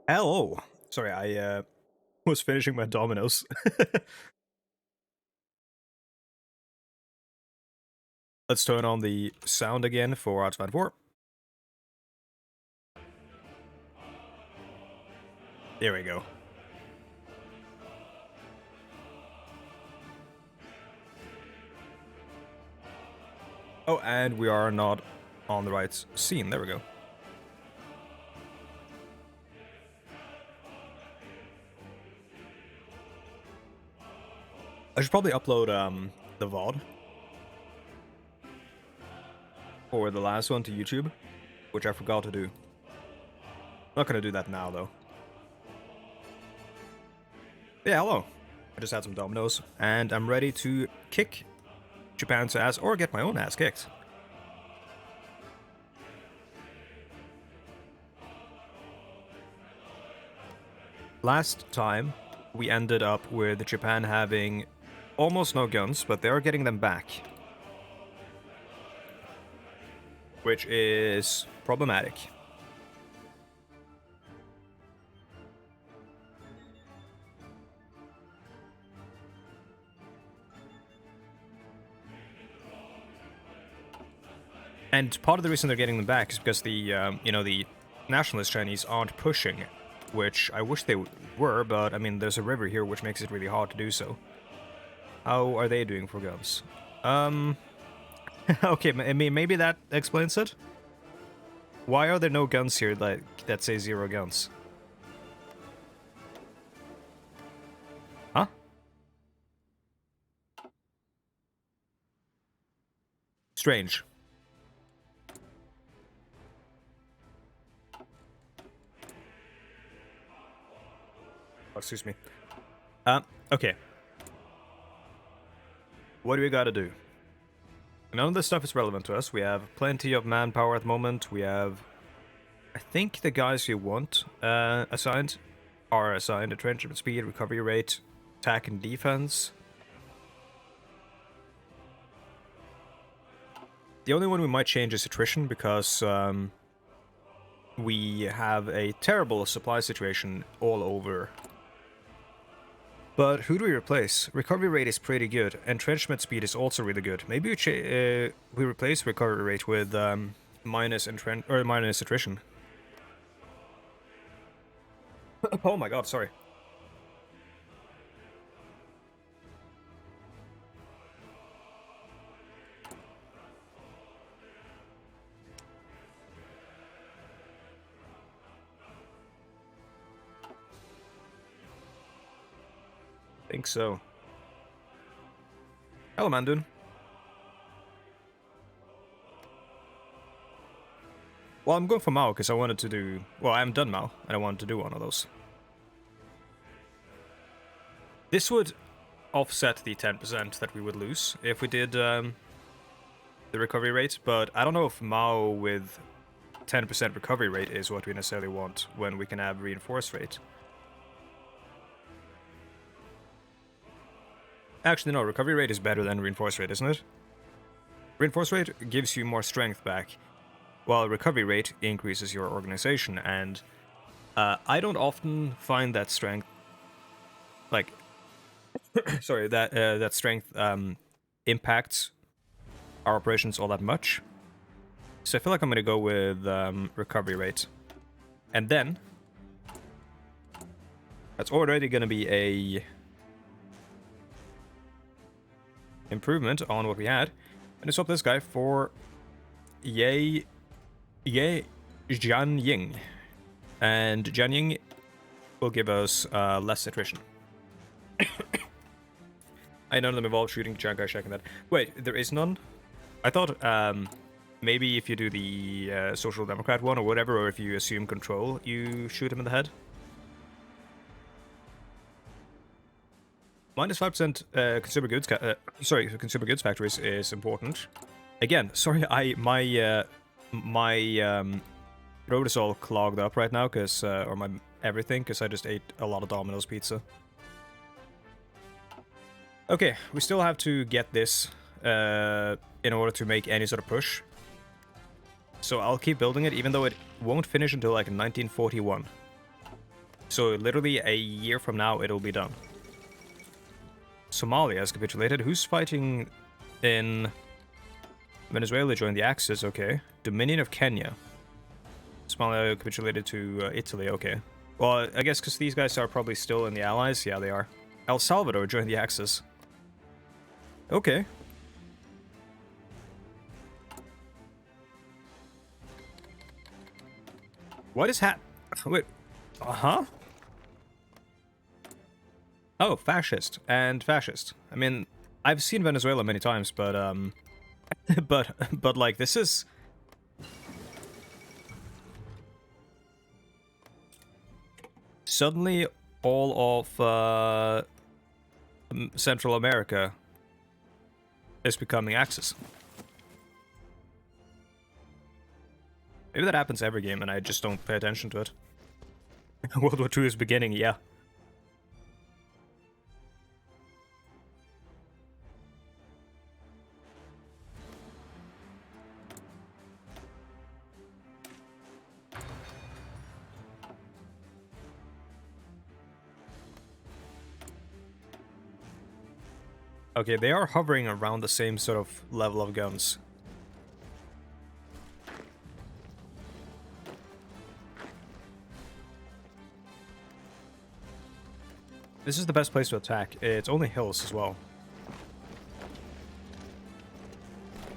Hello. Sorry, I was finishing my dominoes. Let's turn on the sound again for Hoi4. There we go. Oh, and we are not on the right scene. There we go. I should probably upload the VOD for the last one to YouTube, which I forgot to do. I'm not gonna do that now though. Yeah, hello. I just had some dominoes, and I'm ready to kick Japan's ass or get my own ass kicked. Last time, we ended up with Japan having almost no guns, but they are getting them back. Which is problematic. And part of the reason they're getting them back is because the, the nationalist Chinese aren't pushing, which I wish they were, but I mean, there's a river here which makes it really hard to do so. How are they doing for guns? Okay, maybe that explains it. Why are there no guns here that say 0 guns? Huh? Strange. Oh, excuse me. Okay. What do we gotta do? None of this stuff is relevant to us. We have plenty of manpower at the moment. We have, I think, the guys you want assigned are assigned entrenchment speed, recovery rate, attack and defense. The only one we might change is attrition because we have a terrible supply situation all over. But who do we replace? Recovery rate is pretty good. Entrenchment speed is also really good. Maybe we replace recovery rate with minus attrition. Oh my god, sorry. Think so. Hello, Mandun. Well, I'm going for Mao because I wanted to do... Well, I'm done Mao, and I wanted to do one of those. This would offset the 10% that we would lose if we did the recovery rate, but I don't know if Mao with 10% recovery rate is what we necessarily want when we can have reinforced rate. Actually, no, recovery rate is better than reinforced rate, isn't it? Reinforced rate gives you more strength back, while recovery rate increases your organization, and I don't often find that strength, like, sorry, that strength impacts our operations all that much. So I feel like I'm gonna go with recovery rate, and then that's already gonna be a improvement on what we had. I'm gonna swap this guy for Ye Jian Ying, and Jian Ying will give us less attrition. None of them involve shooting. Giant guy checking that. Wait, there is none? I thought maybe if you do the Social Democrat one or whatever, or if you assume control, you shoot him in the head. Minus 5% consumer goods. Consumer goods factories is important. Again, sorry, my throat is all clogged up right now because or my everything because I just ate a lot of Domino's pizza. Okay, we still have to get this in order to make any sort of push. So I'll keep building it, even though it won't finish until like 1941. So literally a year from now, it'll be done. Somalia has capitulated. Who's fighting in Venezuela? Joined the Axis, okay. Dominion of Kenya. Somalia capitulated to Italy, okay. Well, I guess because these guys are probably still in the Allies. Yeah, they are. El Salvador joined the Axis. Okay. What is Wait. Uh-huh. Oh, fascist and fascist. I mean, I've seen Venezuela many times, but but like this is suddenly all of Central America is becoming Axis. Maybe that happens every game and I just don't pay attention to it. World War II is beginning, yeah. Okay, they are hovering around the same sort of level of guns. This is the best place to attack. It's only hills as well.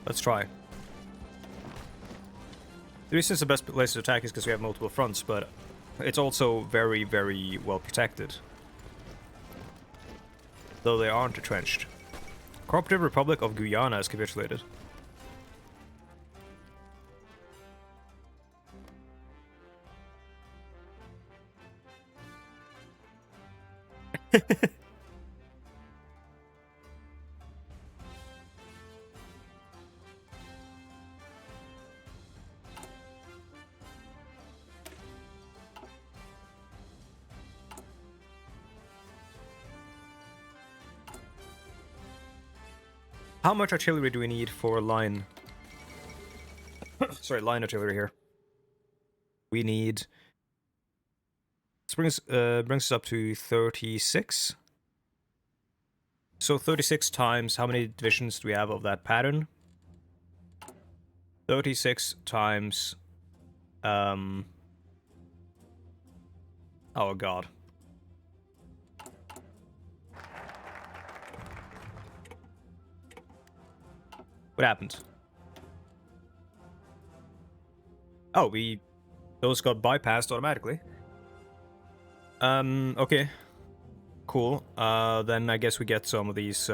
Let's try. The reason it's the best place to attack is because we have multiple fronts, but it's also very, very well protected. Though they aren't entrenched. Cooperative Republic of Guyana has capitulated. How much artillery do we need for line? Sorry, line artillery here. We need... This brings us up to 36. So 36 times, how many divisions do we have of that pattern? 36 times... Oh god. What happened? Oh, those got bypassed automatically. Okay. Cool. Then I guess we get some of these,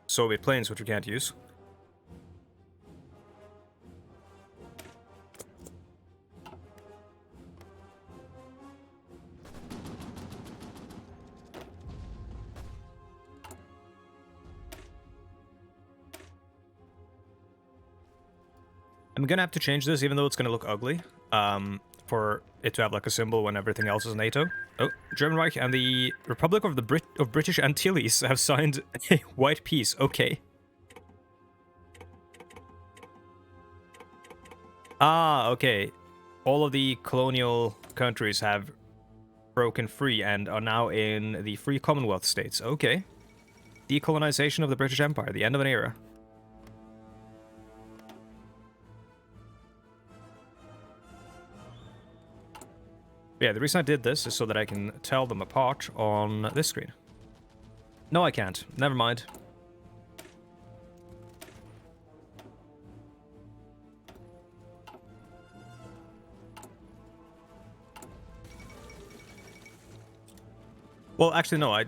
Soviet planes, which we can't use. I'm gonna have to change this, even though it's gonna look ugly, for it to have like a symbol when everything else is NATO. Oh, German Reich and the Republic of the British Antilles have signed a white peace. Okay. Ah, okay. All of the colonial countries have broken free and are now in the free Commonwealth states. Okay. Decolonization of the British Empire, the end of an era. Yeah, the reason I did this is so that I can tell them apart on this screen. No, I can't. Never mind. Well, actually, no.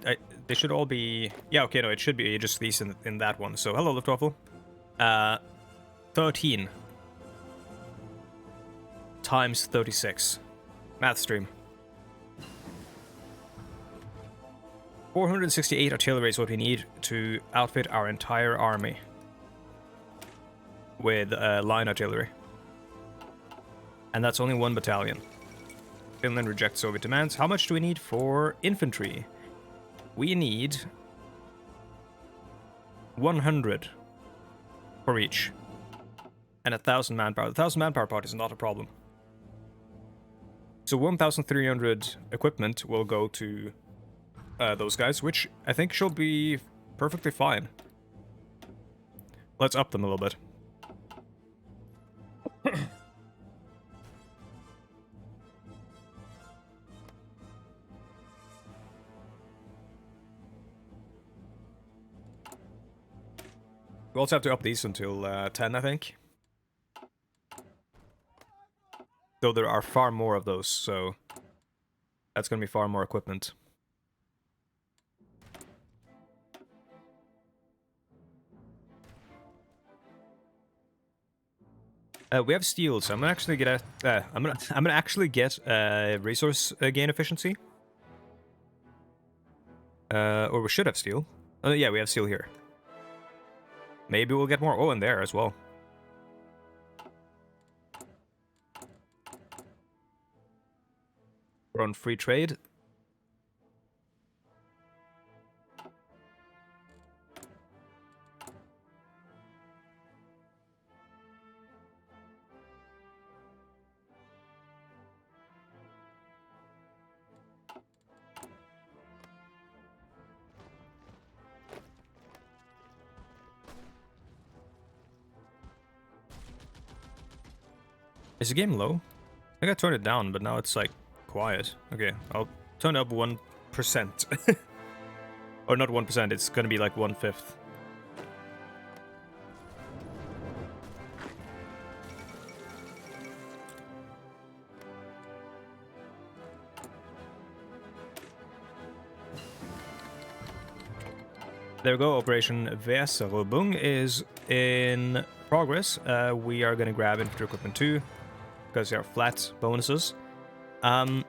They should all be... Yeah, okay, no, it should be just these in that one. So, hello, Luftwaffe. 13 times 36. Math stream. 468 artillery is what we need to outfit our entire army with line artillery. And that's only 1 battalion. Finland rejects Soviet demands. How much do we need for infantry? We need 100. for each. And 1,000 manpower. The 1,000 manpower part is not a problem. So 1,300 equipment will go to those guys, which I think should be perfectly fine. Let's up them a little bit. We also have to up these until 10, I think. Though there are far more of those, so that's going to be far more equipment. We have steel, so I'm gonna actually get a. I'm gonna actually get resource gain efficiency. Or we should have steel. Oh yeah, we have steel here. Maybe we'll get more. Oh, in there as well. We're on free trade. Is the game low? I think I turned it down, but now it's like quiet. Okay, I'll turn it up 1%. Or not 1%, it's gonna be like 1/5. There we go, Operation Weserübung is in progress. We are gonna grab infantry equipment too, because they are flat bonuses. I'm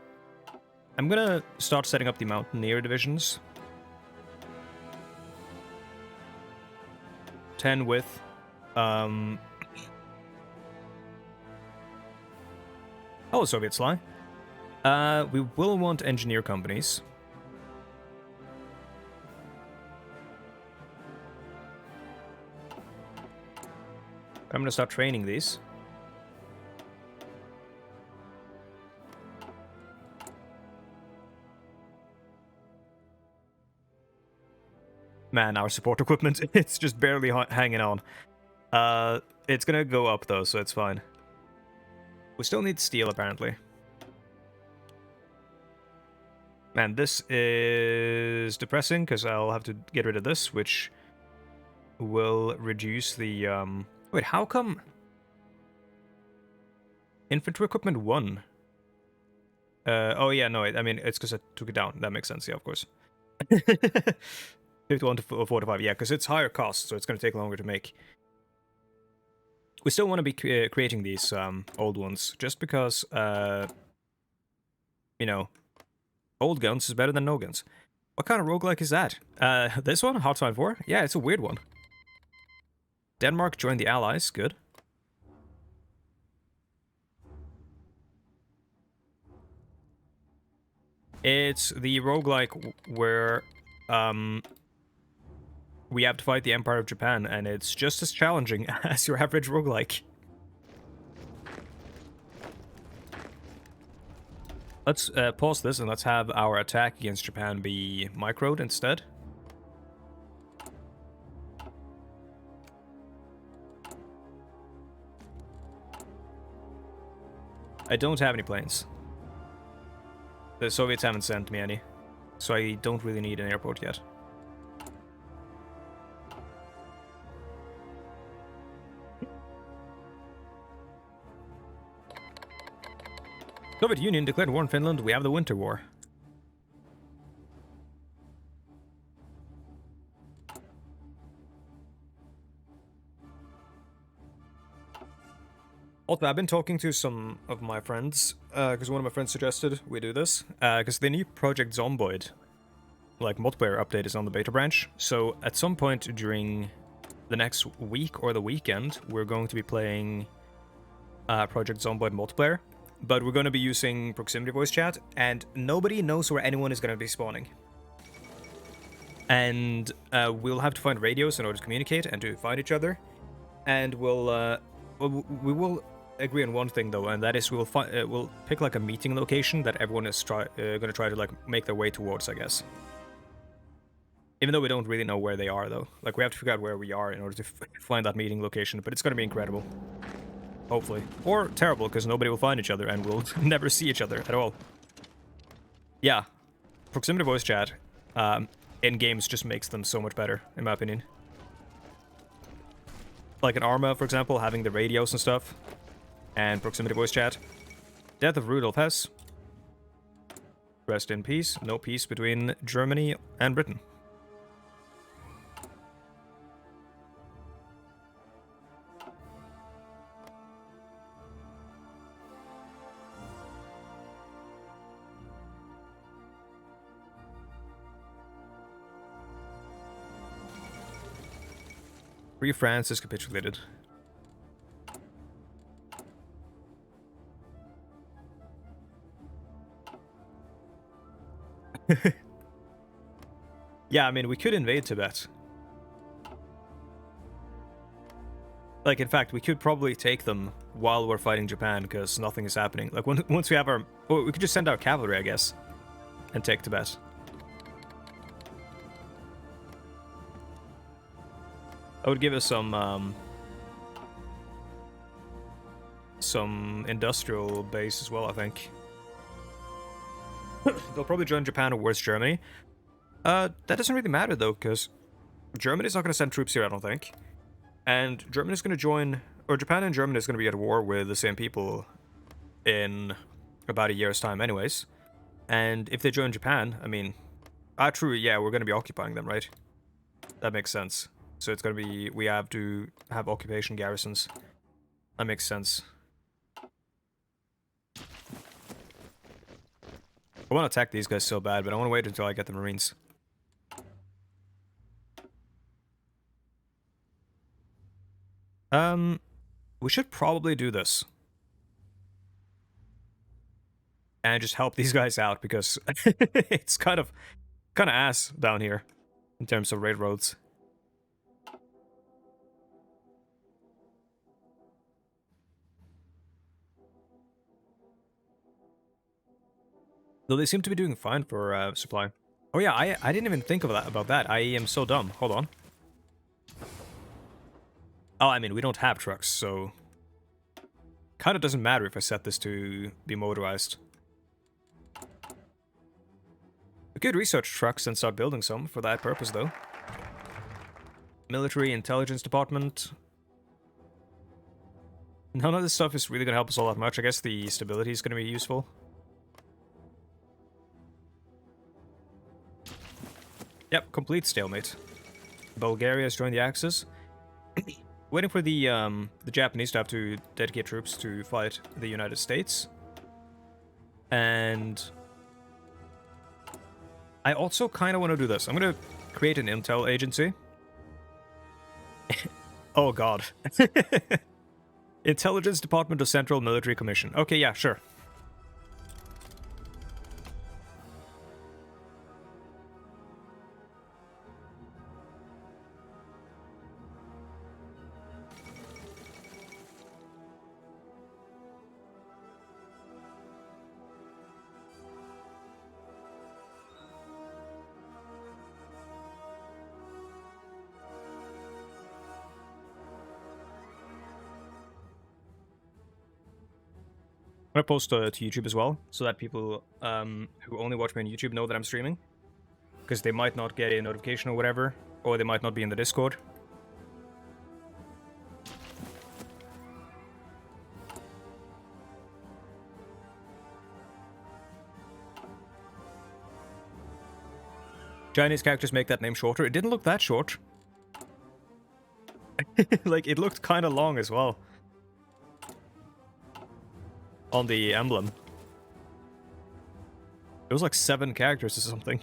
gonna start setting up the Mountaineer divisions. 10 with... Hello, Soviet Sly. We will want engineer companies. I'm gonna start training these. Man, our support equipment, it's just barely hanging on. It's gonna go up though, so it's fine. We still need steel, apparently. Man, this is depressing, because I'll have to get rid of this, which will reduce the... Wait, how come... Infantry equipment 1? Oh yeah, no, I mean, it's because I took it down. That makes sense, yeah, of course. 51 to 45, yeah, because it's higher cost, so it's going to take longer to make. We still want to be creating these old ones, just because, you know, old guns is better than no guns. What kind of roguelike is that? This one? Hotline 4? Yeah, it's a weird one. Denmark joined the Allies, good. It's the roguelike where we have to fight the Empire of Japan, and it's just as challenging as your average roguelike. Let's pause this and let's have our attack against Japan be microed instead. I don't have any planes. The Soviets haven't sent me any, so I don't really need an airport yet. Soviet Union declared war on Finland. We have the Winter War. Also, I've been talking to some of my friends, because one of my friends suggested we do this, because the new Project Zomboid, like, multiplayer update is on the beta branch, so at some point during the next week or the weekend, we're going to be playing Project Zomboid multiplayer, but we're going to be using proximity voice chat, and nobody knows where anyone is going to be spawning. And we'll have to find radios in order to communicate and to find each other. and we will agree on one thing though, and that is we'll pick like a meeting location that everyone is gonna try to like make their way towards, I guess. Even though we don't really know where they are though, like we have to figure out where we are in order to find that meeting location. But it's gonna be incredible, hopefully, or terrible because nobody will find each other and we'll never see each other at all. Yeah, proximity voice chat in games just makes them so much better, in my opinion. Like in Arma, for example, having the radios and stuff, and proximity voice chat. Death of Rudolf Hess. Rest in peace. No peace between Germany and Britain. Free France has capitulated. Yeah, I mean, we could invade Tibet. Like, in fact, we could probably take them while we're fighting Japan, because nothing is happening. Like, once we have our... Oh, we could just send out cavalry, I guess, and take Tibet. That would give us some industrial base as well, I think. They'll probably join Japan or worse, Germany. That doesn't really matter, though, because Germany's not going to send troops here, I don't think. And Germany's going to join... Or Japan and Germany is going to be at war with the same people in about a year's time anyways. And if they join Japan, I mean... true, yeah, we're going to be occupying them, right? That makes sense. So it's going to be... We have to have occupation garrisons. That makes sense. I want to attack these guys so bad, but I want to wait until I get the Marines. We should probably do this. And just help these guys out, because it's kind of ass down here in terms of railroads. Though they seem to be doing fine for supply. Oh yeah, I didn't even think of about that. I am so dumb. Hold on. Oh, I mean, we don't have trucks, so... Kind of doesn't matter if I set this to be motorized. We could research trucks and start building some for that purpose, though. Military Intelligence Department. None of this stuff is really going to help us all that much. I guess the stability is going to be useful. Yep, complete stalemate. Bulgaria has joined the Axis. Waiting for the Japanese to have to dedicate troops to fight the United States. And I also kind of want to do this. I'm going to create an intel agency. Oh god. Intelligence Department of Central Military Commission. Okay, yeah, sure. I'm gonna post to YouTube as well, so that people who only watch me on YouTube know that I'm streaming. Because they might not get a notification or whatever, or they might not be in the Discord. Chinese characters make that name shorter. It didn't look that short. Like, it looked kind of long as well. On the emblem. It was like 7 characters or something.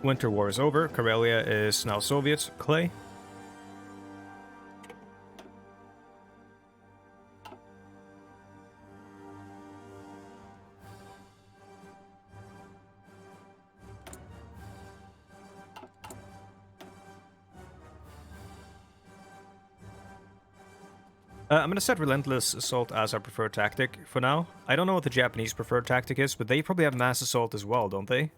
Winter War is over. Karelia is now Soviet. Clay. I'm gonna set Relentless Assault as our preferred tactic for now. I don't know what the Japanese preferred tactic is, but they probably have Mass Assault as well, don't they?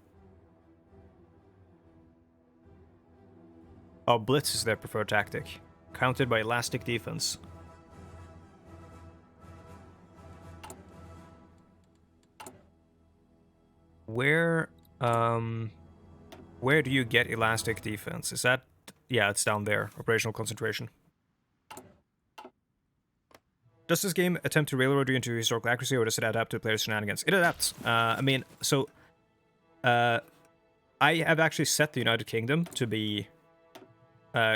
Oh, Blitz is their preferred tactic, countered by Elastic Defense. Where do you get Elastic Defense? Is that... Yeah, it's down there. Operational Concentration. Does this game attempt to railroad you into historical accuracy, or does it adapt to the player's shenanigans? It adapts. I mean, so... I have actually set the United Kingdom to be...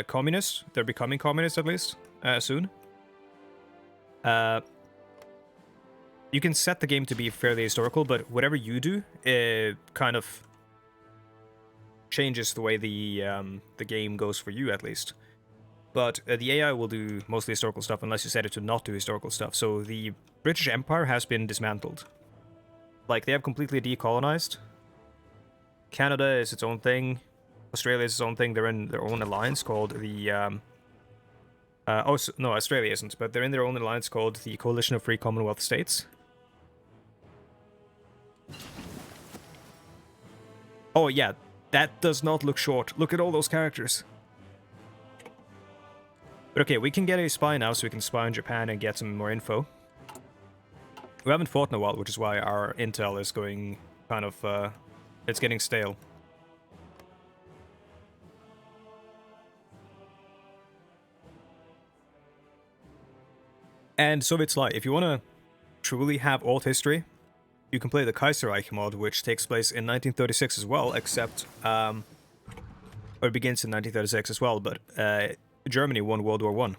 communist. They're becoming communist, at least, soon. You can set the game to be fairly historical, but whatever you do, it kind of changes the way the game goes for you, at least. But the AI will do mostly historical stuff unless you set it to not do historical stuff. So the British Empire has been dismantled. Like, they have completely decolonized. Canada is its own thing. Australia is its own thing. They're in their own alliance called the... no, Australia isn't, but they're in their own alliance called the Coalition of Free Commonwealth States. Oh yeah, that does not look short. Look at all those characters. But okay, we can get a spy now, so we can spy on Japan and get some more info. We haven't fought in a while, which is why our intel is going kind of... it's getting stale. And Soviet Lie, if you want to truly have alt history, you can play the Kaiserreich mod, which takes place in 1936 as well, except... or it begins in 1936 as well, but Germany won World War I.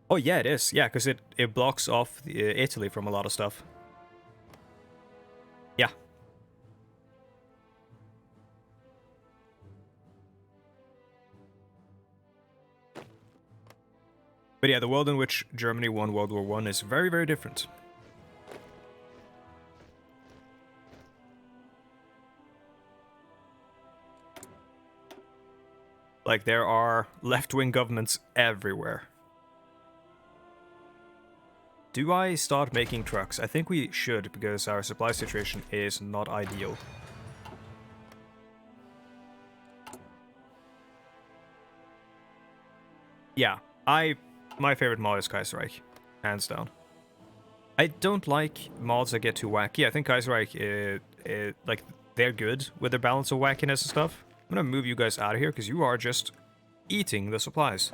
Oh yeah, it is. Yeah, because it blocks off Italy from a lot of stuff. Yeah. But yeah, the world in which Germany won World War I is very, very different. Like, there are left-wing governments everywhere. Do I start making trucks? I think we should, because our supply situation is not ideal. Yeah, my favorite mod is Kaiserreich, hands down. I don't like mods that get too wacky. I think Kaiserreich, like, they're good with their balance of wackiness and stuff. I'm gonna move you guys out of here, because you are just eating the supplies.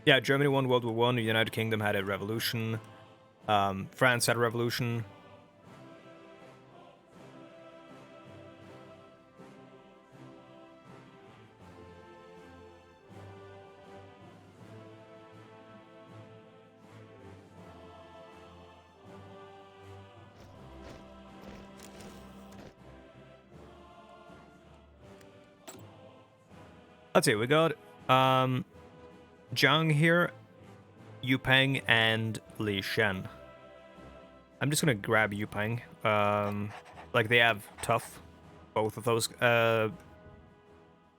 Yeah, Germany won World War I, the United Kingdom had a revolution, France had a revolution. Let's see, we got Zhang here, Yupeng, and Li Shen. I'm just gonna grab Yupeng. Like, they have tough, both of those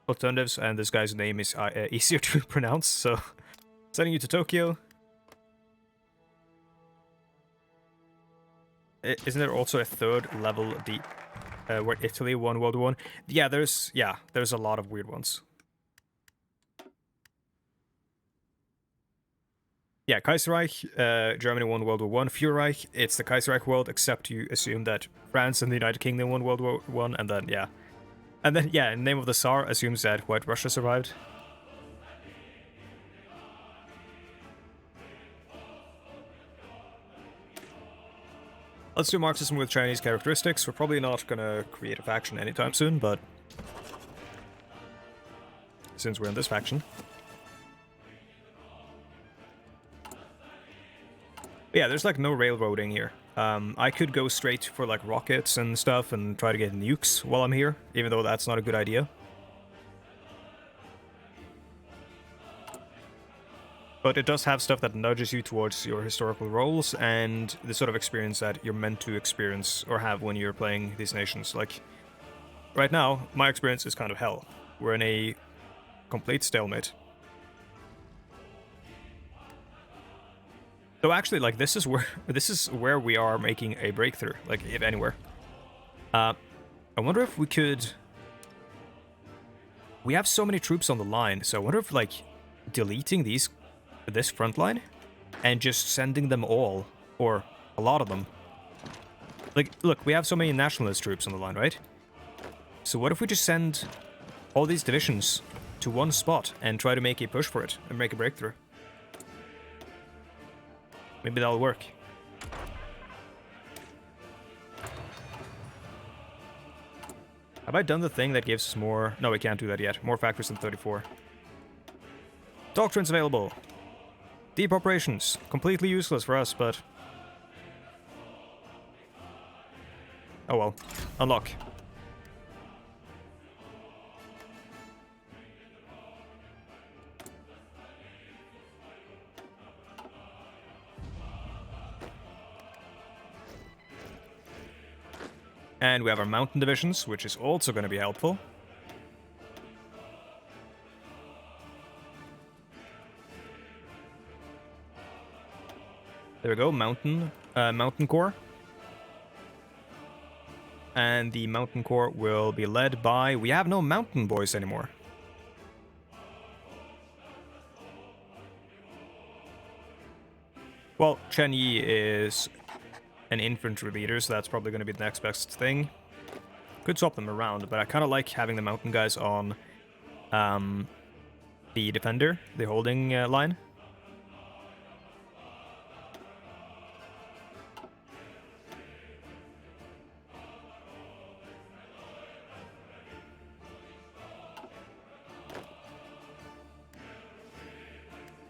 alternatives, and this guy's name is easier to pronounce, so sending you to Tokyo. Isn't there also a third level deep where Italy won World War I? Yeah, there's a lot of weird ones. Yeah, Kaiserreich, Germany won World War I. Führerreich, it's the Kaiserreich world, except you assume that France and the United Kingdom won World War I, and then, yeah. And then, yeah, in the name of the Tsar assumes that White Russia survived. Let's do Marxism with Chinese characteristics. We're probably not gonna create a faction anytime soon, but... since we're in this faction... yeah, there's like no railroading here. I could go straight for like rockets and stuff and try to get nukes while I'm here, even though that's not a good idea. But it does have stuff that nudges you towards your historical roles and the sort of experience that you're meant to experience or have when you're playing these nations. Like, right now, my experience is kind of hell. We're in a complete stalemate. So actually, like, this is where we are making a breakthrough, like, if anywhere. I wonder if we could... We have so many troops on the line, so I wonder if, like, deleting this front line and just sending them all, or a lot of them. Like, look, we have so many nationalist troops on the line, right? So what if we just send all these divisions to one spot and try to make a push for it and make a breakthrough? Maybe that'll work. Have I done the thing that gives us more... No, we can't do that yet. More factories than 34. Doctrines available. Deep operations. Completely useless for us, but... Oh well. Unlock. And we have our mountain divisions, which is also going to be helpful. There we go, mountain corps. And the mountain corps will be led by... We have no mountain boys anymore. Well, Chen Yi is an infantry leader, so that's probably going to be the next best thing. Could swap them around, but I kind of like having the mountain guys on the defender, the holding line.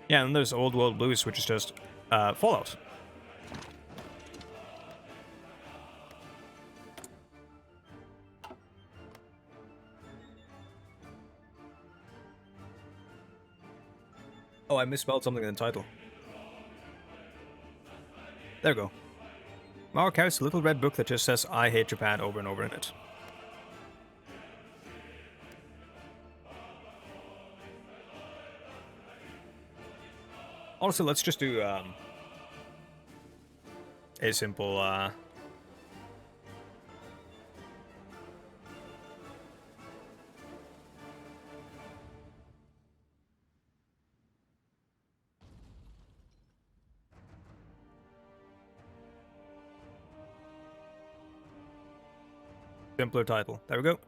Yeah, and there's Old World Blues, which is just Fallout. Oh, I misspelled something in the title. There we go. Mao carries a little red book that just says, I hate Japan over and over in it. Honestly, let's just do a simple simpler title. There we go.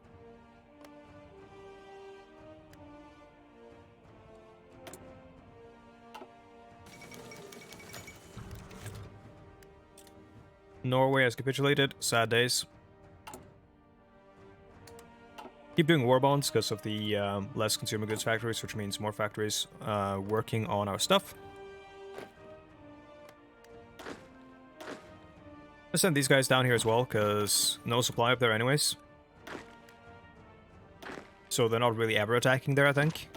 Norway has capitulated. Sad days. Keep doing war bonds because of the less consumer goods factories, which means more factories working on our stuff. Let's send these guys down here as well, because no supply up there anyways. So they're not really ever attacking there, I think.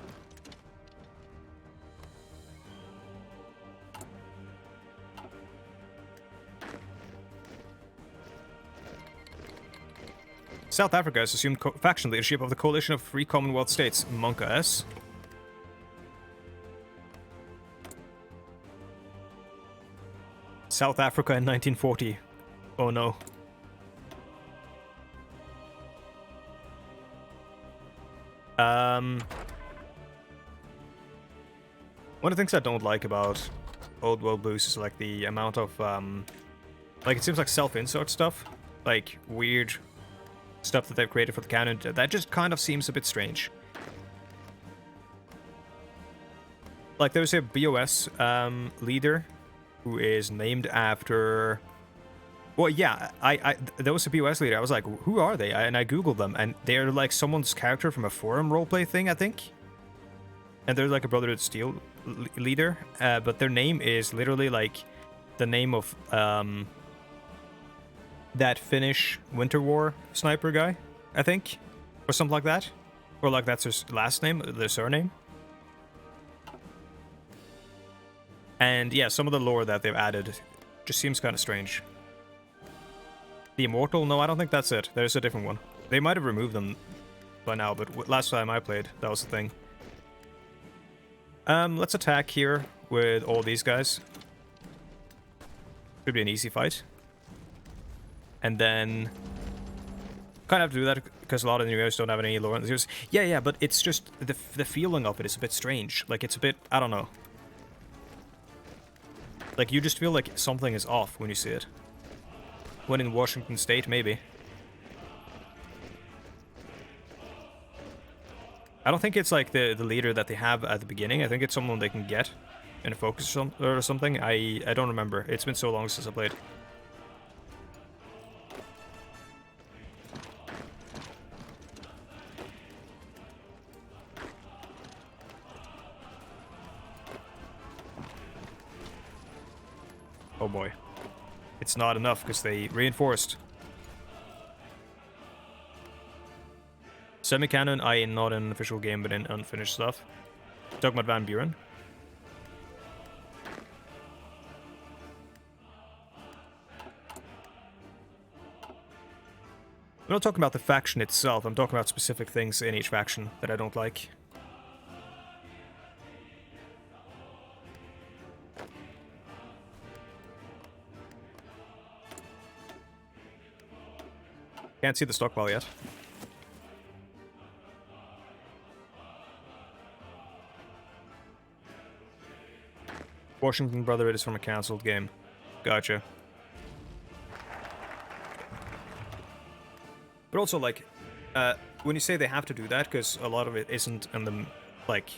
South Africa has assumed faction leadership of the Coalition of Free Commonwealth States, Monka S. South Africa in 1940. Oh no. One of the things I don't like about Old World Blues is like the amount of like it seems like self-insert stuff, like weird stuff that they've created for the canon. That just kind of seems a bit strange. Like there's a BOS leader who is named after... Well, yeah, there was a BOS leader. I was like, who are they? And I googled them, and they're like someone's character from a forum roleplay thing, I think. And they're like a Brotherhood Steel leader, but their name is literally like the name of that Finnish Winter War sniper guy, I think, or something like that, or like that's his last name, their surname. And yeah, some of the lore that they've added just seems kind of strange. The Immortal? No, I don't think that's it. There's a different one. They might have removed them by now, but last time I played, that was the thing. Let's attack here with all these guys. Should be an easy fight. And then... kind of have to do that because a lot of the new guys don't have any lore. Yeah, but it's just... the feeling of it is a bit strange. Like, it's a bit... I don't know. Like, you just feel like something is off when you see it. When in Washington State, maybe. I don't think it's like the leader that they have at the beginning. I think it's someone they can get in a focus or something. I don't remember. It's been so long since I played. Oh boy. It's not enough because they reinforced. Semi-canon, i.e. not in official game but in unfinished stuff. Talking about Van Buren. I'm not talking about the faction itself, I'm talking about specific things in each faction that I don't like. Can't see the stockpile yet. Washington Brotherhood is from a cancelled game. Gotcha. But also, like, when you say they have to do that, because a lot of it isn't in the, like,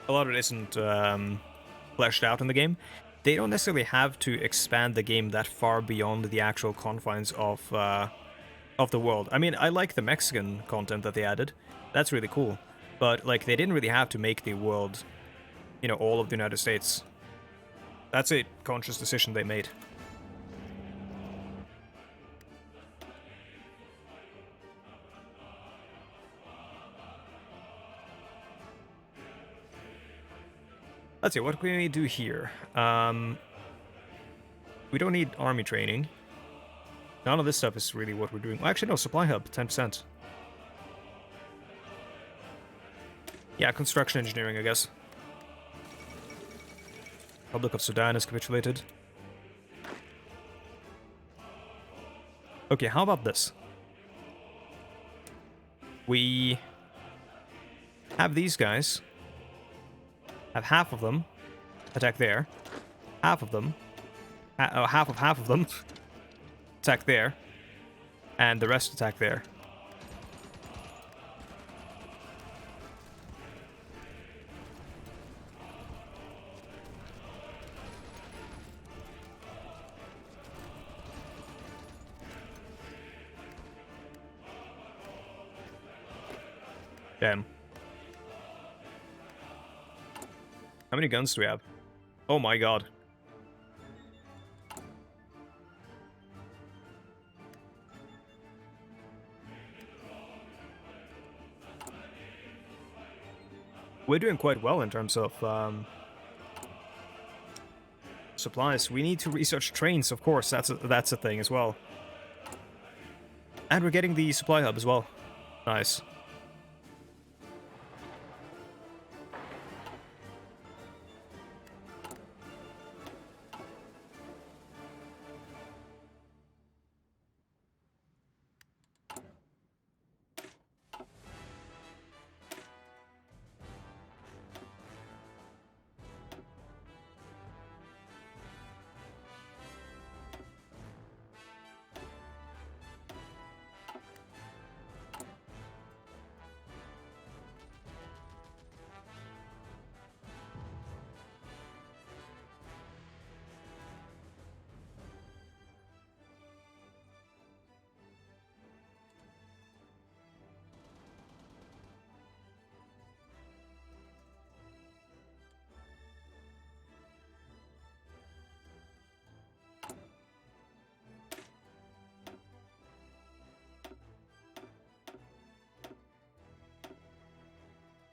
a lot of it isn't fleshed out in the game, they don't necessarily have to expand the game that far beyond the actual confines of the world. I mean, I like the Mexican content that they added. That's really cool. But, like, they didn't really have to make the world, you know, all of the United States. That's a conscious decision they made. Let's see, what can we do here? We don't need army training. None of this stuff is really what we're doing. Well, actually, no, supply hub, 10%. Yeah, construction engineering, I guess. Republic of Sudan has capitulated. Okay, how about this? We have these guys. Have half of them attack there. Half of them. Half of them attack there. And the rest attack there. Damn. How many guns do we have? Oh my god. We're doing quite well in terms of supplies. We need to research trains, of course. That's a thing as well. And we're getting the supply hub as well. Nice.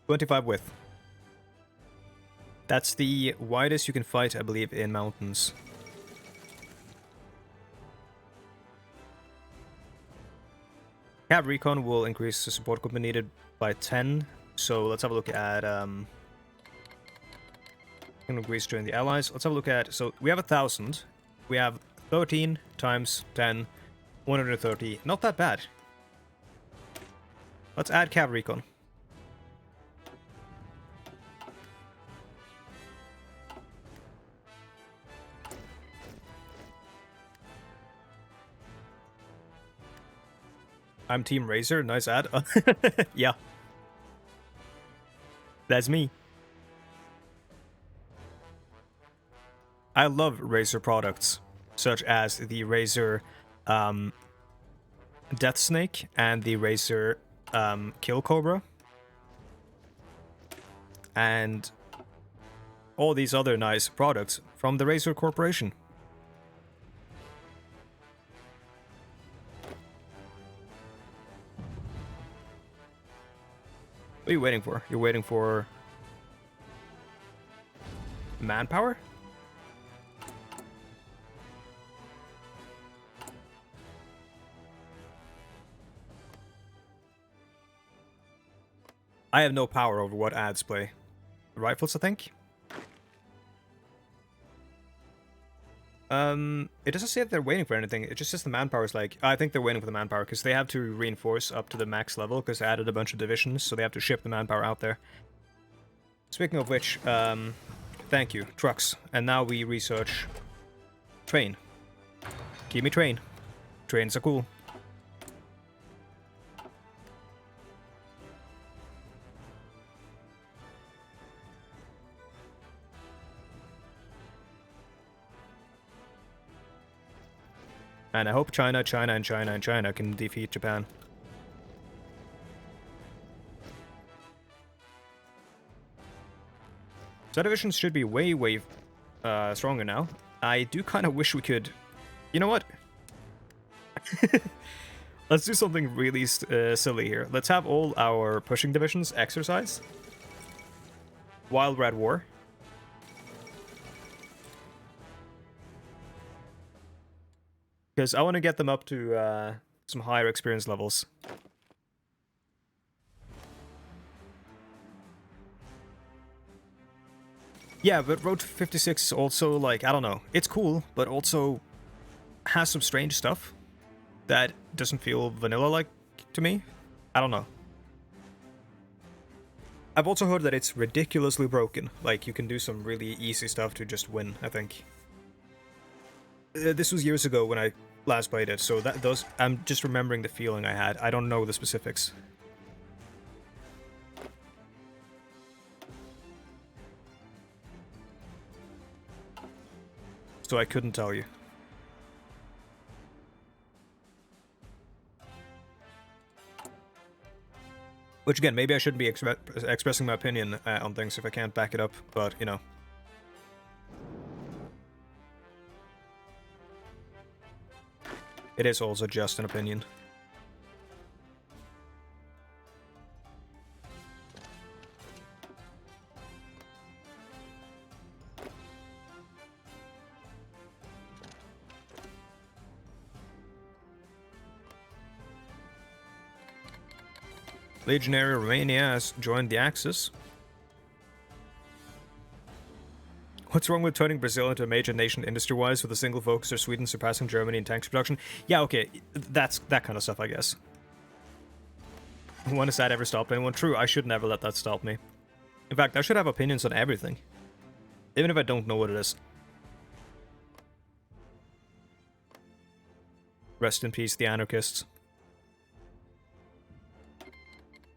.25 width. That's the widest you can fight, I believe, in mountains. Cav Recon will increase the support equipment needed by 10. So let's have a look at increase during the allies. Let's have a look at, so we have 1,000. We have 13 times 10, 130. Not that bad. Let's add Cav Recon. I'm Team Razor. Nice ad. Yeah. That's me. I love Razor products, such as the Razor Death Snake and the Razor Kill Cobra. And all these other nice products from the Razor Corporation. What are you waiting for? You're waiting for manpower? I have no power over what ads play. Rifles, I think? It doesn't say that they're waiting for anything. It just says the manpower is like... I think they're waiting for the manpower, because they have to reinforce up to the max level, because they added a bunch of divisions, so they have to ship the manpower out there. Speaking of which, thank you, trucks. And now we research... train. Give me train. Trains are cool. And I hope China can defeat Japan. So divisions should be way stronger now. I do kind of wish we could... You know what? Let's do something really silly here. Let's have all our pushing divisions exercise while we're at war. Because I want to get them up to some higher experience levels. Yeah, but Road 56 is also, like, I don't know. It's cool, but also has some strange stuff that doesn't feel vanilla-like to me. I don't know. I've also heard that it's ridiculously broken. Like, you can do some really easy stuff to just win, I think. This was years ago when I last played it, so I'm just remembering the feeling I had. I don't know the specifics. So I couldn't tell you. Which again, maybe I shouldn't be expressing my opinion on things if I can't back it up, but you know. It is also just an opinion. Legionary Romania has joined the Axis. What's wrong with turning Brazil into a major nation industry-wise with a single focus, or Sweden surpassing Germany in tanks production? Yeah, okay, that's that kind of stuff, I guess. When has that ever stopped anyone? True, I should never let that stop me. In fact, I should have opinions on everything. Even if I don't know what it is. Rest in peace, the anarchists.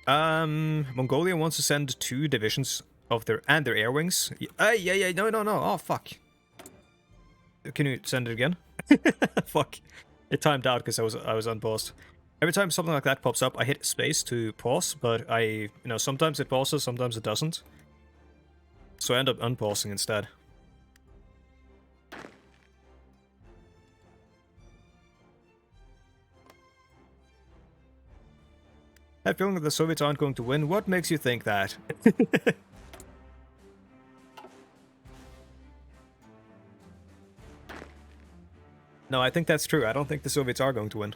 Mongolia wants to send 2 divisions of their air wings. Yeah, no. Oh, fuck. Can you send it again? Fuck. It timed out because I was unpaused. Every time something like that pops up, I hit space to pause, but sometimes it pauses, sometimes it doesn't. So I end up unpausing instead. I have a feeling that the Soviets aren't going to win. What makes you think that? No, I think that's true. I don't think the Soviets are going to win.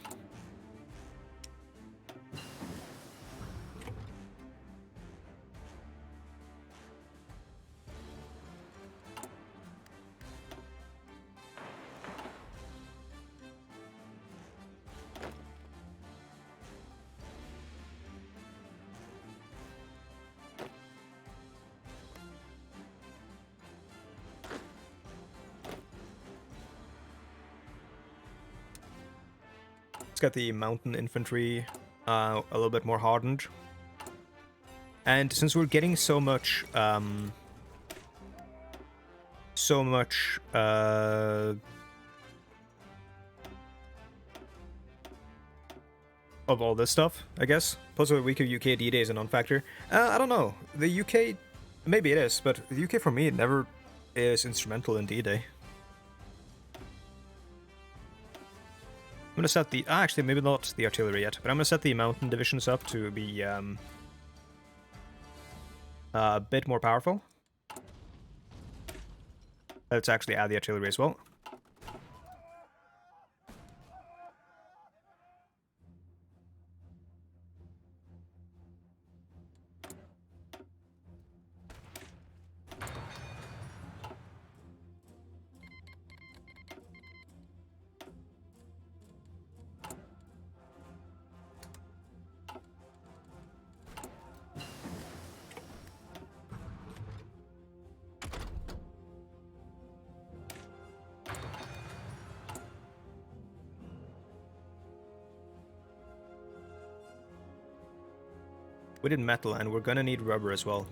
Let's get the mountain infantry a little bit more hardened. And since we're getting so much of all this stuff, I guess. Plus a week of UK D-Day is a non-factor. I don't know. The UK, maybe it is, but the UK for me, it never is instrumental in D-Day. I'm gonna set the... actually, maybe not the artillery yet, but I'm gonna set the mountain divisions up to be a bit more powerful. Let's actually add the artillery as well. We did metal, and we're gonna need rubber as well.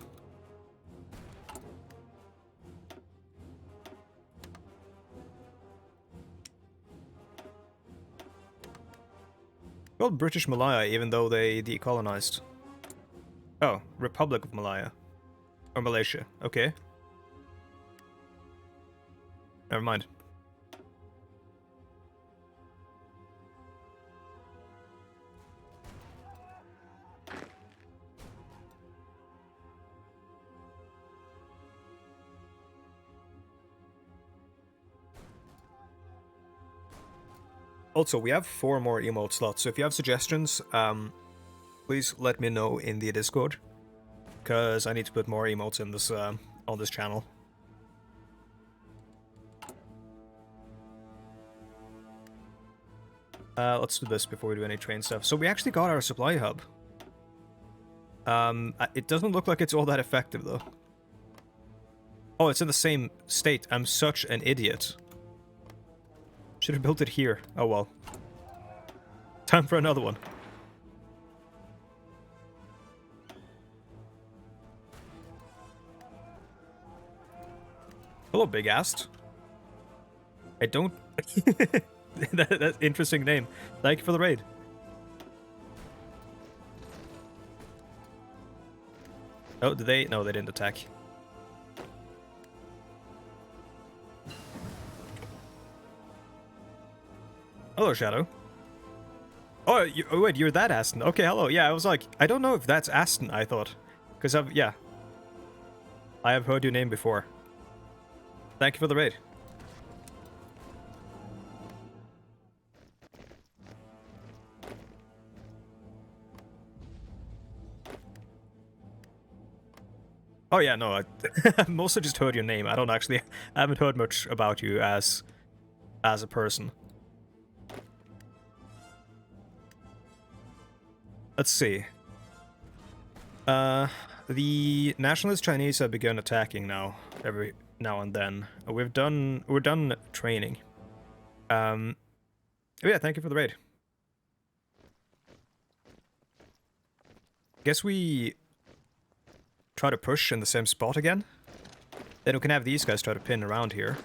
Called British Malaya, even though they decolonized. Oh, Republic of Malaya. Or Malaysia, okay. Never mind. Also, we have 4 more emote slots, so if you have suggestions, please let me know in the Discord, because I need to put more emotes in this on this channel. Let's do this before we do any train stuff. So we actually got our supply hub. It doesn't look like it's all that effective, though. Oh, it's in the same state. I'm such an idiot. Should have built it here. Oh well. Time for another one. Hello, Big Assed. I don't... That's interesting name. Thank you for the raid. Oh, did they? No, they didn't attack. Hello, Shadow. Oh, oh, wait, you're that Aston. Okay, hello. Yeah, I was like, I don't know if that's Aston, I thought. Because yeah. I have heard your name before. Thank you for the raid. Oh yeah, no, I've mostly just heard your name. I haven't heard much about you as a person. Let's see. The nationalist Chinese have begun attacking now, every now and then. We're done training. Oh yeah, thank you for the raid. Guess we try to push in the same spot again. Then we can have these guys try to pin around here.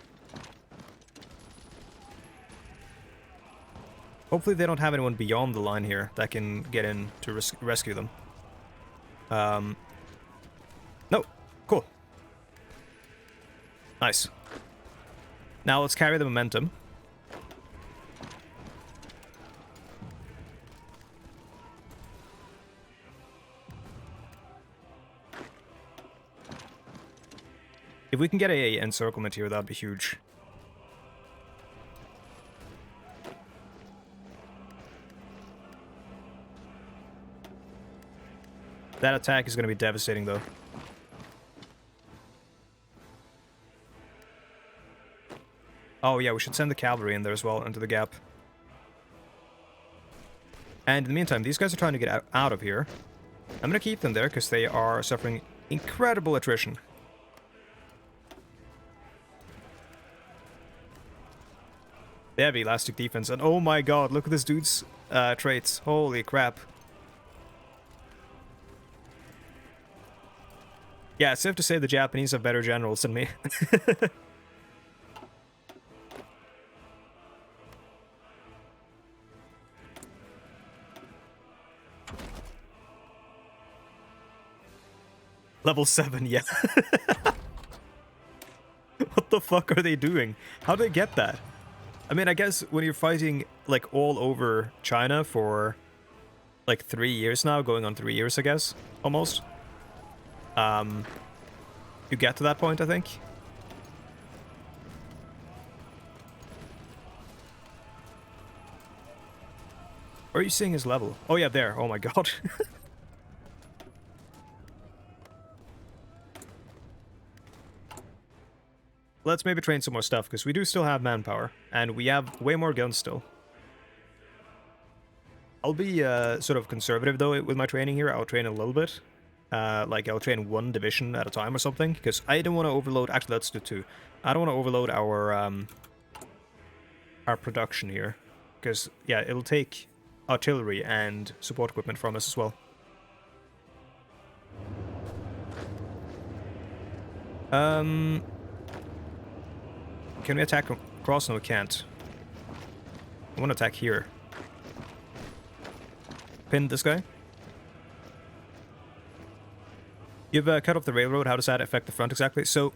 Hopefully they don't have anyone beyond the line here that can get in to rescue them. No. Cool. Nice. Now let's carry the momentum. If we can get a encirclement here, that'd be huge. That attack is going to be devastating, though. Oh, yeah, we should send the cavalry in there as well, into the gap. And in the meantime, these guys are trying to get out of here. I'm going to keep them there, because they are suffering incredible attrition. They have elastic defense, and oh my god, look at this dude's traits. Holy crap. Yeah, it's safe to say the Japanese have better generals than me. Level 7, yeah. What the fuck are they doing? How do they get that? I mean, I guess when you're fighting, like, all over China for, like, 3 years now, going on 3 years, I guess, almost. You get to that point, I think. Where are you seeing his level? Oh yeah, there. Oh my god. Let's maybe train some more stuff, because we do still have manpower, and we have way more guns still. I'll be sort of conservative, though, with my training here. I'll train a little bit. Like, I'll train 1 division at a time or something, because I don't want to overload... Actually, let's do 2. I don't want to overload our production here, because, yeah, it'll take artillery and support equipment from us as well. Can we attack across? No, we can't. I want to attack here. Pin this guy. You've cut off the railroad. How does that affect the front exactly? So,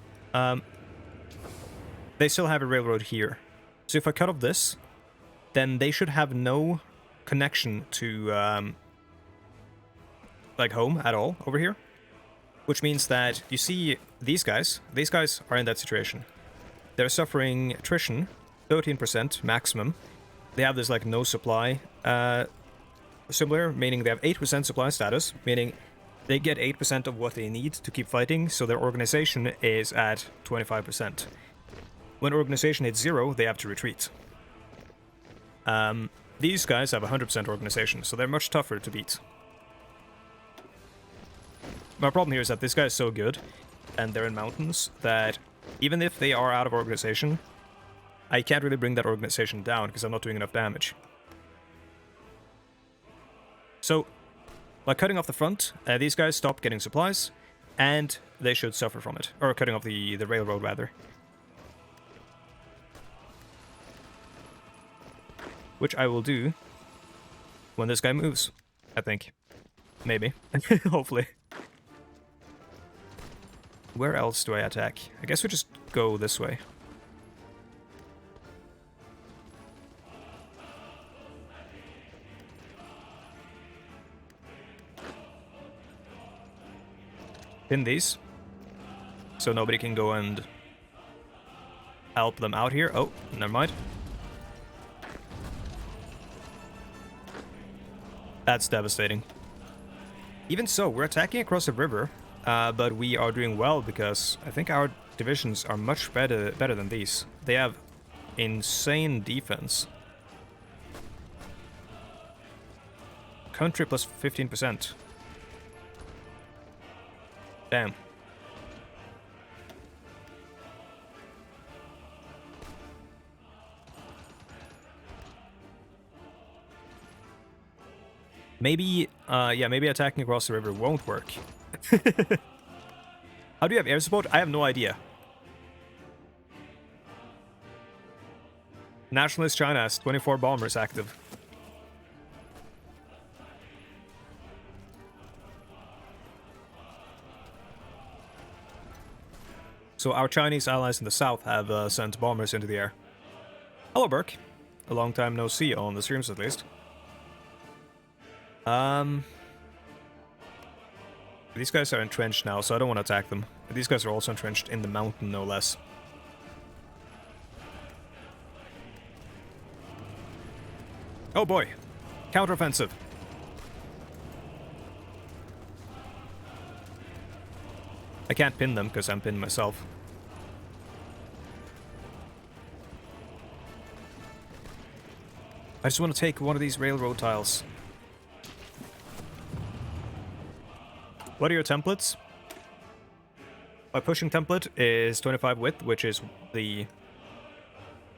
they still have a railroad here. So if I cut off this, then they should have no connection to, like, home at all over here. Which means that, you see, these guys are in that situation. They're suffering attrition, 13% maximum. They have this, like, no supply similar, meaning they have 8% supply status, meaning they get 8% of what they need to keep fighting, so their organization is at 25%. When organization hits 0, they have to retreat. These guys have 100% organization, so they're much tougher to beat. My problem here is that this guy is so good, and they're in mountains, that even if they are out of organization, I can't really bring that organization down because I'm not doing enough damage. So, by cutting off the front, these guys stop getting supplies, and they should suffer from it. Or cutting off the railroad, rather. Which I will do when this guy moves, I think. Maybe. Hopefully. Where else do I attack? I guess we just go this way. Pin these. So nobody can go and help them out here. Oh, never mind. That's devastating. Even so, we're attacking across the river. But we are doing well because I think our divisions are much better than these. They have insane defense. Country plus 15%. Damn. Maybe, yeah, maybe attacking across the river won't work. How do you have air support? I have no idea. Nationalist China has 24 bombers active. So our Chinese allies in the south have sent bombers into the air. Hello, Burke. A long time no see on the streams, at least. These guys are entrenched now, so I don't want to attack them. But these guys are also entrenched in the mountain, no less. Oh boy. Counteroffensive. I can't pin them because I'm pinned myself. I just want to take one of these railroad tiles. What are your templates? My pushing template is 25 width, which is the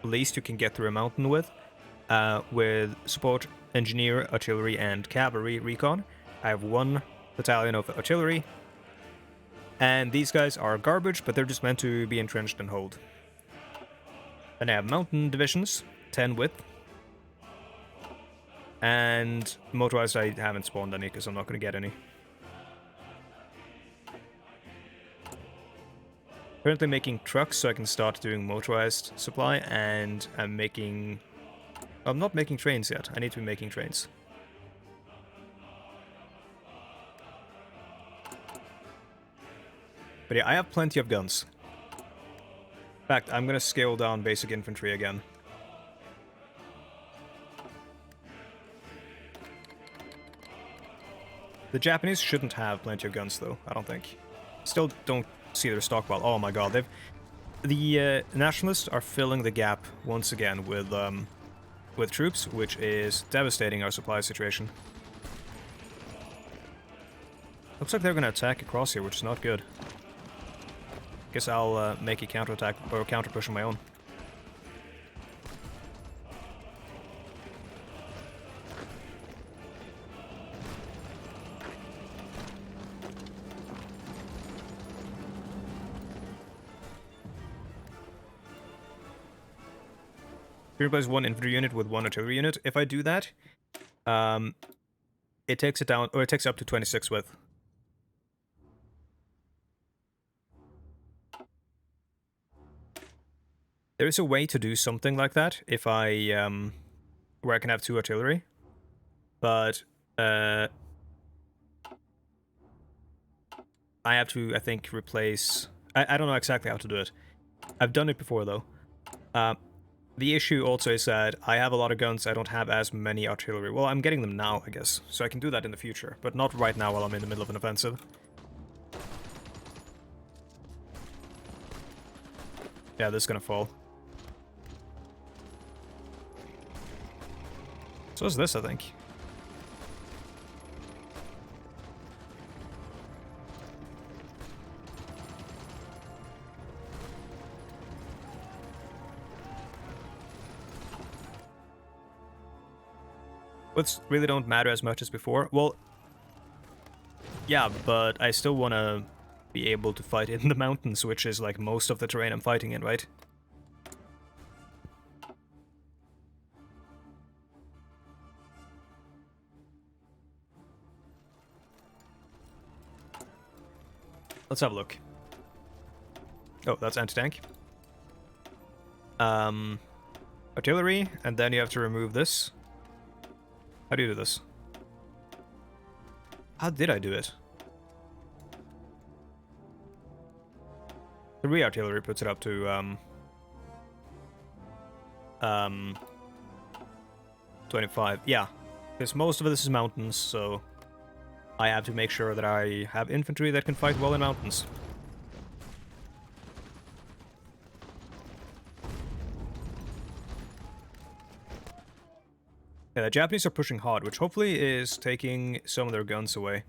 least you can get through a mountain with support, engineer, artillery, and cavalry recon. I have 1 battalion of artillery, and these guys are garbage, but they're just meant to be entrenched and hold. Then I have mountain divisions, 10 width, and motorized I haven't spawned any because I'm not going to get any. Currently making trucks so I can start doing motorized supply, and I'm not making trains yet. I need to be making trains. But yeah, I have plenty of guns. In fact, I'm gonna scale down basic infantry again. The Japanese shouldn't have plenty of guns though, I don't think. Still don't see their stockpile. Oh my god, the nationalists are filling the gap once again with troops, which is devastating our supply situation. Looks like they're gonna attack across here, which is not good. Guess I'll make a counterattack or counter push on my own. Replace 1 infantry unit with 1 artillery unit. If I do that, it takes it down, or it takes it up to 26 width. There is a way to do something like that if I where I can have 2 artillery, but I have to, I think, replace. I don't know exactly how to do it. I've done it before though. The issue also is that I have a lot of guns, I don't have as many artillery. Well, I'm getting them now, I guess, so I can do that in the future, but not right now while I'm in the middle of an offensive. Yeah, this is gonna fall. So is this, I think. What's really don't matter as much as before. Well, yeah, but I still want to be able to fight in the mountains, which is like most of the terrain I'm fighting in, right? Let's have a look. Oh, that's anti-tank. Artillery, and then you have to remove this. How do you do this? How did I do it? 3 artillery puts it up to 25. Yeah, because most of this is mountains, so I have to make sure that I have infantry that can fight well in mountains. Yeah, the Japanese are pushing hard, which hopefully is taking some of their guns away.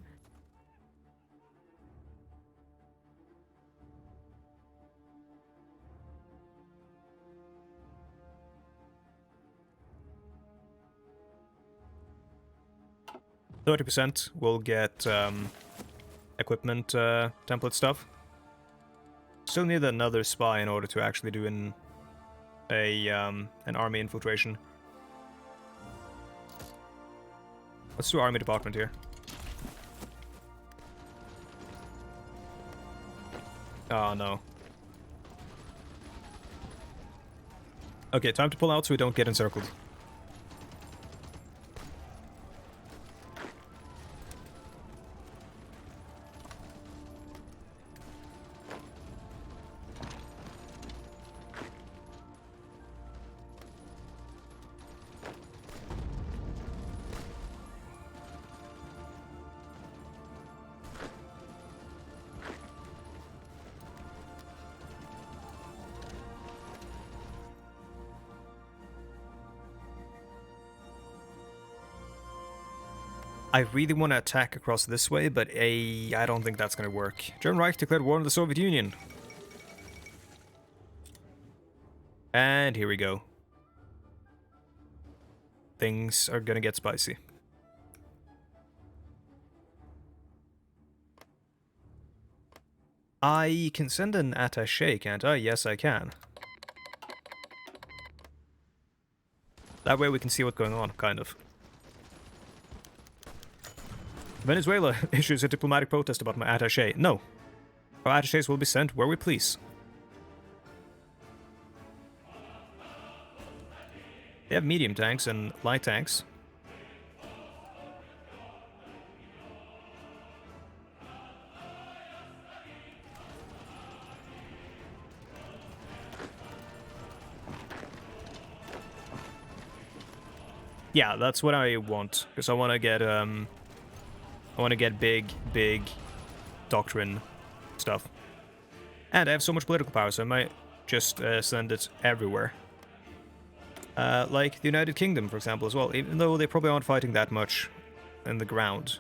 %, will get equipment template stuff. Still need another spy in order to actually do an army infiltration. Let's do army department here. Oh no. Okay, time to pull out so we don't get encircled. I really want to attack across this way, but I don't think that's going to work. German Reich declared war on the Soviet Union. And here we go. Things are going to get spicy. I can send an attaché, can't I? Yes, I can. That way we can see what's going on, kind of. Venezuela issues a diplomatic protest about my attaché. No. Our attachés will be sent where we please. They have medium tanks and light tanks. Yeah, that's what I want, because I want to get big doctrine stuff. And I have so much political power, so I might just send it everywhere. Like the United Kingdom, for example, as well, even though they probably aren't fighting that much in the ground.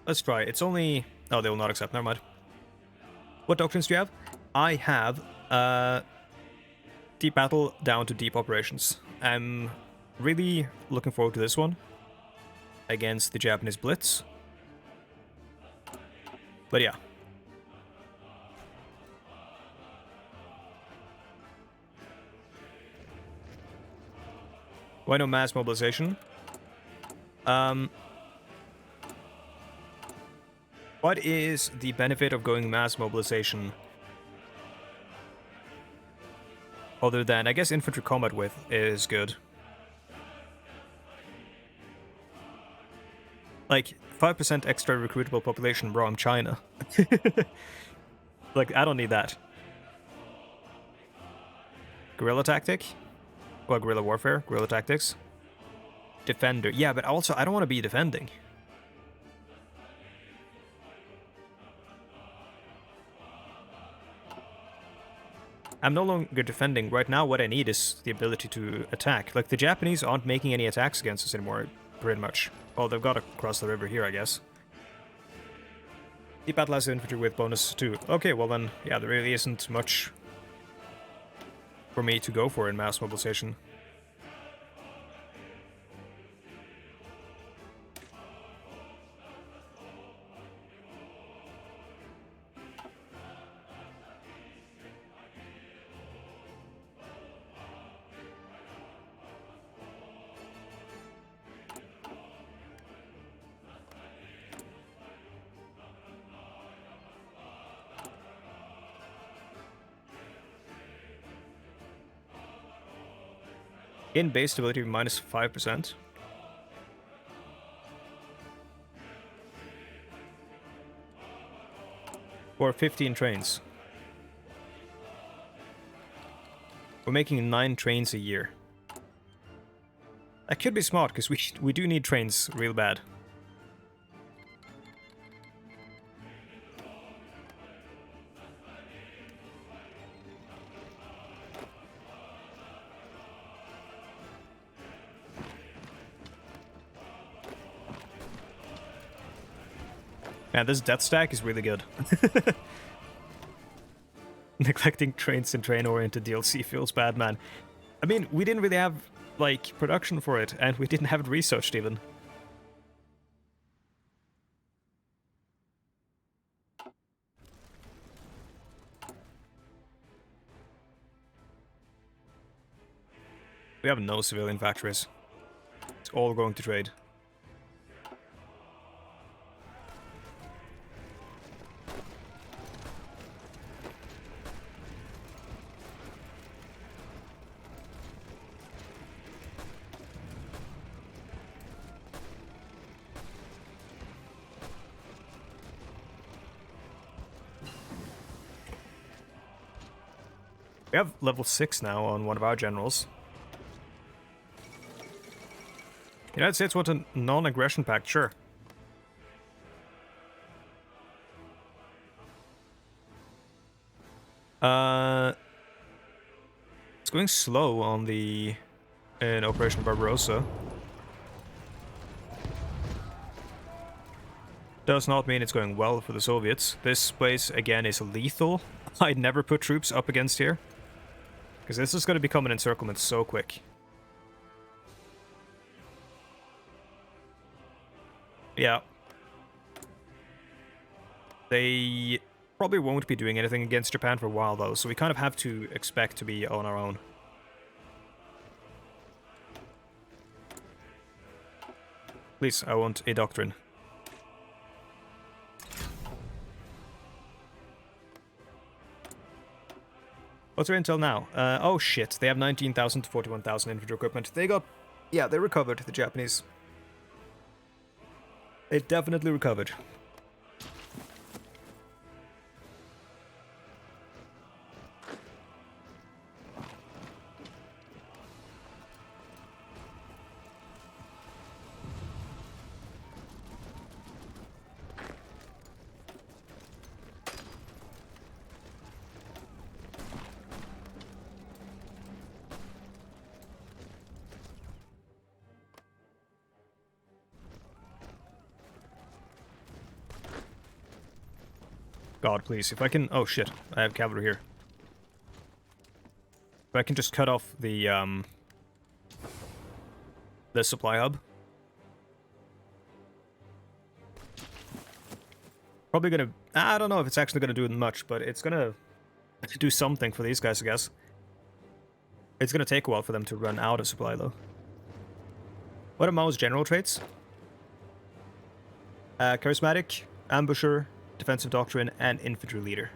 Let's try. It's only... Oh, they will not accept. Never mind. What doctrines do you have? I have deep battle down to deep operations. I'm really looking forward to this one against the Japanese Blitz. But yeah. Why no mass mobilization? What is the benefit of going mass mobilization? Other than, I guess, infantry combat width is good. Like, 5% extra recruitable population, bro, I'm China. Like, I don't need that. Guerrilla tactic? Well, guerrilla warfare, guerrilla tactics. Defender. Yeah, but also, I don't want to be defending. I'm no longer defending. Right now, what I need is the ability to attack. Like, the Japanese aren't making any attacks against us anymore, pretty much. Well, they've got to cross the river here, I guess. Deep battle has infantry with bonus too. Okay, well then, yeah, there really isn't much for me to go for in mass mobilization. In base stability minus 5%. Or 15 trains. We're making 9 trains a year. That could be smart, because we do need trains real bad. Man, this death stack is really good. Neglecting trains and train-oriented DLC feels bad, man. I mean, we didn't really have, like, production for it, and we didn't have it researched, even. We have no civilian factories. It's all going to trade. We have level 6 now on one of our generals. United States want a non-aggression pact, sure. It's going slow on the in Operation Barbarossa. Does not mean it's going well for the Soviets. This place, again, is lethal. I'd never put troops up against here, because this is going to become an encirclement so quick. Yeah. They probably won't be doing anything against Japan for a while, though, so we kind of have to expect to be on our own. Please, I want a doctrine. What's their intel now? Oh shit, they have 19,000 to 41,000 infantry equipment. They got... yeah, they recovered, the Japanese. They definitely recovered. God, please, if I can... oh shit, I have cavalry here. If I can just cut off the supply hub. Probably gonna... I don't know if it's actually gonna do much, but it's gonna do something for these guys, I guess. It's gonna take a while for them to run out of supply, though. What are Mao's general traits? Charismatic, ambusher, defensive doctrine, and infantry leader.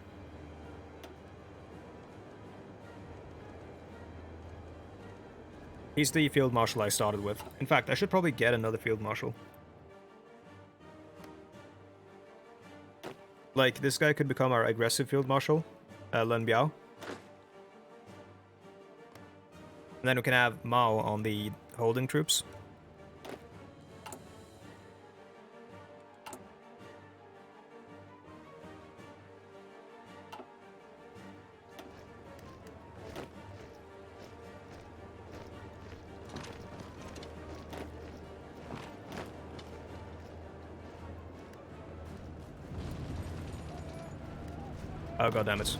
He's the field marshal I started with. In fact, I should probably get another field marshal. Like, this guy could become our aggressive field marshal, Lun Biao. And then we can have Mao on the holding troops. Oh, goddammit.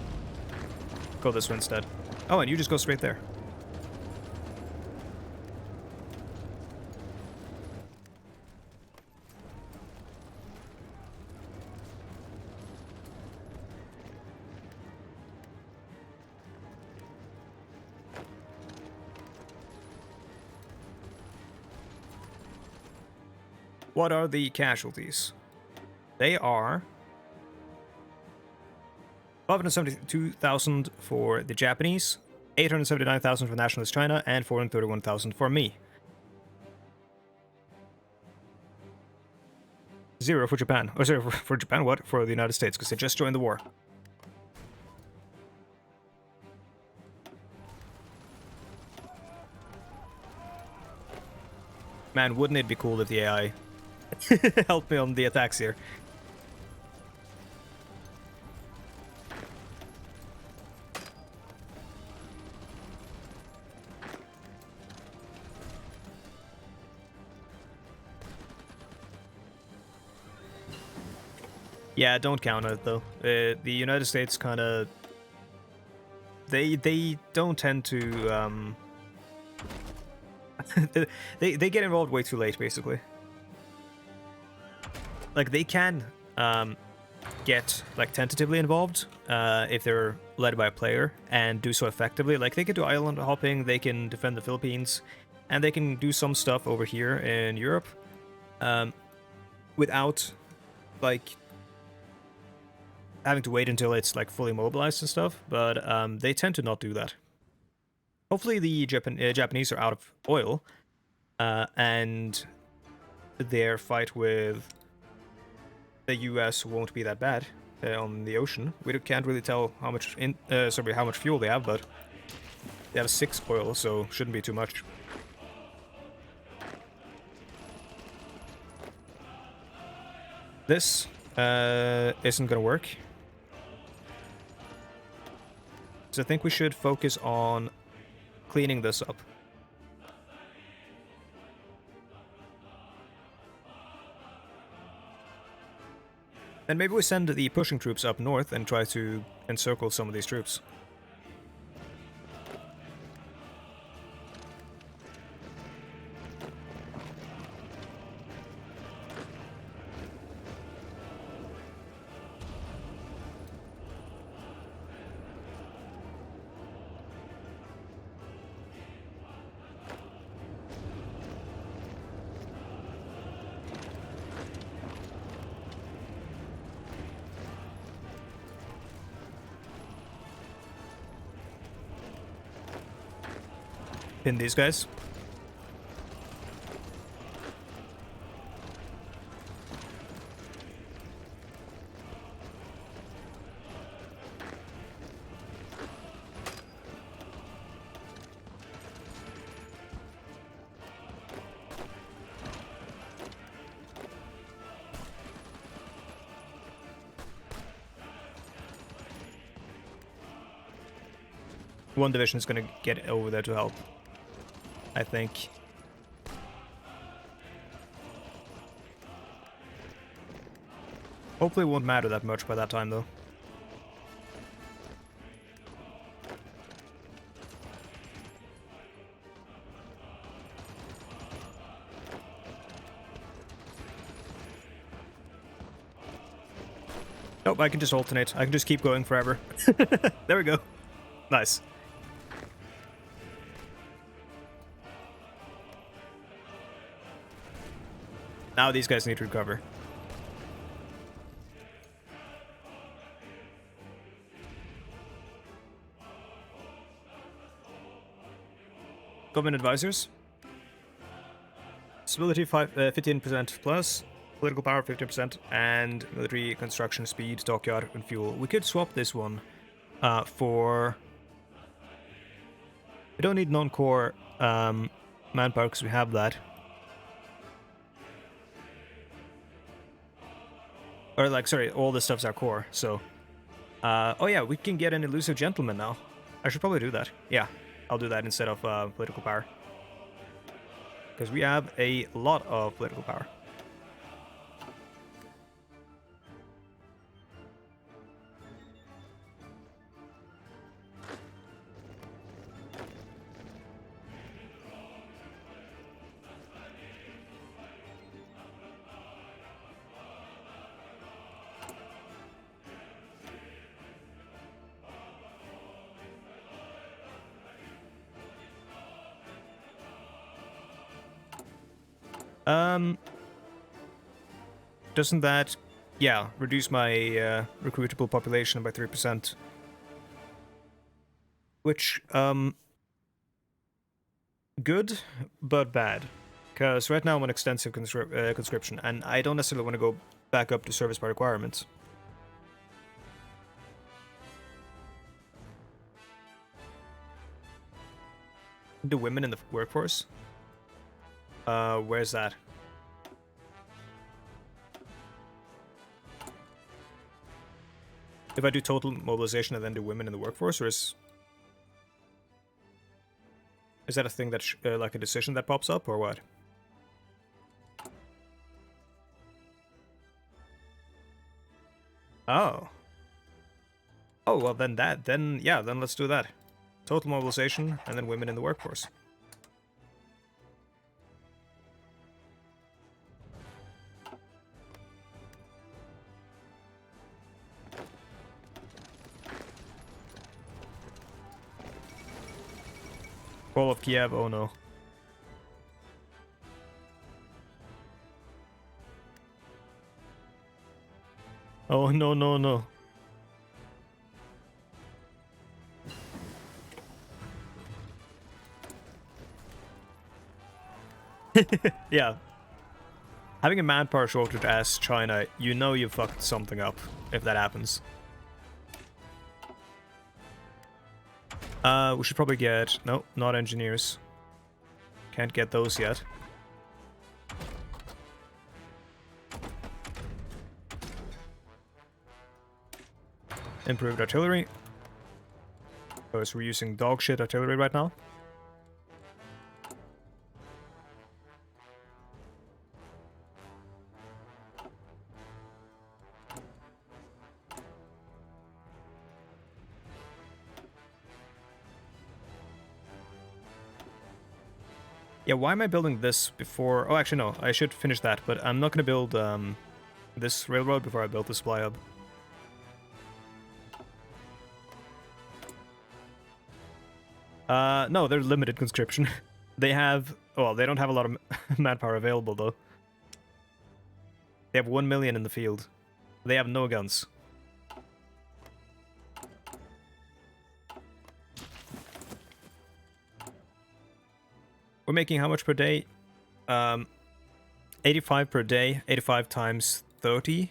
Go this way instead. Oh, and you just go straight there. What are the casualties? They are 572,000 for the Japanese, 879,000 for nationalist China, and 431,000 for me. 0 for Japan. Oh, sorry, for Japan, what? For the United States, because they just joined the war. Man, wouldn't it be cool if the AI helped me on the attacks here? Yeah, don't count it though. The United States kind of they don't tend to they get involved way too late, basically. Like, they can get like tentatively involved if they're led by a player and do so effectively. Like, they can do island hopping, they can defend the Philippines, and they can do some stuff over here in Europe without like having to wait until it's like fully mobilized and stuff, but they tend to not do that. Hopefully the Japanese are out of oil, and their fight with the US won't be that bad on the ocean. We can't really tell how much how much fuel they have, but they have 6 oil, so shouldn't be too much. This isn't gonna work. So I think we should focus on cleaning this up. And maybe we send the pushing troops up north and try to encircle some of these troops. Pin these guys. One division is going to get over there to help, I think. Hopefully it won't matter that much by that time, though. Nope, I can just alternate. I can just keep going forever. There we go. Nice. Now these guys need to recover. Government advisors. Stability 15% plus. Political power 50%. And military construction speed, dockyard, and fuel. We could swap this one for... We don't need non-core manpower because we have that. Or, like, sorry, all this stuff's our core, so... oh yeah, we can get an elusive gentleman now. I should probably do that. Yeah, I'll do that instead of political power. Because we have a lot of political power. Doesn't that, yeah, reduce my recruitable population by 3%? Which, good, but bad. Because right now I'm on extensive conscription, and I don't necessarily want to go back up to service by requirements. The women in the workforce? Where's that? If I do total mobilization and then do women in the workforce, or is that a thing that, like a decision that pops up, or what? Oh. Oh, well then yeah, then let's do that. Total mobilization, and then women in the workforce. Fall of Kiev, oh no. Oh no, no, no. Yeah. Having a manpower shortage as China, you know you fucked something up if that happens. We should probably get... No, not engineers. Can't get those yet. Improved artillery. Because we're using dog shit artillery right now. Yeah, why am I building this before... Oh, actually, no. I should finish that, but I'm not going to build this railroad before I build the supply hub. No, they're limited conscription. They have... Well, they don't have a lot of manpower available, though. They have 1 million in the field. They have no guns. We're making how much per day? 85 per day. 85 times 30.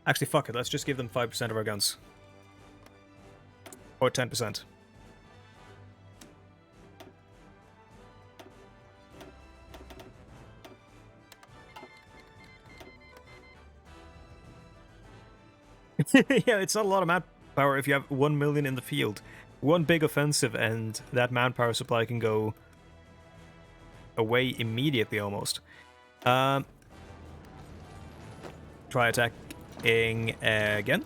Actually, fuck it. Let's just give them 5% of our guns. Or 10%. Yeah, it's not a lot of manpower if you have 1 million in the field. One big offensive and that manpower supply can go away immediately almost. Try attacking again.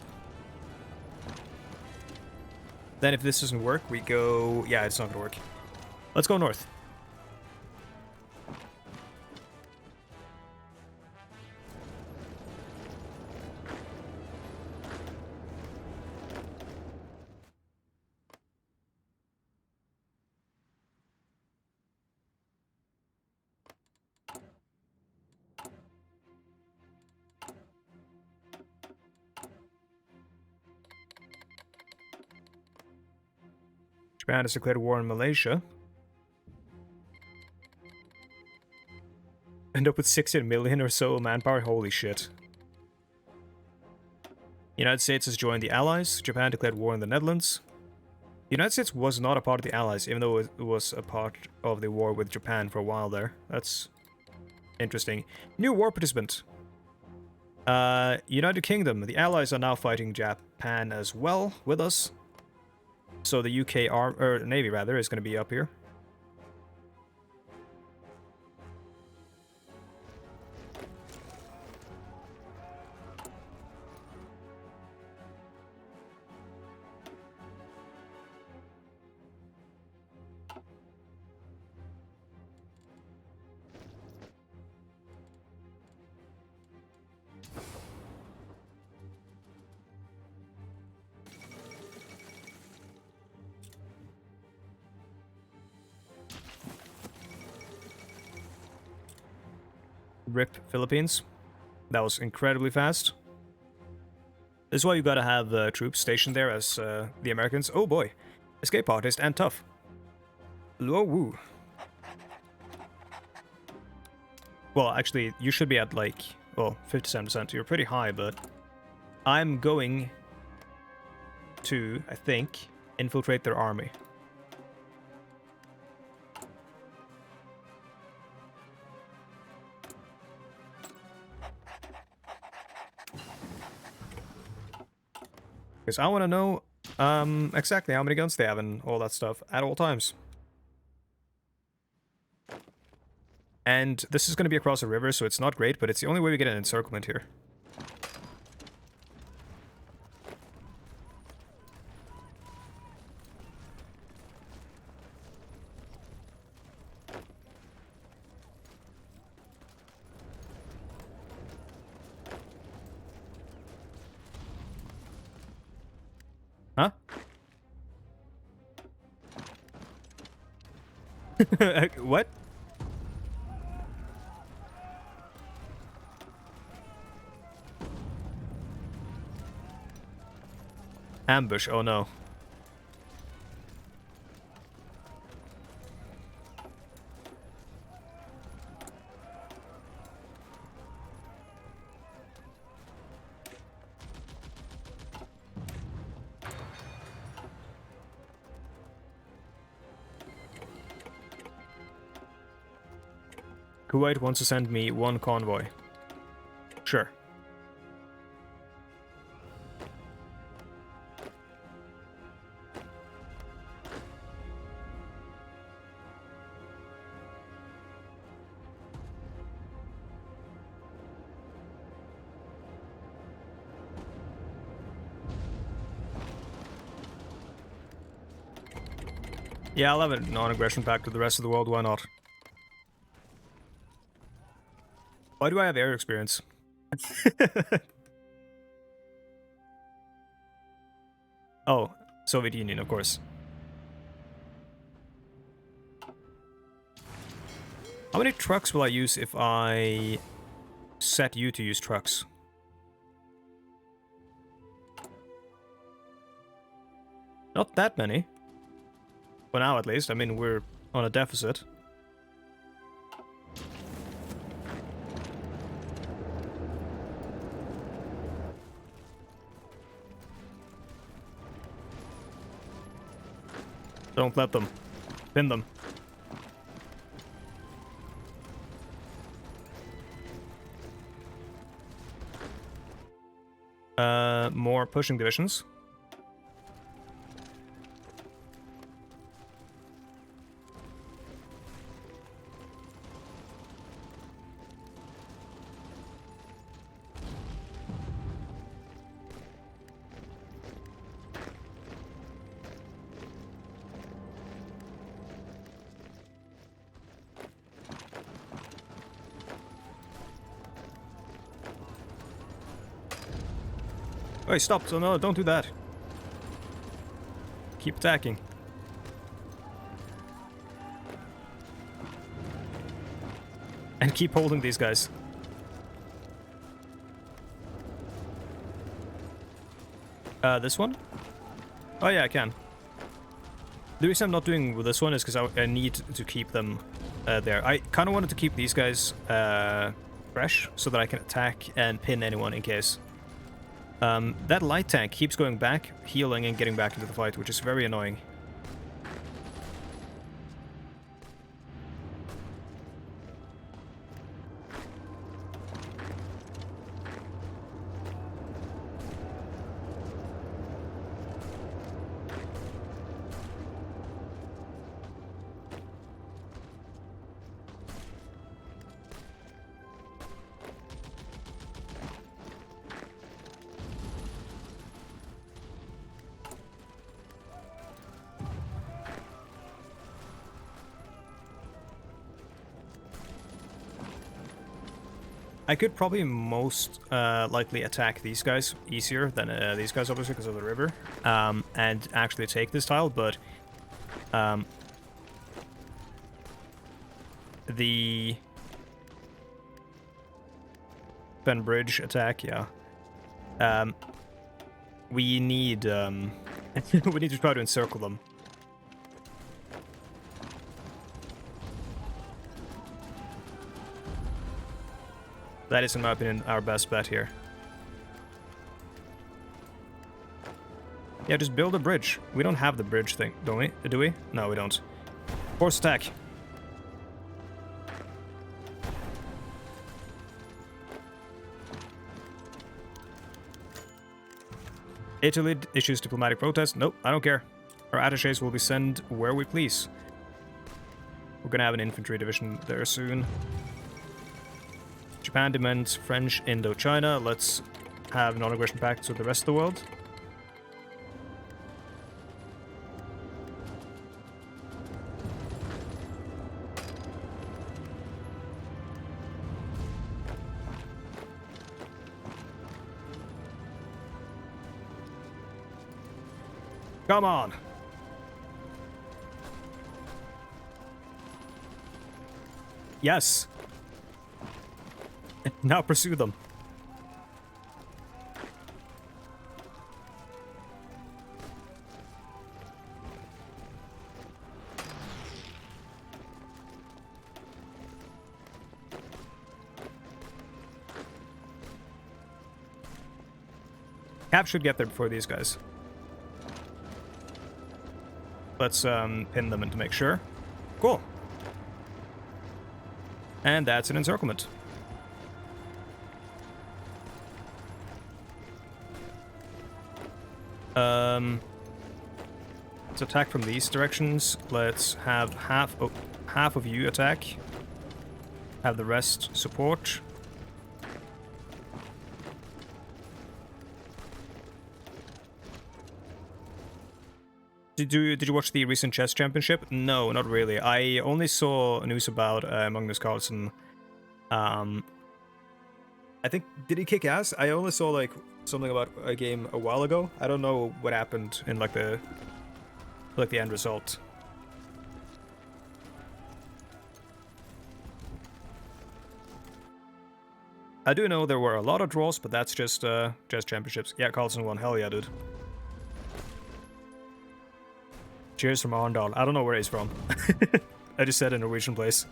Then if this doesn't work, we go... Yeah, it's not gonna work. Let's go north. Japan has declared war on Malaysia. End up with 16 million or so manpower. Holy shit. United States has joined the Allies. Japan declared war on the Netherlands. The United States was not a part of the Allies, even though it was a part of the war with Japan for a while there. That's interesting. New war participant. United Kingdom. The Allies are now fighting Japan as well with us. So the UK Navy rather is going to be up here. RIP Philippines. That was incredibly fast. This is why you gotta have troops stationed there as the Americans. Oh boy. Escape artist and tough. Luo Wu. Well, actually, you should be at like, well, 57%. You're pretty high, but I'm going to, I think, infiltrate their army. Because I want to know exactly how many guns they have and all that stuff at all times. And this is going to be across a river, so it's not great, but it's the only way we get an encirclement here. Huh? What? Ambush, oh no. Kuwait wants to send me one convoy. Sure. Yeah, I'll have a non-aggression pact to the rest of the world, why not? Why do I have air experience? Oh, Soviet Union, of course. How many trucks will I use if I set you to use trucks? Not that many. For now, at least. I mean, we're on a deficit. Don't let them. Pin them. More pushing divisions. Wait, stop. So no, don't do that. Keep attacking. And keep holding these guys. This one? Oh yeah, I can. The reason I'm not doing with this one is because I need to keep them there. I kind of wanted to keep these guys fresh so that I can attack and pin anyone in case. That light tank keeps going back, healing, and getting back into the fight, which is very annoying. I could probably most likely attack these guys easier than these guys, obviously, because of the river, and actually take this tile, but the Ben Bridge attack, yeah. We need we need to try to encircle them. That is, in my opinion, our best bet here. Yeah, just build a bridge. We don't have the bridge thing, don't we? Do we? No, we don't. Force attack. Italy issues diplomatic protest. Nope, I don't care. Our attaches will be sent where we please. We're gonna have an infantry division there soon. Japan demands French Indochina. Let's have non-aggression pacts with the rest of the world. Come on! Yes! Now pursue them. Cap should get there before these guys. Let's pin them in to make sure. Cool. And that's an encirclement. Let's attack from these directions. Let's have half of you attack. Have the rest support. Did you watch the recent chess championship? No, not really. I only saw news about Magnus Carlsen. I think, did he kick ass? I only saw like something about a game a while ago. I don't know what happened in like the end result. I do know there were a lot of draws, but that's just chess championships. Yeah, Carlsen won. Hell yeah, dude. Cheers from Arndal. I don't know where he's from. I just said a Norwegian place.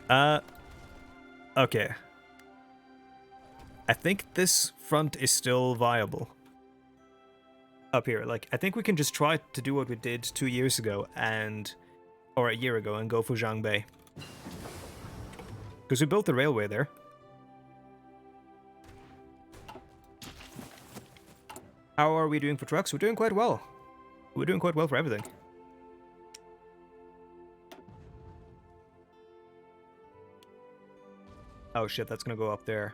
Okay. I think this front is still viable. Up here. Like, I think we can just try to do what we did 2 years ago or a year ago and go for Zhangbei. Because we built the railway there. How are we doing for trucks? We're doing quite well. We're doing quite well for everything. Oh shit, that's gonna go up there.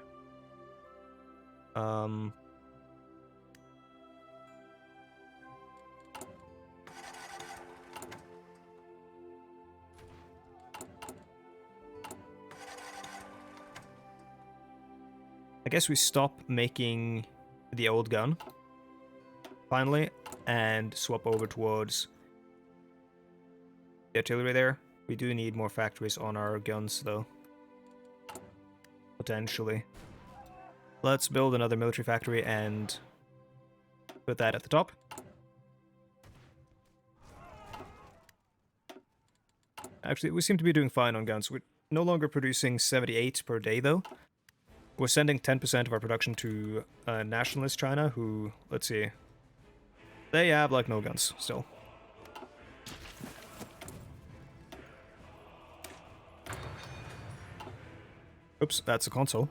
I guess we stop making the old gun, finally, and swap over towards the artillery there. We do need more factories on our guns, though. Potentially. Let's build another military factory and put that at the top. Actually, we seem to be doing fine on guns. We're no longer producing 78 per day, though. We're sending 10% of our production to nationalist China, who, let's see, they have, like, no guns, still. Oops, that's a console.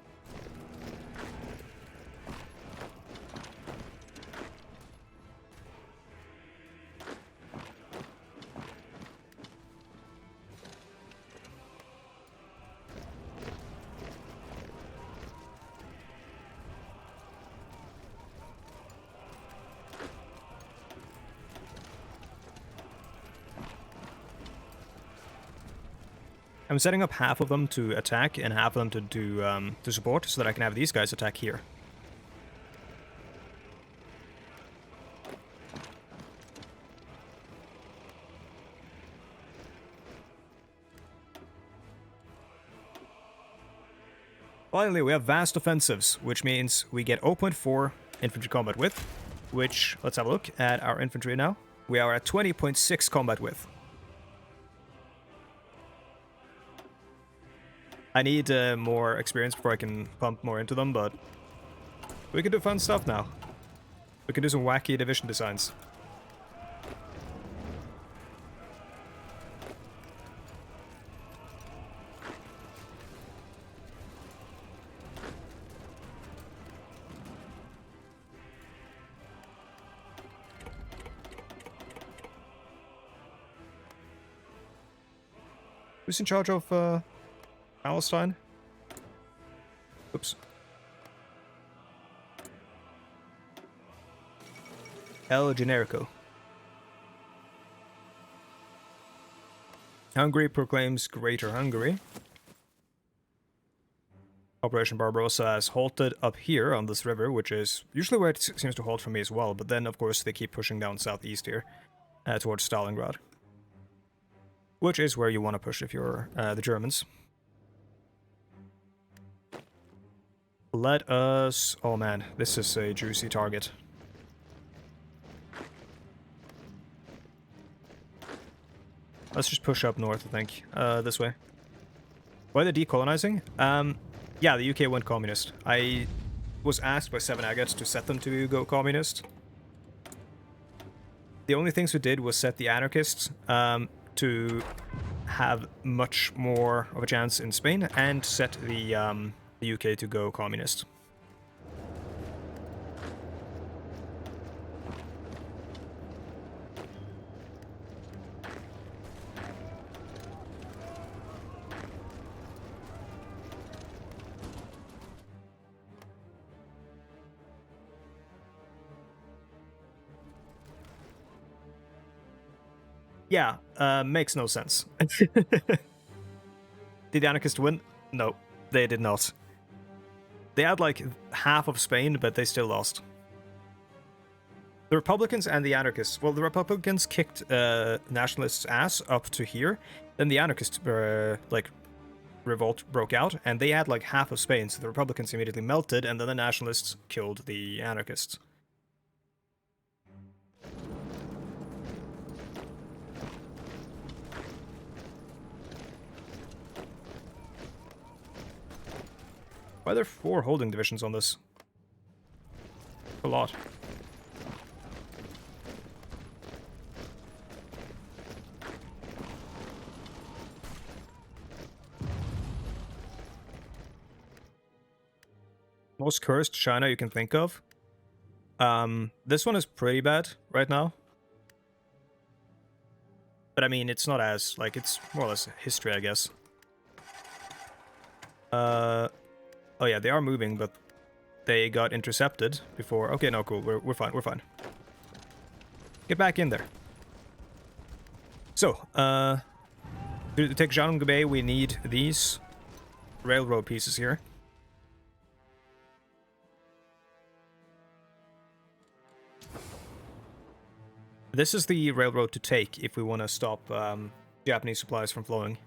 I'm setting up half of them to attack and half of them to do to support, so that I can have these guys attack here. Finally, we have vast offensives, which means we get 0.4 infantry combat width, which, let's have a look at our infantry now. We are at 20.6 combat width. I need more experience before I can pump more into them, but we can do fun stuff now. We can do some wacky division designs. Who's in charge of Palestine? Oops. El Generico. Hungary proclaims Greater Hungary. Operation Barbarossa has halted up here on this river, which is usually where it seems to halt for me as well, but then, of course, they keep pushing down southeast here, towards Stalingrad. Which is where you want to push if you're the Germans. Let us... Oh man, this is a juicy target. Let's just push up north, I think. This way. Why are they decolonizing? Yeah, the UK went communist. I was asked by Seven Agates to set them to go communist. The only things we did was set the anarchists to have much more of a chance in Spain, and set the UK to go communist. Yeah, makes no sense. Did the anarchists win? No, they did not. They had like half of Spain, but they still lost. The Republicans and the anarchists. Well, the Republicans kicked nationalists' ass up to here. Then the anarchists revolt broke out, and they had like half of Spain. So the Republicans immediately melted, and then the nationalists killed the anarchists. Why are there 4 holding divisions on this? A lot. Most cursed China you can think of. This one is pretty bad right now. But I mean, it's not as, like, it's more or less history, I guess. Oh yeah, they are moving, but they got intercepted before. Okay, no, cool. We're fine. We're fine. Get back in there. So, to take Zhangbe, we need these railroad pieces here. This is the railroad to take if we want to stop Japanese supplies from flowing.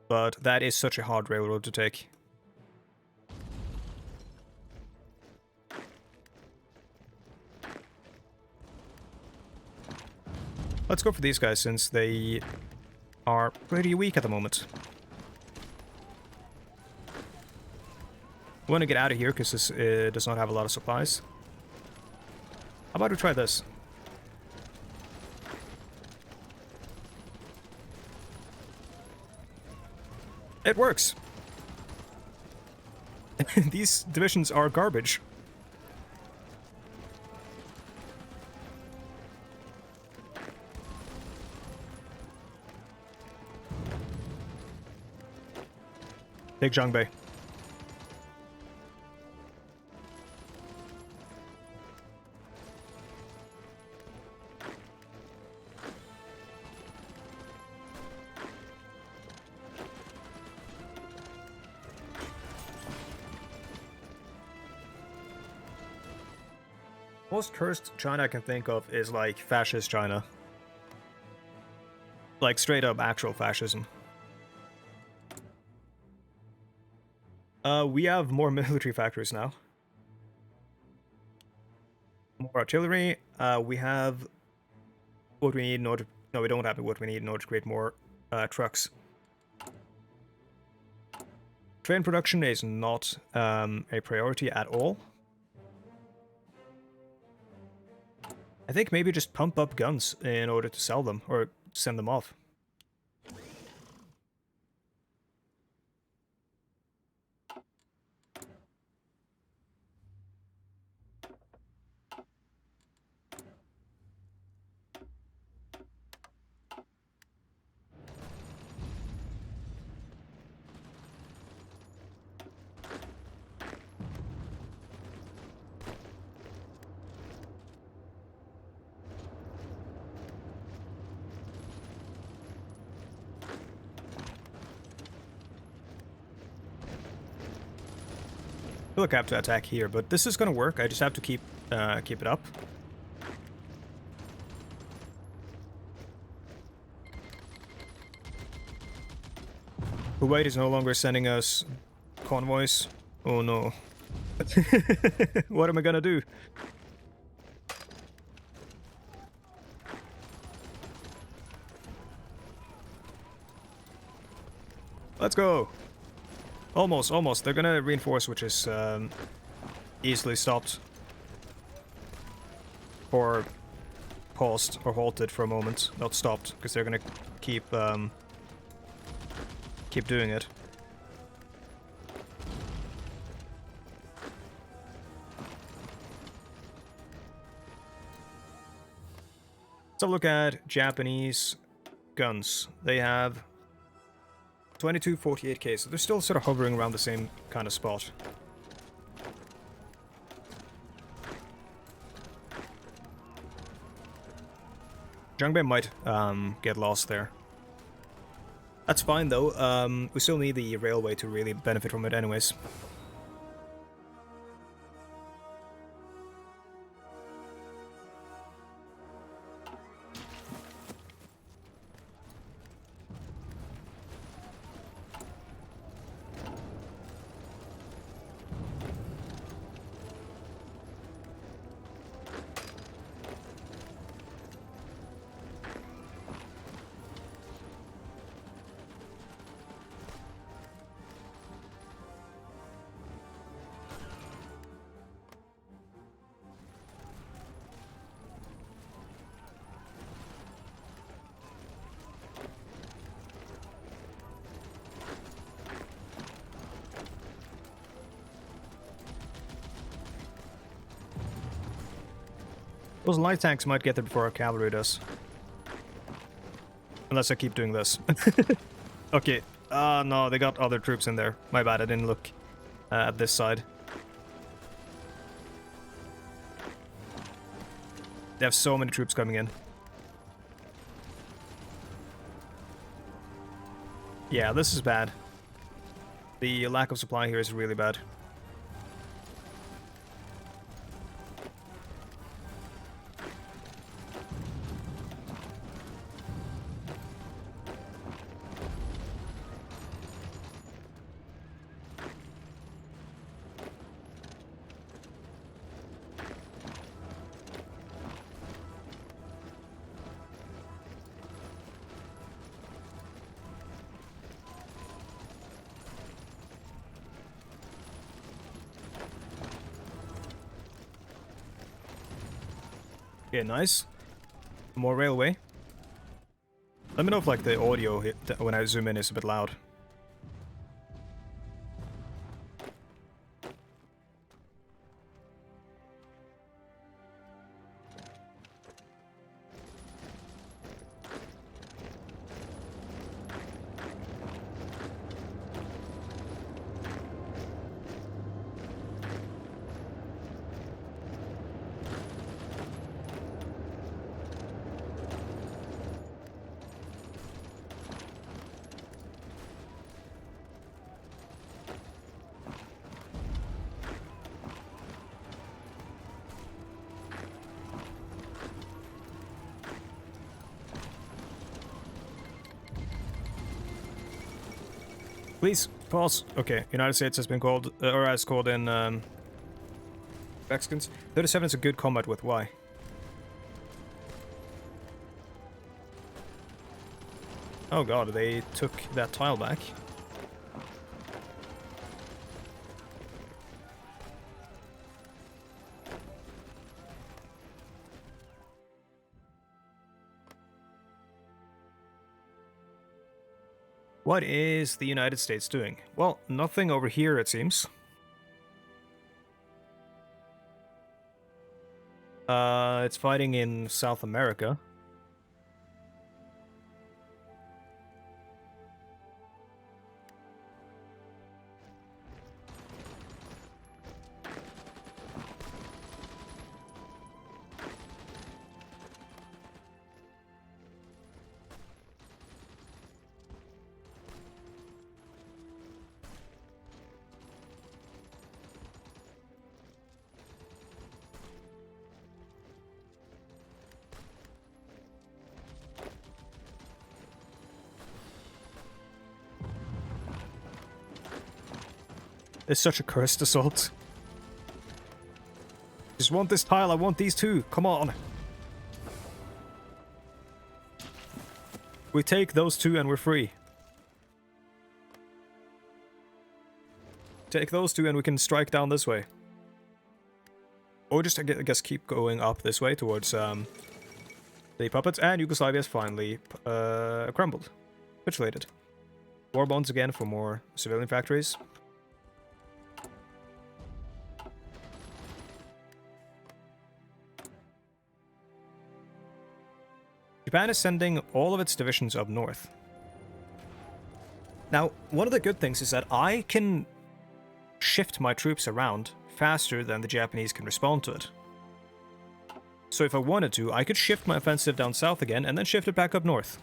But that is such a hard railroad to take. Let's go for these guys since they are pretty weak at the moment. We want to get out of here because this does not have a lot of supplies. How about we try this? It works! These divisions are garbage. Take Zhangbei. Most cursed China I can think of is like fascist China. Like straight up actual fascism. We have more military factories now. More artillery. We have what we need in order... No, we don't have what we need in order to create more trucks. Train production is not a priority at all. I think maybe just pump up guns in order to sell them, or send them off. I feel like I have to attack here, but this is gonna work. I just have to keep it up. Kuwait is no longer sending us convoys. Oh no. What am I gonna do? Let's go! Almost, almost. They're gonna reinforce, which is easily stopped. Or paused or halted for a moment. Not stopped, because they're gonna keep doing it. Let's have a look at Japanese guns. They have 2248k, so they're still sort of hovering around the same kind of spot. Zhangbei might get lost there. That's fine though. We still need the railway to really benefit from it anyways. Those light tanks might get there before our cavalry does. Unless I keep doing this. Okay. No, they got other troops in there. My bad, I didn't look at this side. They have so many troops coming in. Yeah, this is bad. The lack of supply here is really bad. Okay, nice. More railway. Let me know if like the audio when I zoom in is a bit loud. Please, pause. Okay, United States has been called, or as called in, Mexicans. 37 is a good combat with, why? Oh god, they took that tile back. What is the United States doing? Well, nothing over here, it seems. It's fighting in South America. It's such a cursed assault. Just want this tile, I want these two. Come on. We take those two and we're free. Take those two and we can strike down this way. Or just, I guess, keep going up this way towards the puppets. And Yugoslavia has finally crumbled. Capitulated. War bonds again for more civilian factories. Japan is sending all of its divisions up north. Now, one of the good things is that I can shift my troops around faster than the Japanese can respond to it. So if I wanted to, I could shift my offensive down south again and then shift it back up north.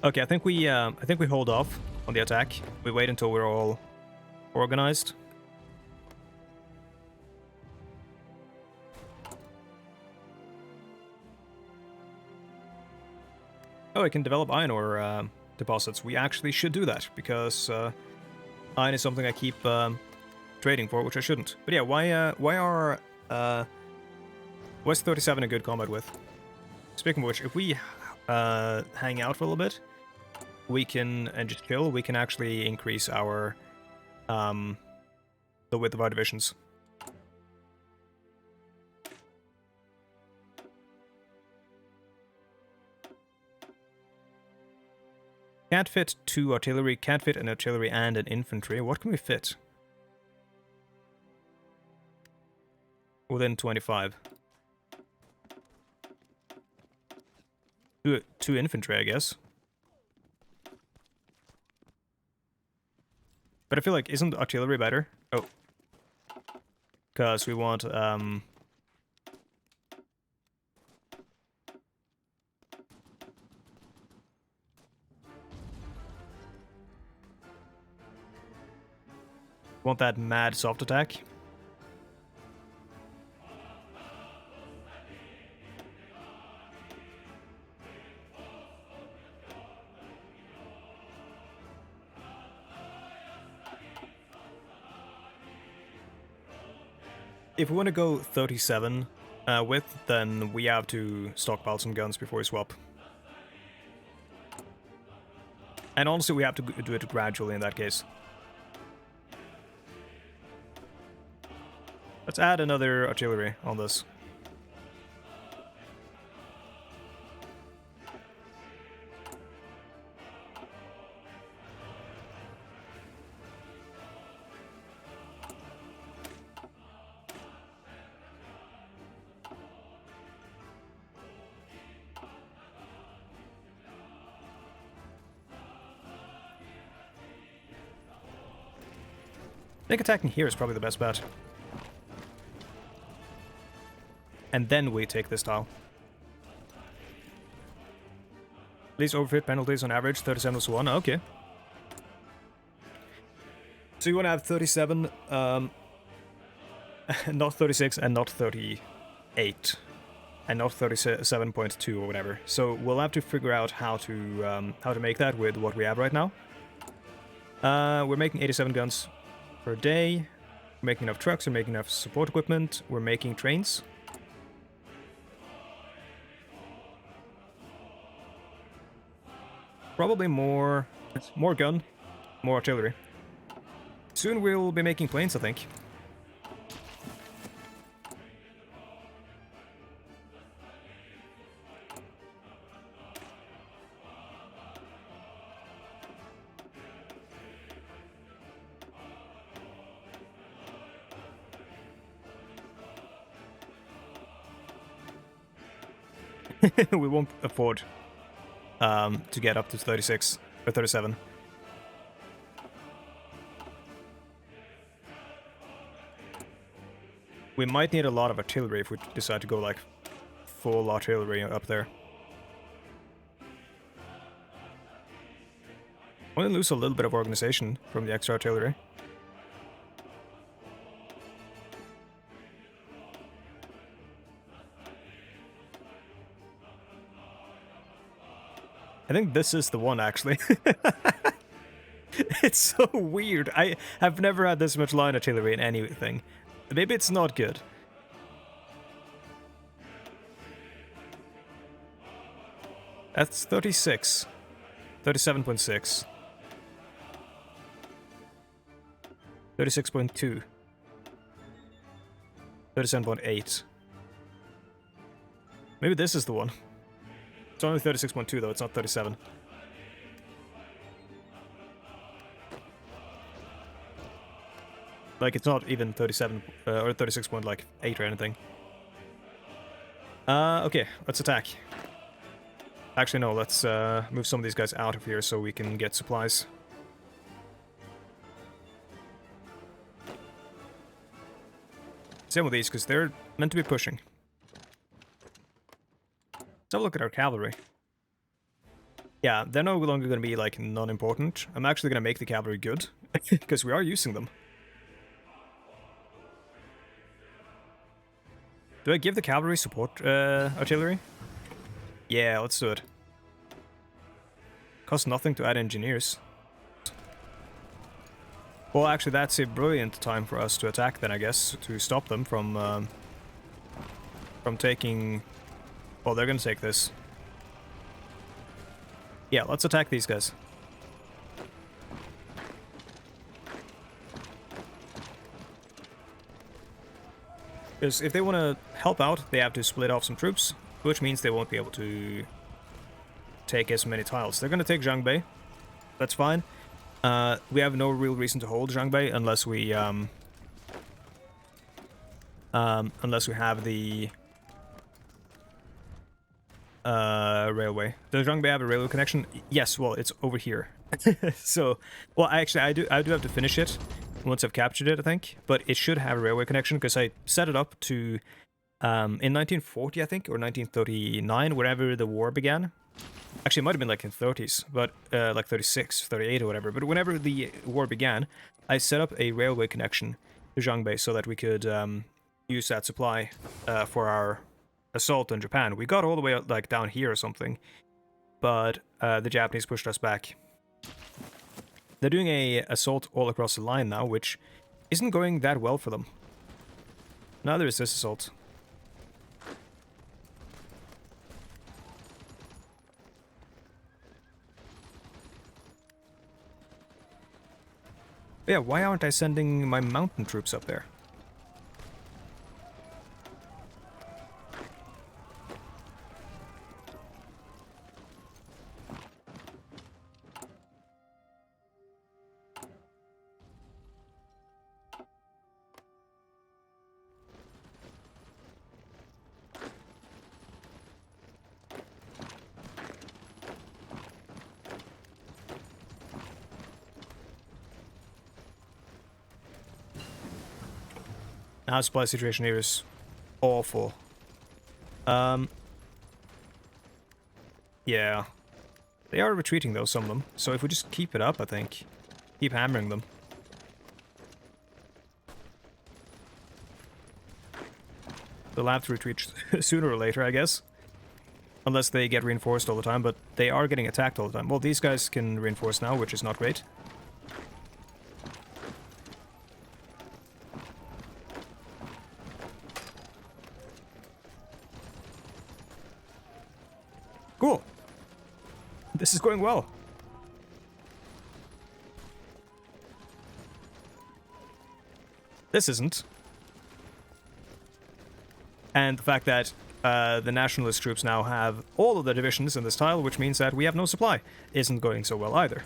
Okay, I think we hold off on the attack. We wait until we're all organized. Oh, I can develop iron ore deposits. We actually should do that, because iron is something I keep trading for, which I shouldn't. But yeah, why is 37 a good combat with? Speaking of which, if we hang out for a little bit, we can, and just chill, we can actually increase our the width of our divisions. Can't fit 2 artillery, can't fit an artillery and an infantry. What can we fit? Within 25. Two infantry, I guess. But I feel like, isn't artillery better? Oh. Because we want, want that mad soft attack. If we want to go 37 width, then we have to stockpile some guns before we swap. And honestly, we have to do it gradually in that case. Let's add another artillery on this. I think attacking here is probably the best bet. And then we take this tile. Least overfit penalties on average, 37 to 1. Okay. So you want to have 37, not 36 and not 38. And not 37.2 or whatever. So we'll have to figure out how to make that with what we have right now. We're making 87 guns per day. We're making enough trucks, we're making enough support equipment, we're making trains. Probably more gun, more artillery. Soon we'll be making planes, I think. We won't afford to get up to 36 or 37. We might need a lot of artillery if we decide to go like full artillery up there. I'm gonna lose a little bit of organization from the extra artillery. I think this is the one, actually. It's so weird. I have never had this much line artillery in anything. Maybe it's not good. That's 36. 37.6. 36.2. 37.8. Maybe this is the one. It's only 36.2 though, it's not 37. Like, it's not even 37 or 36.8 or anything. Okay, let's attack. Actually, no, let's move some of these guys out of here so we can get supplies. Same with these, because they're meant to be pushing. Let's have a look at our cavalry. Yeah, they're no longer going to be, like, non-important. I'm actually going to make the cavalry good, because we are using them. Do I give the cavalry support artillery? Yeah, let's do it. Costs nothing to add engineers. Well, actually, that's a brilliant time for us to attack then, I guess, to stop them from taking... Well, they're gonna take this. Yeah, let's attack these guys. Because if they want to help out, they have to split off some troops, which means they won't be able to take as many tiles. They're gonna take Zhangbei. That's fine. We have no real reason to hold Zhangbei unless we have the railway. Does Zhangbei have a railway connection? Yes. Well, it's over here. So, well, actually, I do have to finish it once I've captured it, I think. But it should have a railway connection because I set it up to in 1940, I think, or 1939, wherever the war began. Actually, it might have been like in 30s, but like 36, 38 or whatever. But whenever the war began, I set up a railway connection to Zhangbei so that we could use that supply for our assault on Japan. We got all the way like down here or something, but the Japanese pushed us back. They're doing a assault all across the line now, which isn't going that well for them. Neither is this assault. But yeah, why aren't I sending my mountain troops up there? Now supply situation here is awful. Yeah. They are retreating though, some of them. So if we just keep it up, I think. Keep hammering them. They'll have to retreat sooner or later, I guess. Unless they get reinforced all the time, but they are getting attacked all the time. Well, these guys can reinforce now, which is not great. Cool. This is going well. This isn't. And the fact that the nationalist troops now have all of the divisions in this tile, which means that we have no supply, isn't going so well either.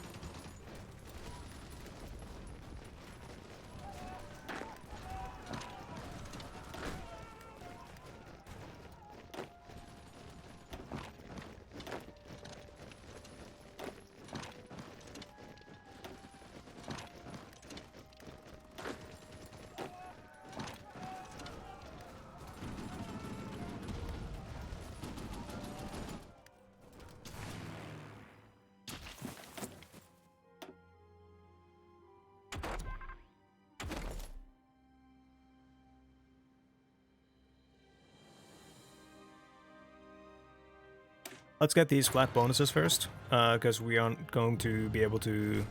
Let's get these flat bonuses first, because we aren't going to be able to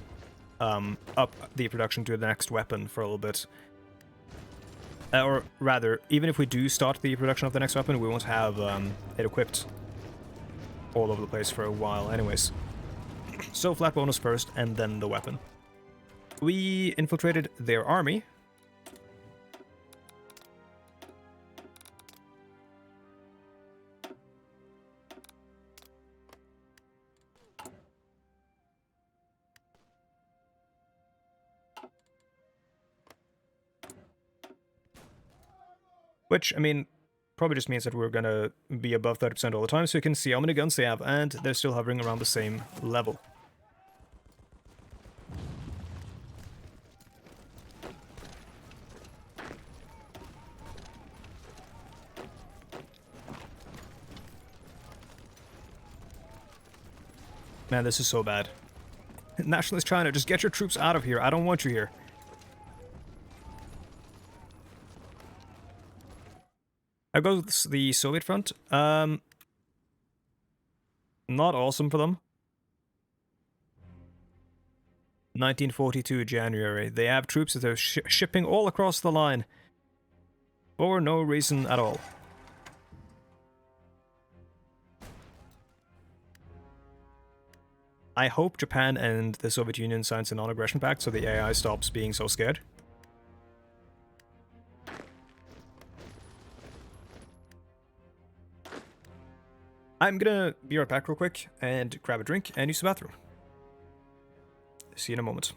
up the production to the next weapon for a little bit. Or rather, even if we do start the production of the next weapon, we won't have it equipped all over the place for a while anyways. So flat bonus first, and then the weapon. We infiltrated their army. Which, I mean, probably just means that we're gonna be above 30% all the time, so you can see how many guns they have, and they're still hovering around the same level. Man, this is so bad. Nationalist China, just get your troops out of here. I don't want you here. How goes the Soviet front? Not awesome for them. 1942 January. They have troops that they're shipping all across the line. For no reason at all. I hope Japan and the Soviet Union signs a non-aggression pact so the AI stops being so scared. I'm gonna be right back real quick and grab a drink and use the bathroom. See you in a moment.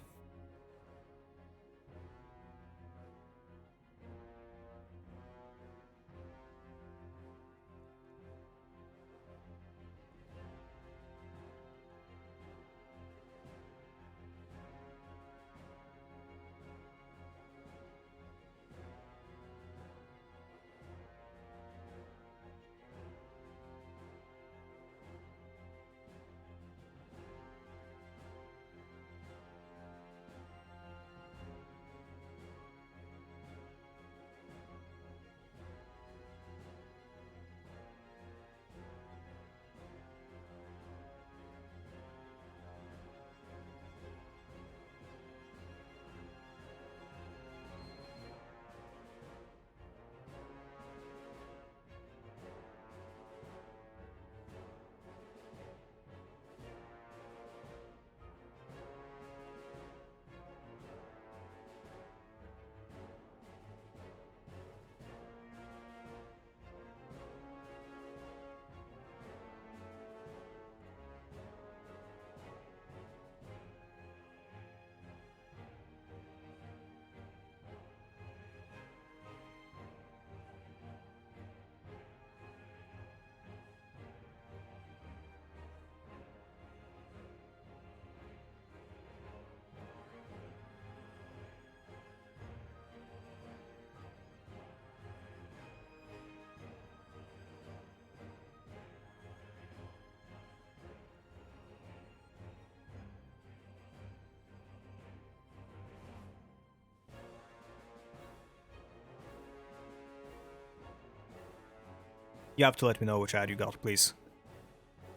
You have to let me know which ad you got, please.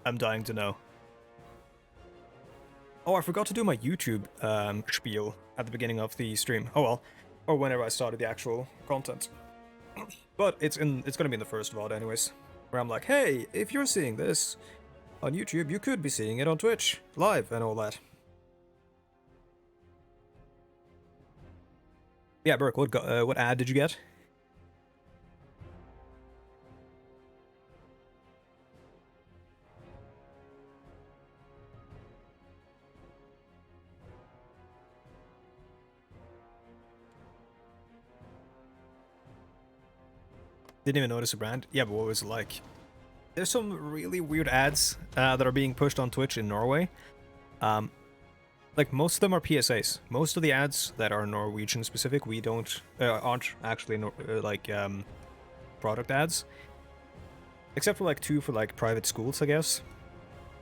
I'm dying to know. Oh, I forgot to do my YouTube spiel at the beginning of the stream. Oh well. Or whenever I started the actual content. But it's gonna be in the first VOD anyways. Where I'm like, hey, if you're seeing this on YouTube, you could be seeing it on Twitch, live and all that. Yeah, Burke, what ad did you get? Didn't even notice a brand. Yeah, but what was it like? There's some really weird ads that are being pushed on Twitch in Norway. Like most of them are PSAs. Most of the ads that are Norwegian specific, we don't aren't actually product ads, except for like 2 for like private schools, I guess.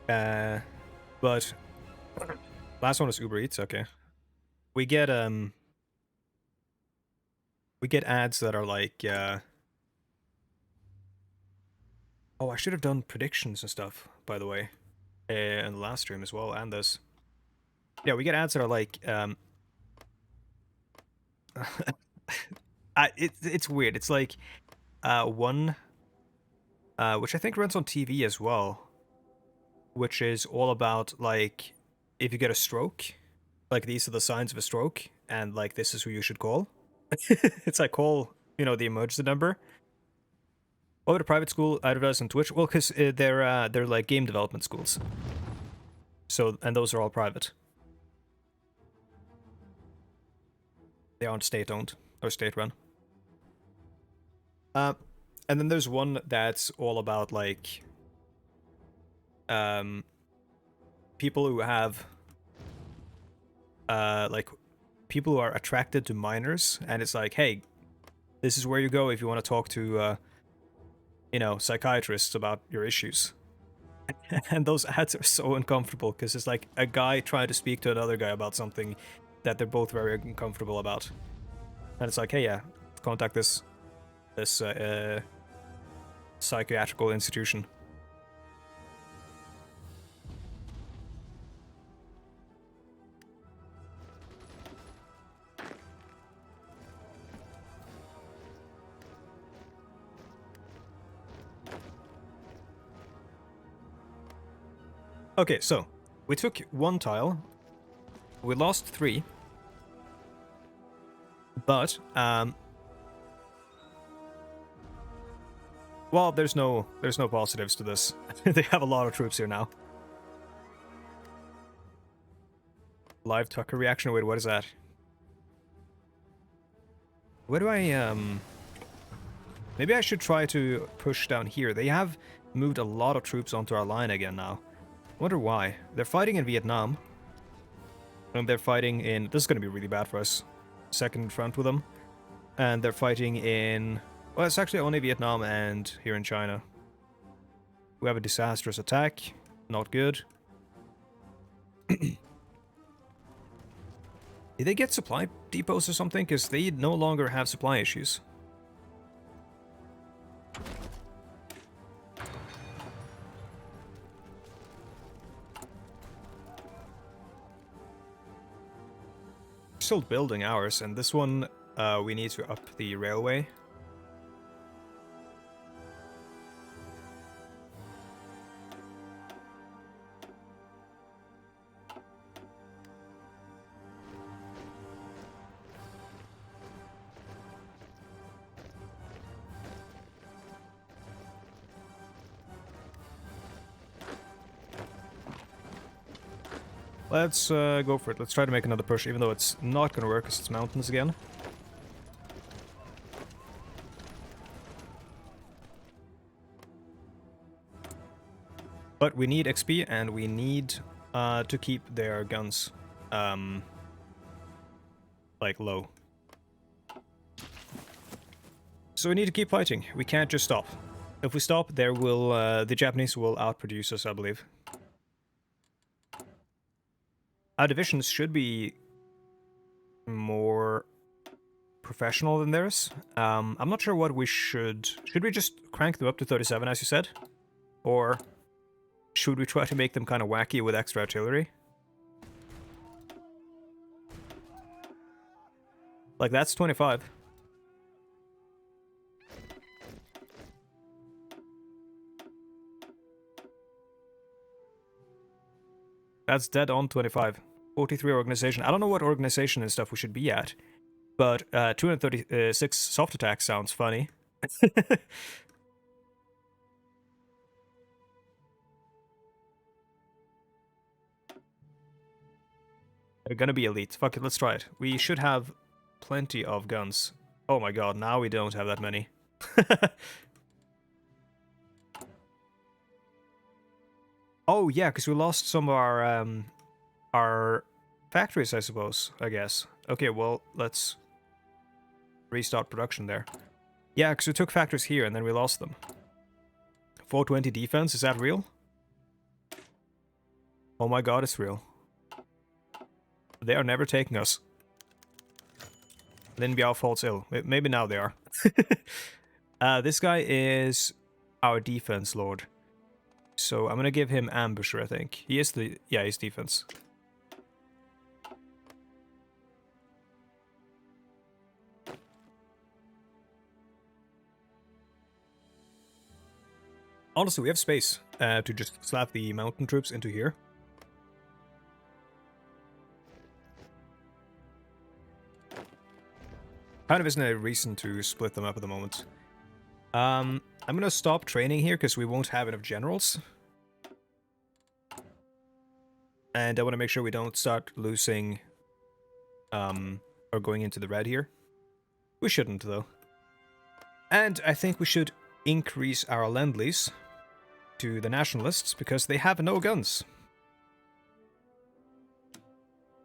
But last one was Uber Eats. Okay, we get ads that are like oh, I should have done predictions and stuff, by the way, in the last stream as well, and this. Yeah, we get ads that are like it's weird. It's like one which I think runs on TV as well, which is all about like if you get a stroke, like these are the signs of a stroke, and like this is who you should call. It's like call, you know, the emergency number. What would a private school advertise on Twitch? Well, because they're like game development schools. So, and those are all private. They aren't state-owned or state-run. And then there's one that's all about, like, people who have, like, people who are attracted to minors, and it's like, hey, this is where you go if you want to talk to, you know, psychiatrists about your issues. And those ads are so uncomfortable, because it's like a guy trying to speak to another guy about something that they're both very uncomfortable about. And it's like, hey, yeah, contact this psychiatrical institution. Okay, so we took 1 tile, we lost 3, but well, there's no positives to this. They have a lot of troops here now. Live Tucker reaction. Wait, what is that? Where do I maybe I should try to push down here. They have moved a lot of troops onto our line again now. Wonder why. They're fighting in Vietnam. And they're fighting in... This is going to be really bad for us. Second front with them. And they're fighting in... Well, it's actually only Vietnam and here in China. We have a disastrous attack. Not good. Did they get supply depots or something? Because they no longer have supply issues. Still building ours, and this one we need to up the railway. Let's go for it. Let's try to make another push, even though it's not going to work because it's mountains again. But we need XP, and we need to keep their guns, like, low. So we need to keep fighting. We can't just stop. If we stop, there will the Japanese will outproduce us, I believe. Our divisions should be more professional than theirs. I'm not sure what we should... Should we just crank them up to 37, as you said? Or should we try to make them kind of wacky with extra artillery? Like, that's 25. That's dead on 25. 43 organization. I don't know what organization and stuff we should be at, but 236 soft attack sounds funny. They're gonna be elite. Fuck it, let's try it. We should have plenty of guns. Oh my god, now we don't have that many. Oh yeah, because we lost some of our factories, I suppose, I guess. Okay, well, let's restart production there. Yeah, because we took factories here and then we lost them. 420 defense, is that real? Oh my god, it's real. They are never taking us. Lin Biao falls ill. Maybe now they are. This guy is our defense lord. So I'm gonna give him ambusher, I think. He is the... Yeah, he's defense. Honestly, we have space to just slap the mountain troops into here. Kind of isn't a reason to split them up at the moment. I'm gonna stop training here because we won't have enough generals. And I want to make sure we don't start losing or going into the red here. We shouldn't, though. And I think we should increase our lend-lease to the nationalists because they have no guns.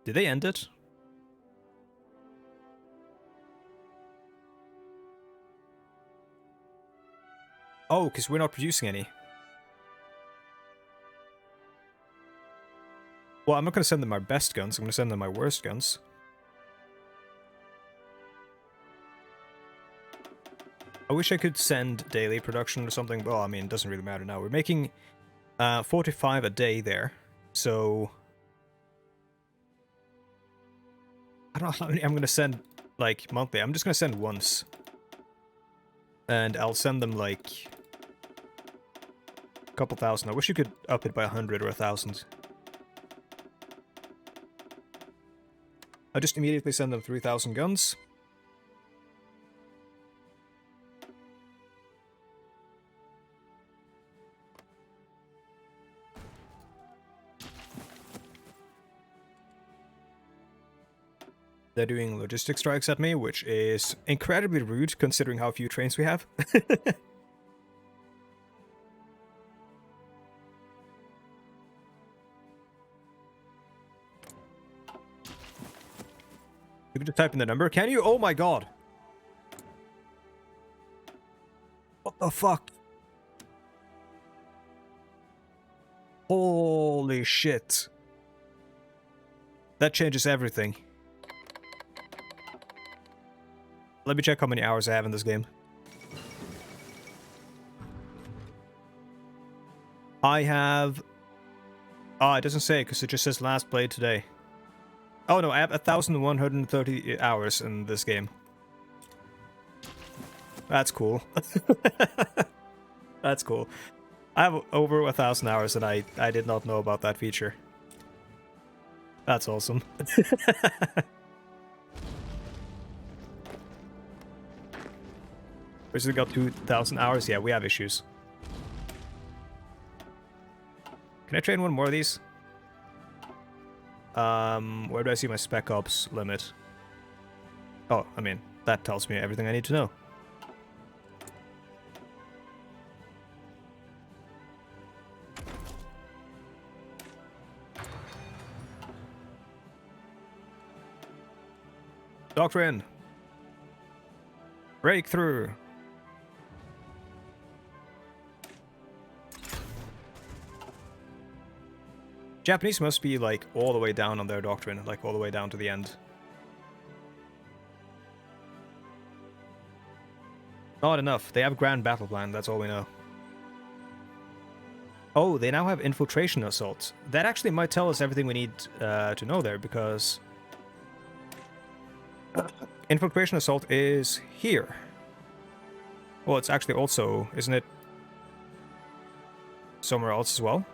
Did they end it? Oh, because we're not producing any. Well, I'm not going to send them our best guns, I'm going to send them my worst guns. I wish I could send daily production or something. Well, I mean, it doesn't really matter now. We're making 45 a day there, so... I don't know how many I'm going to send, like, monthly. I'm just going to send once. And I'll send them, like... a couple thousand. I wish you could up it by 100 or 1,000. I'll just immediately send them 3,000 guns. They're doing logistic strikes at me, which is incredibly rude considering how few trains we have. You can just type in the number. Can you? Oh my god. What the fuck? Holy shit. That changes everything. Let me check how many hours I have in this game. I have... Oh, it doesn't say, because it just says last played today. Oh no, I have 1,130 hours in this game. That's cool. That's cool. I have over 1,000 hours and I did not know about that feature. That's awesome. We still got 2,000 hours? Yeah, we have issues. Can I train one more of these? Where do I see my Spec Ops limit? Oh, I mean, that tells me everything I need to know. Doctrine! Breakthrough! Japanese must be, like, all the way down on their doctrine, like, all the way down to the end. Not enough. They have Grand Battle Plan, that's all we know. Oh, they now have Infiltration Assault. That actually might tell us everything we need to know there, because... Infiltration Assault is here. Well, it's actually also, isn't it, somewhere else as well?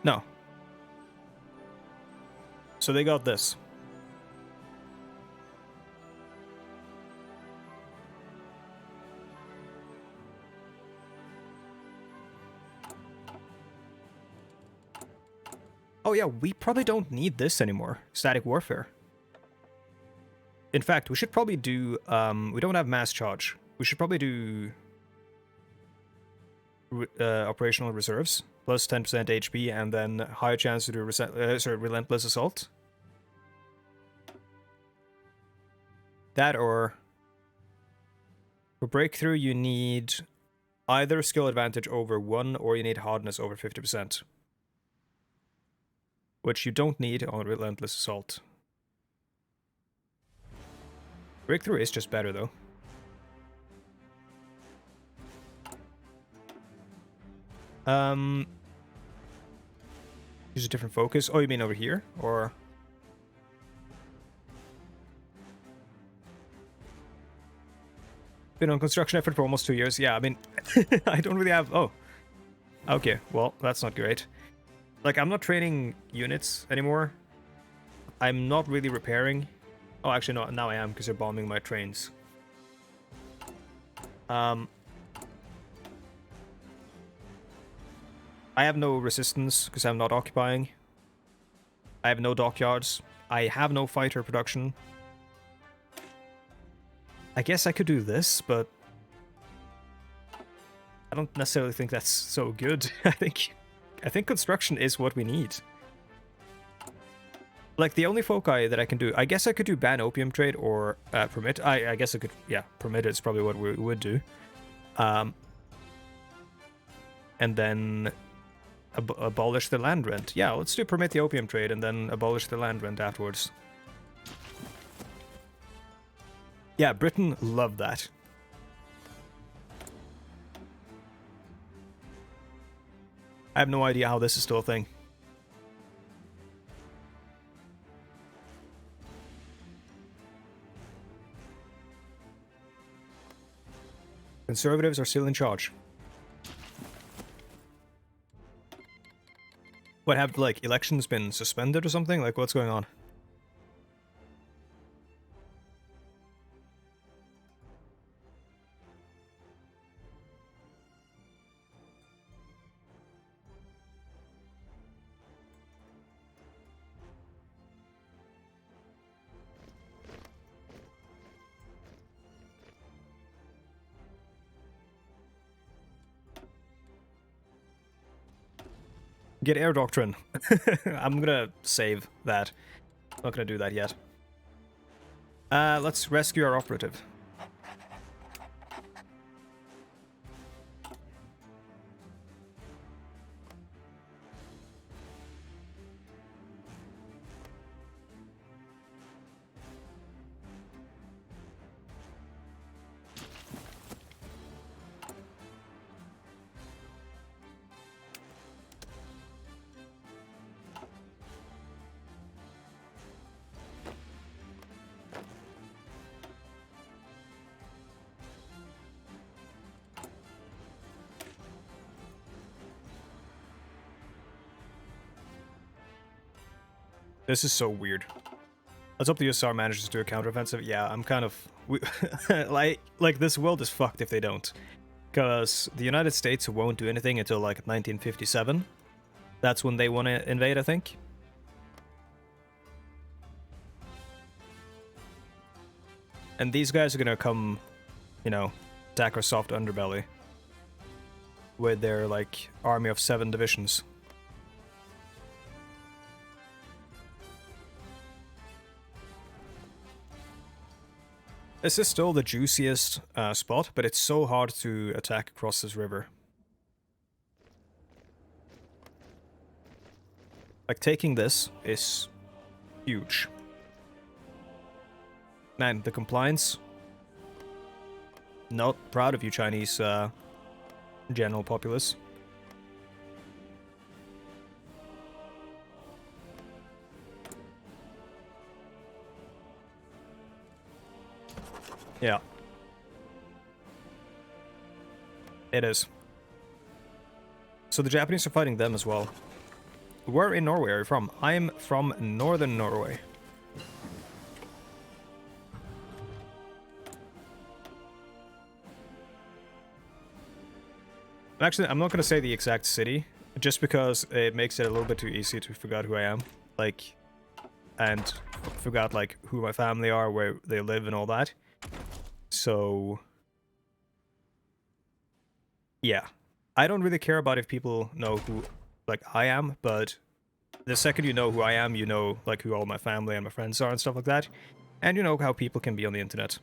No. So they got this. Oh yeah, we probably don't need this anymore. Static Warfare. In fact, we should probably do... we don't have Mass Charge. We should probably do... Operational Reserves. Plus 10% HP, and then higher chance to do Relentless Assault. That or... For Breakthrough, you need either Skill Advantage over 1, or you need Hardness over 50%. Which you don't need on Relentless Assault. Breakthrough is just better, though. Use a different focus. Oh, you mean over here? Or... Been on construction effort for almost 2 years. Yeah, I mean, I don't really have... Oh. Okay, well, that's not great. Like, I'm not training units anymore. I'm not really repairing. Oh, actually, no, now I am, because they're bombing my trains. I have no resistance, because I'm not occupying. I have no dockyards. I have no fighter production. I guess I could do this, but... I don't necessarily think that's so good. I think construction is what we need. Like, the only foci that I can do... I guess I could do ban opium trade or permit. I guess I could... Yeah, permit is probably what we would do. And then abolish the land rent. Yeah, let's do permit the opium trade and then abolish the land rent afterwards. Yeah, Britain loved that. I have no idea how this is still a thing. Conservatives are still in charge. What, have, like, elections been suspended or something? Like, what's going on? Get air doctrine. I'm gonna save that. Not gonna do that yet. Let's rescue our operative. This is so weird. Let's hope the USSR manages to do a counteroffensive. Yeah, I'm kind of... like, this world is fucked if they don't. Because the United States won't do anything until, like, 1957. That's when they want to invade, I think. And these guys are gonna come, you know, attack our soft underbelly. With their, like, army of 7 divisions. This is still the juiciest spot, but it's so hard to attack across this river. Like, taking this is huge. Man, the compliance... Not proud of you, Chinese general populace. Yeah. It is. So the Japanese are fighting them as well. Where in Norway are you from? I'm from northern Norway. Actually, I'm not going to say the exact city, just because it makes it a little bit too easy to forget who I am. Like, and forgot, like, who my family are, where they live and all that. So, yeah. I don't really care about if people know who, like, I am, but the second you know who I am, you know, like, who all my family and my friends are and stuff like that. And you know how people can be on the internet.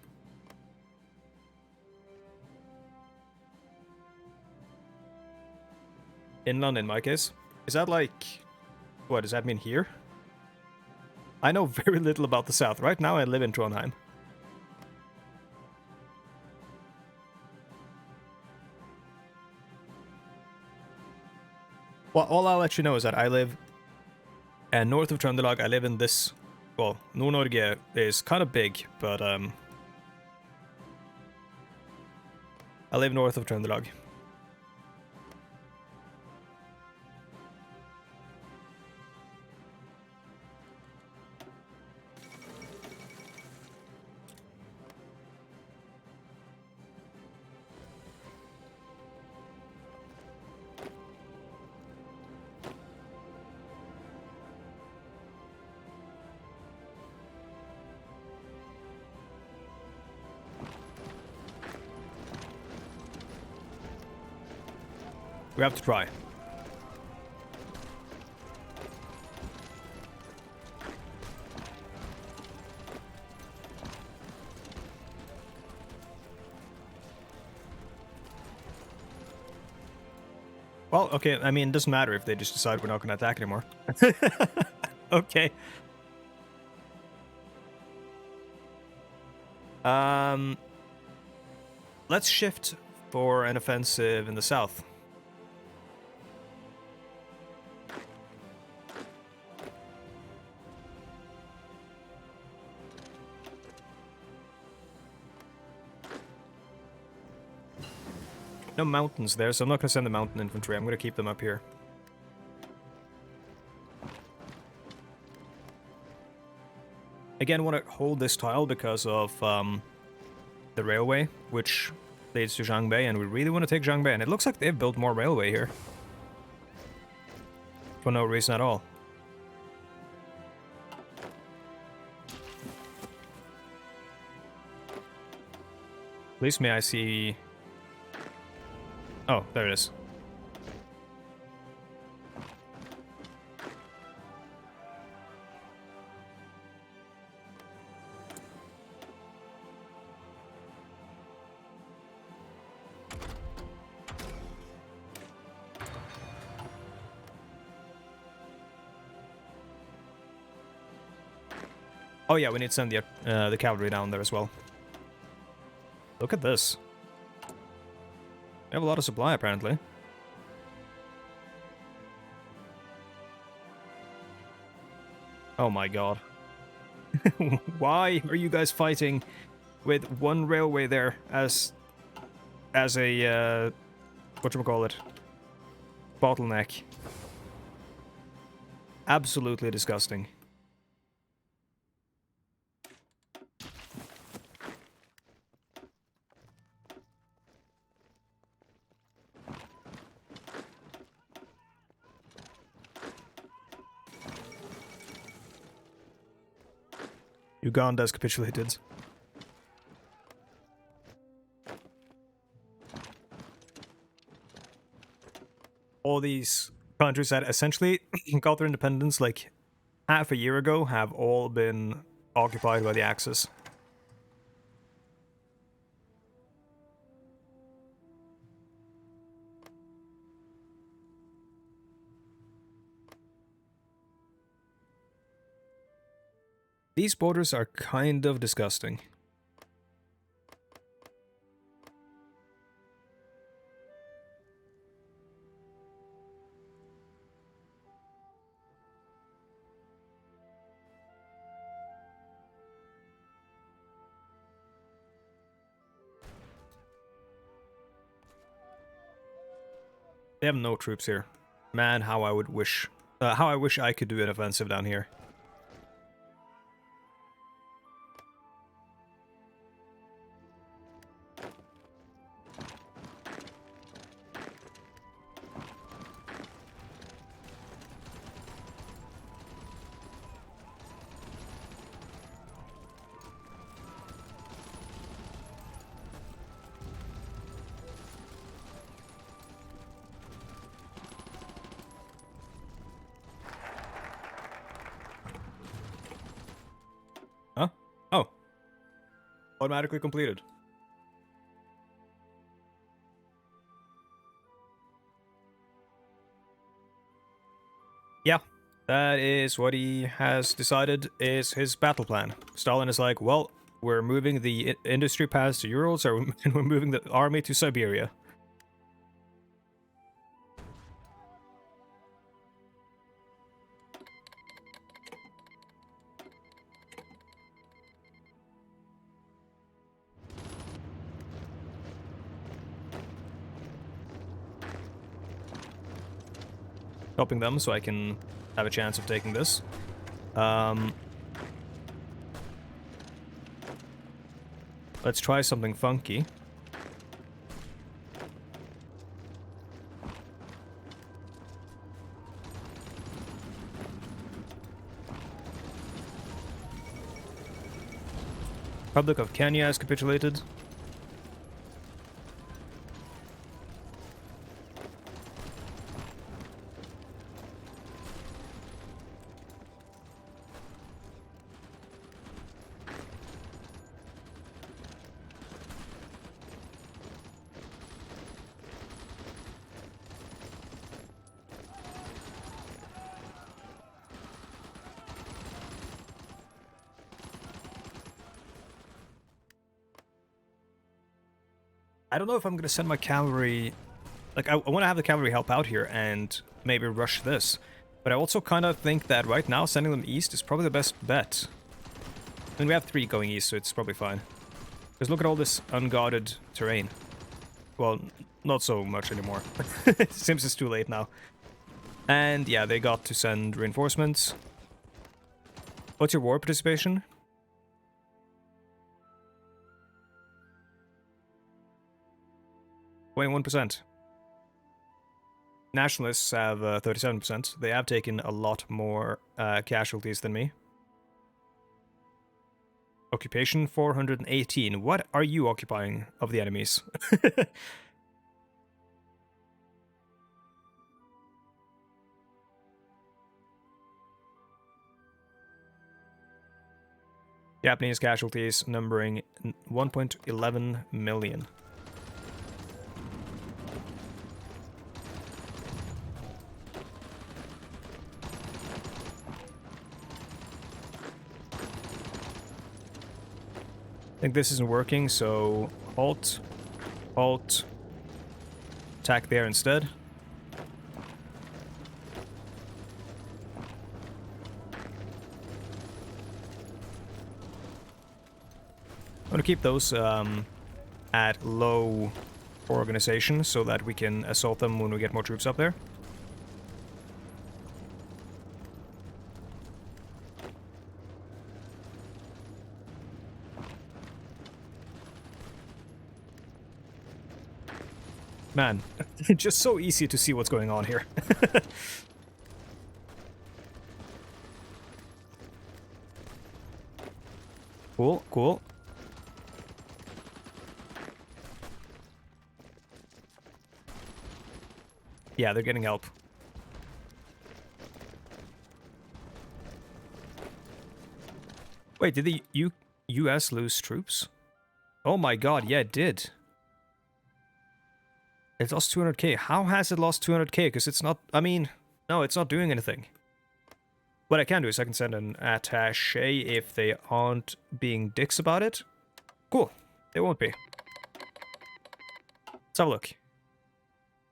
Inland, in my case. Is that, like... What, does that mean here? I know very little about the south. Right now I live in Trondheim. Well, all I'll let you know is that I live north of Trøndelag. I live in this... Well, Nord-Norge is kind of big, but I live north of Trøndelag. We have to try. Well, okay, I mean, it doesn't matter if they just decide we're not going to attack anymore. Okay. Let's shift for an offensive in the south. No mountains there, so I'm not going to send the mountain infantry. I'm going to keep them up here. Again, I want to hold this tile because of the railway, which leads to Zhangbei, and we really want to take Zhangbei. And it looks like they've built more railway here. For no reason at all. Please may I see... Oh, there it is. Oh yeah, we need to send the cavalry down there as well. Look at this. We have a lot of supply, apparently. Oh my god. Why are you guys fighting with one railway there as a, whatchamacallit, bottleneck? Absolutely disgusting. Uganda has capitulated. All these countries that essentially got their independence like half a year ago have all been occupied by the Axis. These borders are kind of disgusting. They have no troops here. Man, how I wish I could do an offensive down here. Huh? Oh. Automatically completed. Yeah, that is what he has decided is his battle plan. Stalin is like, well, we're moving the industry paths to Urals, and we're moving the army to Siberia. Helping them so I can have a chance of taking this. Let's try something funky. Republic of Kenya has capitulated. I don't know if I'm gonna send my cavalry... Like, I want to have the cavalry help out here and maybe rush this. But I also kind of think that right now sending them east is probably the best bet. I mean, we have 3 going east, so it's probably fine. Because look at all this unguarded terrain. Well, not so much anymore. It seems it's too late now. And yeah, they got to send reinforcements. What's your war participation? 21%. Nationalists have 37%. They have taken a lot more casualties than me. Occupation 418. What are you occupying of the enemies? Japanese casualties numbering 1.11 million. I think this isn't working, so halt, halt, attack there instead. I'm gonna keep those at low organization so that we can assault them when we get more troops up there. Man, it's just so easy to see what's going on here. Cool, cool. Yeah, they're getting help. Wait, did the US lose troops? Oh my god, yeah, it did. It lost 200k. How has it lost 200k? Because it's not... I mean, no, it's not doing anything. What I can do is I can send an attaché if they aren't being dicks about it. Cool. They won't be. Let's have a look.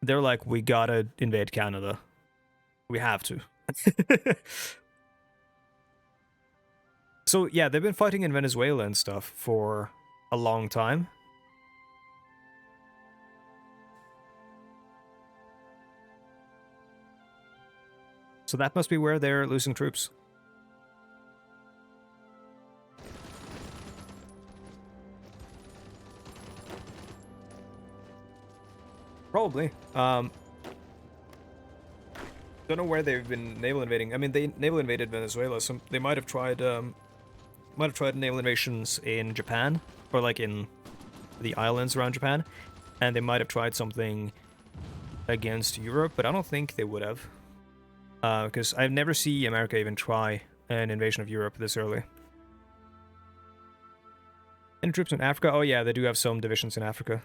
They're like, we gotta invade Canada. We have to. So, yeah, they've been fighting in Venezuela and stuff for a long time. So that must be where they're losing troops. Probably. Don't know where they've been naval invading. I mean, they naval invaded Venezuela, so they might have tried naval invasions in Japan, or like in the islands around Japan, and they might have tried something against Europe, but I don't think they would have. Because I've never seen America even try an invasion of Europe this early. Any troops in Africa? Oh yeah, they do have some divisions in Africa.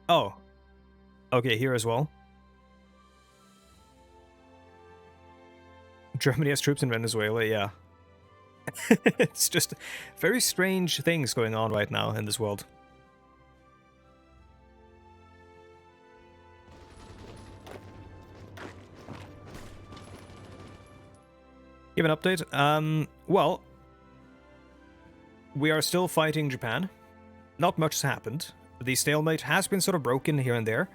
Oh. Okay, here as well. Germany has troops in Venezuela, yeah. It's just very strange things going on right now in this world. Give an update. Well, we are still fighting Japan. Not much has happened. The stalemate has been sort of broken here and there.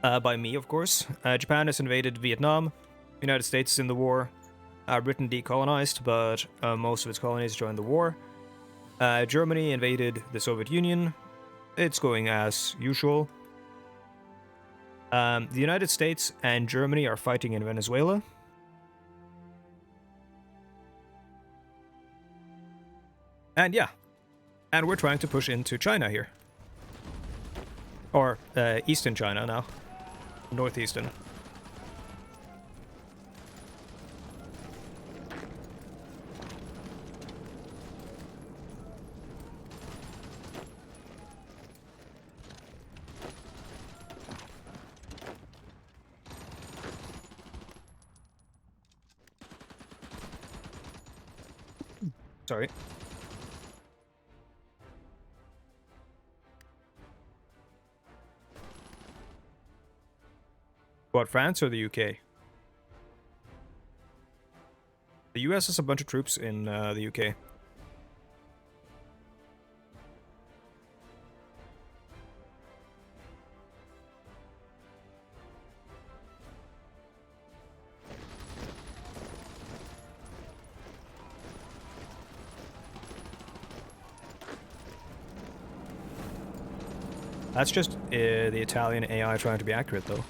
By me, of course. Japan has invaded Vietnam. United States is in the war. Britain decolonized, but most of its colonies joined the war. Germany invaded the Soviet Union. It's going as usual. The United States and Germany are fighting in Venezuela. And yeah. And we're trying to push into China here. Or eastern China now. Northeastern. Sorry. What, France or the UK? The US has a bunch of troops in the UK. That's just the Italian AI trying to be accurate, though.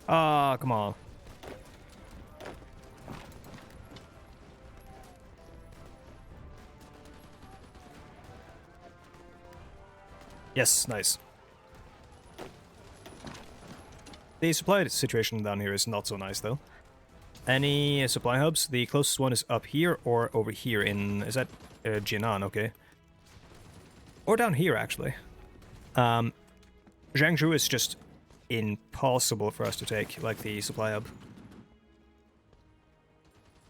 Ah, come on. Yes, nice. The supply situation down here is not so nice, though. Any supply hubs? The closest one is up here or over here in... Is that Jinan? Okay. Or down here, actually. Zhangzhou is just impossible for us to take, like the supply hub.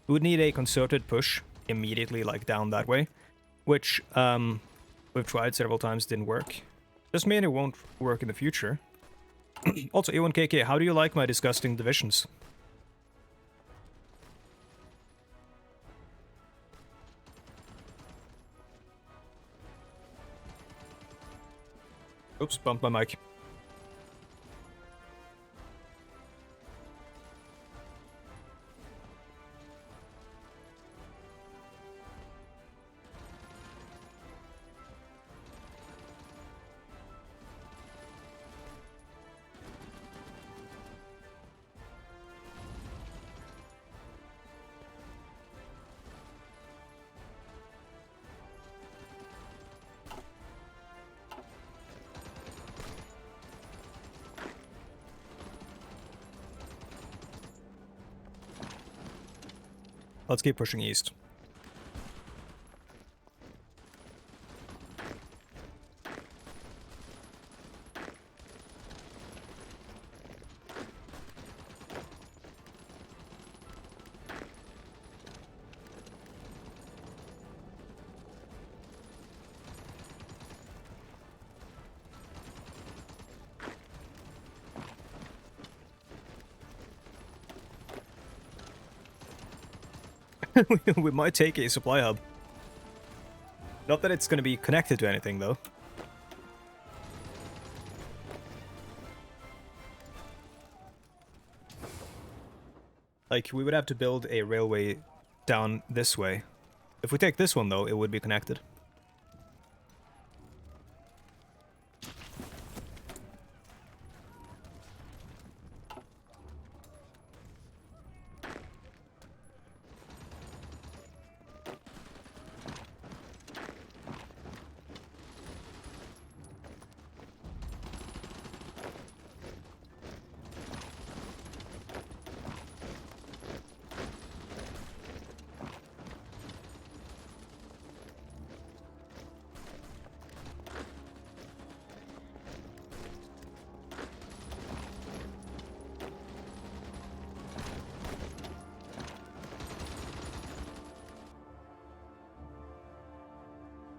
We would need a concerted push immediately, like down that way, which we've tried several times, didn't work. Doesn't mean it won't work in the future. Also, A1KK, how do you like my disgusting divisions? Oops, bumped my mic. Let's keep pushing east. We might take a supply hub. Not that it's going to be connected to anything, though. Like, we would have to build a railway down this way. If we take this one, though, it would be connected.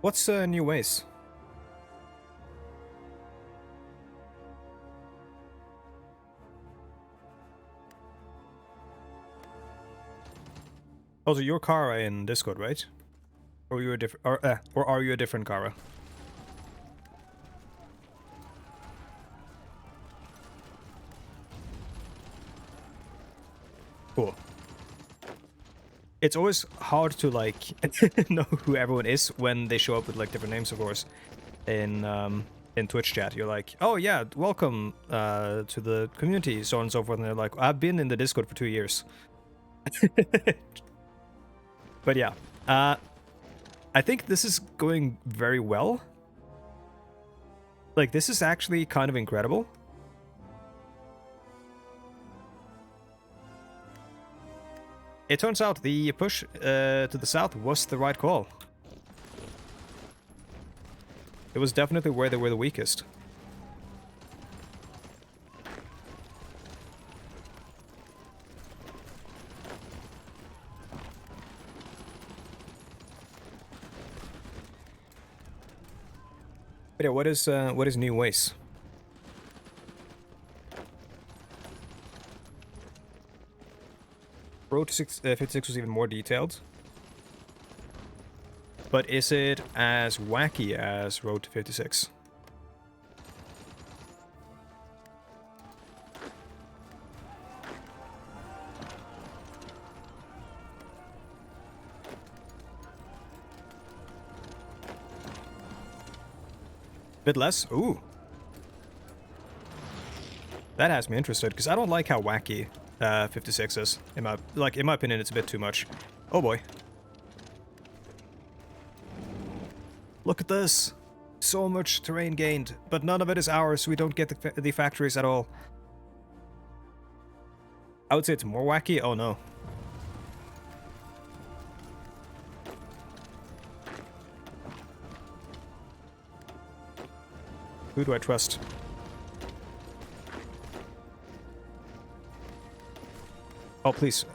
What's new ways? Also, you're Kara in Discord, right? Or you a different, or are you a different Kara? Cool. It's always hard to, like, know who everyone is when they show up with, like, different names, of course, in in Twitch chat. You're like, oh yeah, welcome to the community, so on and so forth. And they're like, I've been in the Discord for 2 years. But yeah, I think this is going very well. Like, this is actually kind of incredible. It turns out the push to the south was the right call. It was definitely where they were the weakest. But yeah, what is new ways? Road to 56 was even more detailed. But is it as wacky as Road to 56? Bit less? Ooh. That has me interested, because I don't like how wacky 56 is. In my opinion, it's a bit too much. Oh boy. Look at this! So much terrain gained, but none of it is ours, we don't get the factories at all. I would say it's more wacky? Oh no. Who do I trust? Oh, please.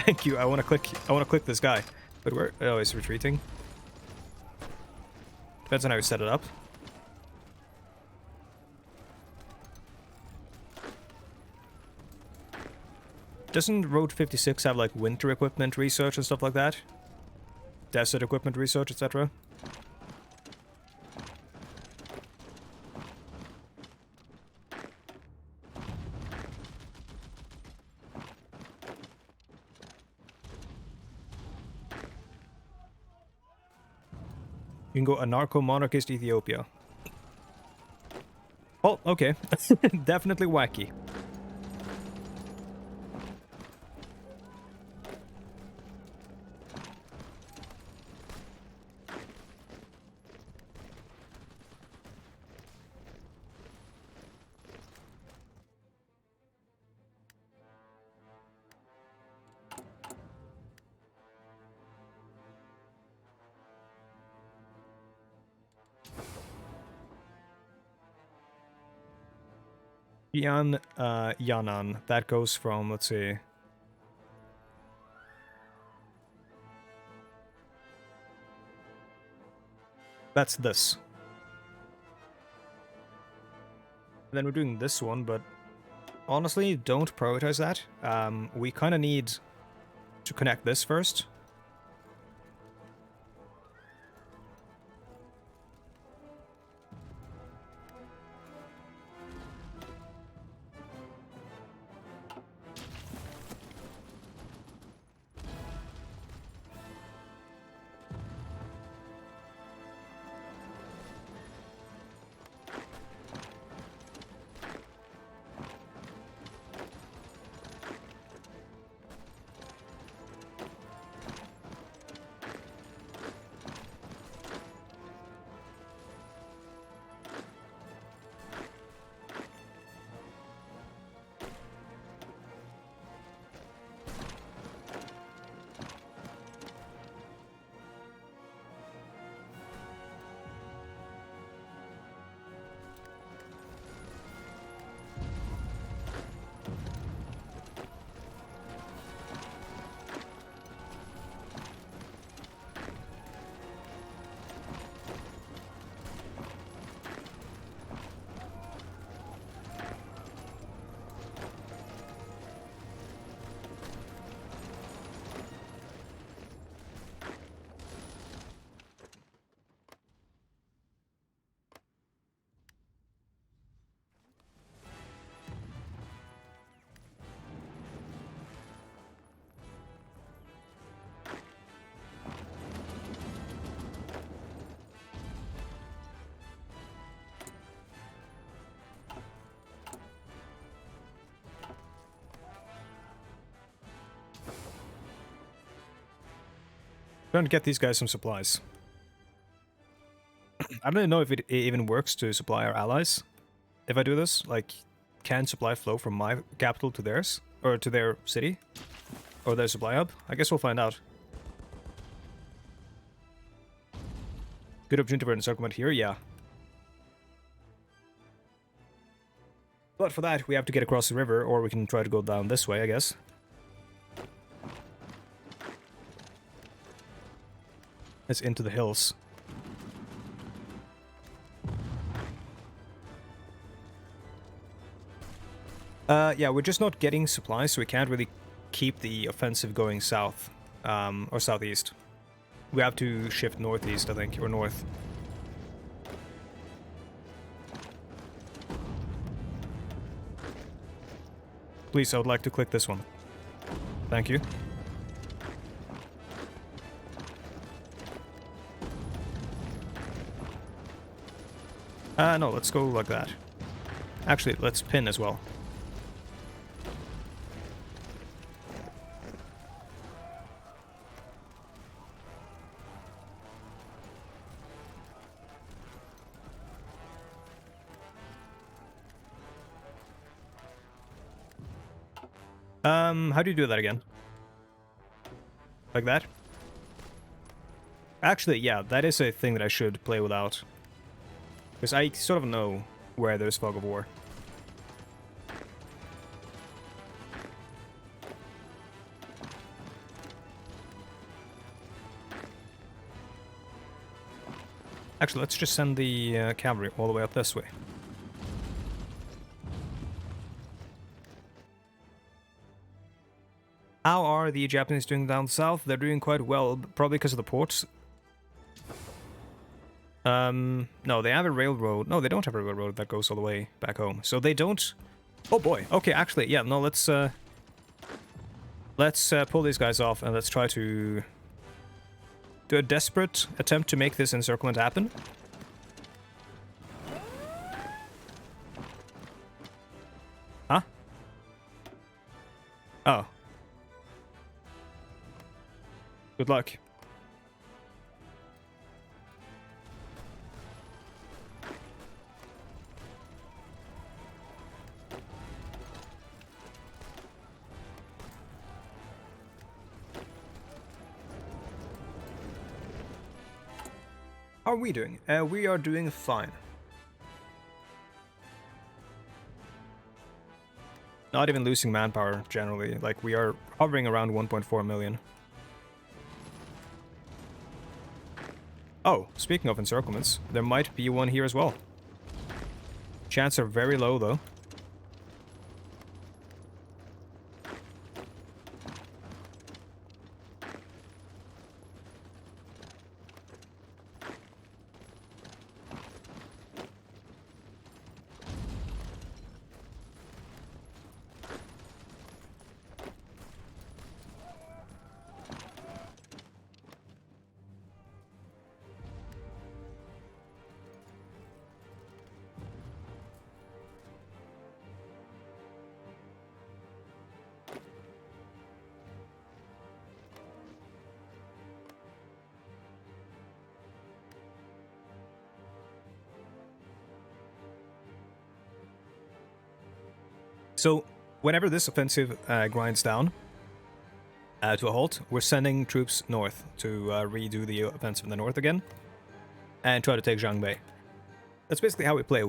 Thank you. I want to click this guy. But where? Oh, he's retreating. Depends on how you set it up. Doesn't Road 56 have like winter equipment research and stuff like that? Desert equipment research, etc.? You can go anarcho-monarchist Ethiopia. Oh, okay. Definitely wacky. Yanan. That goes from, let's see. That's this. And then we're doing this one, but honestly, don't prioritize that. We kind of need to connect this first. Trying to get these guys some supplies. I don't know if it even works to supply our allies. If I do this, like, can supply flow from my capital to theirs? Or to their city? Or their supply hub? I guess we'll find out. Good opportunity for an encirclement here, yeah. But for that, we have to get across the river, or we can try to go down this way, I guess. It's into the hills. Yeah, we're just not getting supplies, so we can't really keep the offensive going south, or southeast. We have to shift northeast, I think, or north. Please, I would like to click this one. Thank you. No, let's go like that. Actually, let's pin as well. How do you do that again? Like that? Actually, yeah, that is a thing that I should play without. Because I sort of know where there's fog of war. Actually, let's just send the cavalry all the way up this way. How are the Japanese doing down south? They're doing quite well, probably because of the ports. No, they have a railroad. No, they don't have a railroad that goes all the way back home. So they don't... Oh boy. Okay, actually, yeah, no, let's pull these guys off and let's try to do a desperate attempt to make this encirclement happen. Huh? Oh. Good luck. How are we doing? We are doing fine. Not even losing manpower, generally. Like, we are hovering around 1.4 million. Oh, speaking of encirclements, there might be one here as well. Chances are very low, though. So, whenever this offensive grinds down to a halt, we're sending troops north to redo the offensive in the north again and try to take Zhangbei. That's basically how we play.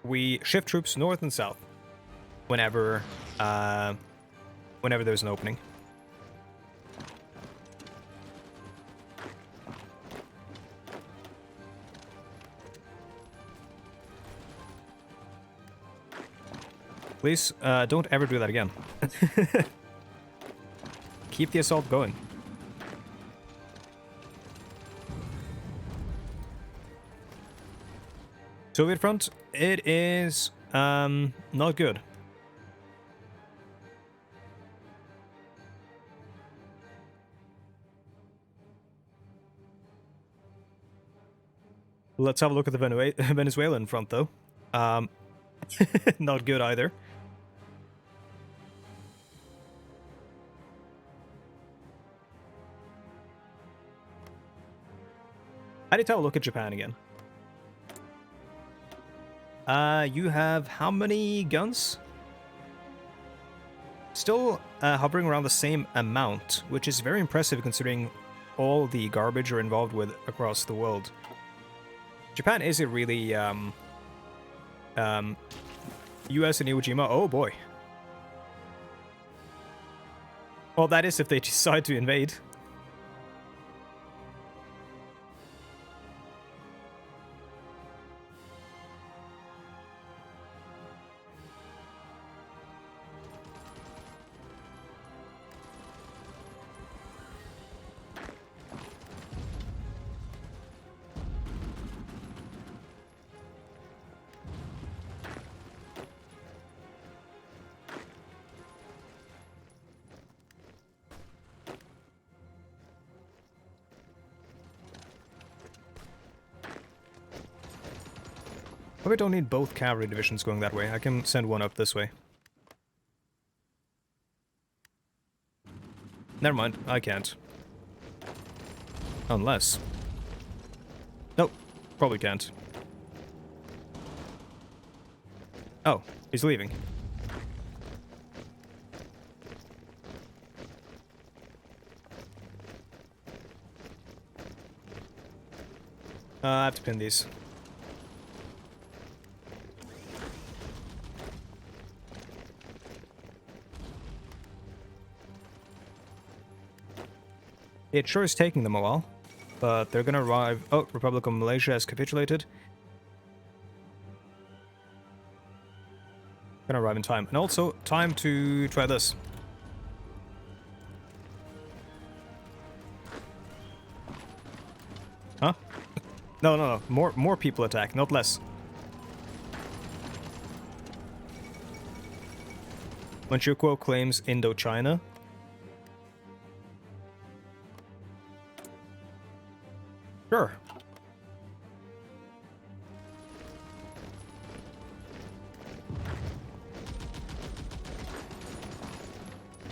We shift troops north and south whenever there's an opening. Please, don't ever do that again. Keep the assault going. Soviet front, it is not good. Let's have a look at the Venezuelan front, though. Not good either. I need to have a look at Japan again. You have how many guns? Still hovering around the same amount, which is very impressive considering all the garbage you're involved with across the world. Japan is a really US and Iwo Jima. Oh boy. Well, that is if they decide to invade. Probably don't need both cavalry divisions going that way. I can send one up this way. Never mind, I can't. Unless... Nope, probably can't. Oh, he's leaving. I have to pin these. It sure is taking them a while, but they're gonna arrive. Oh, Republic of Malaysia has capitulated. Gonna arrive in time. And also, time to try this. Huh? No. More people attack, not less. Manchukuo claims Indochina. Sure.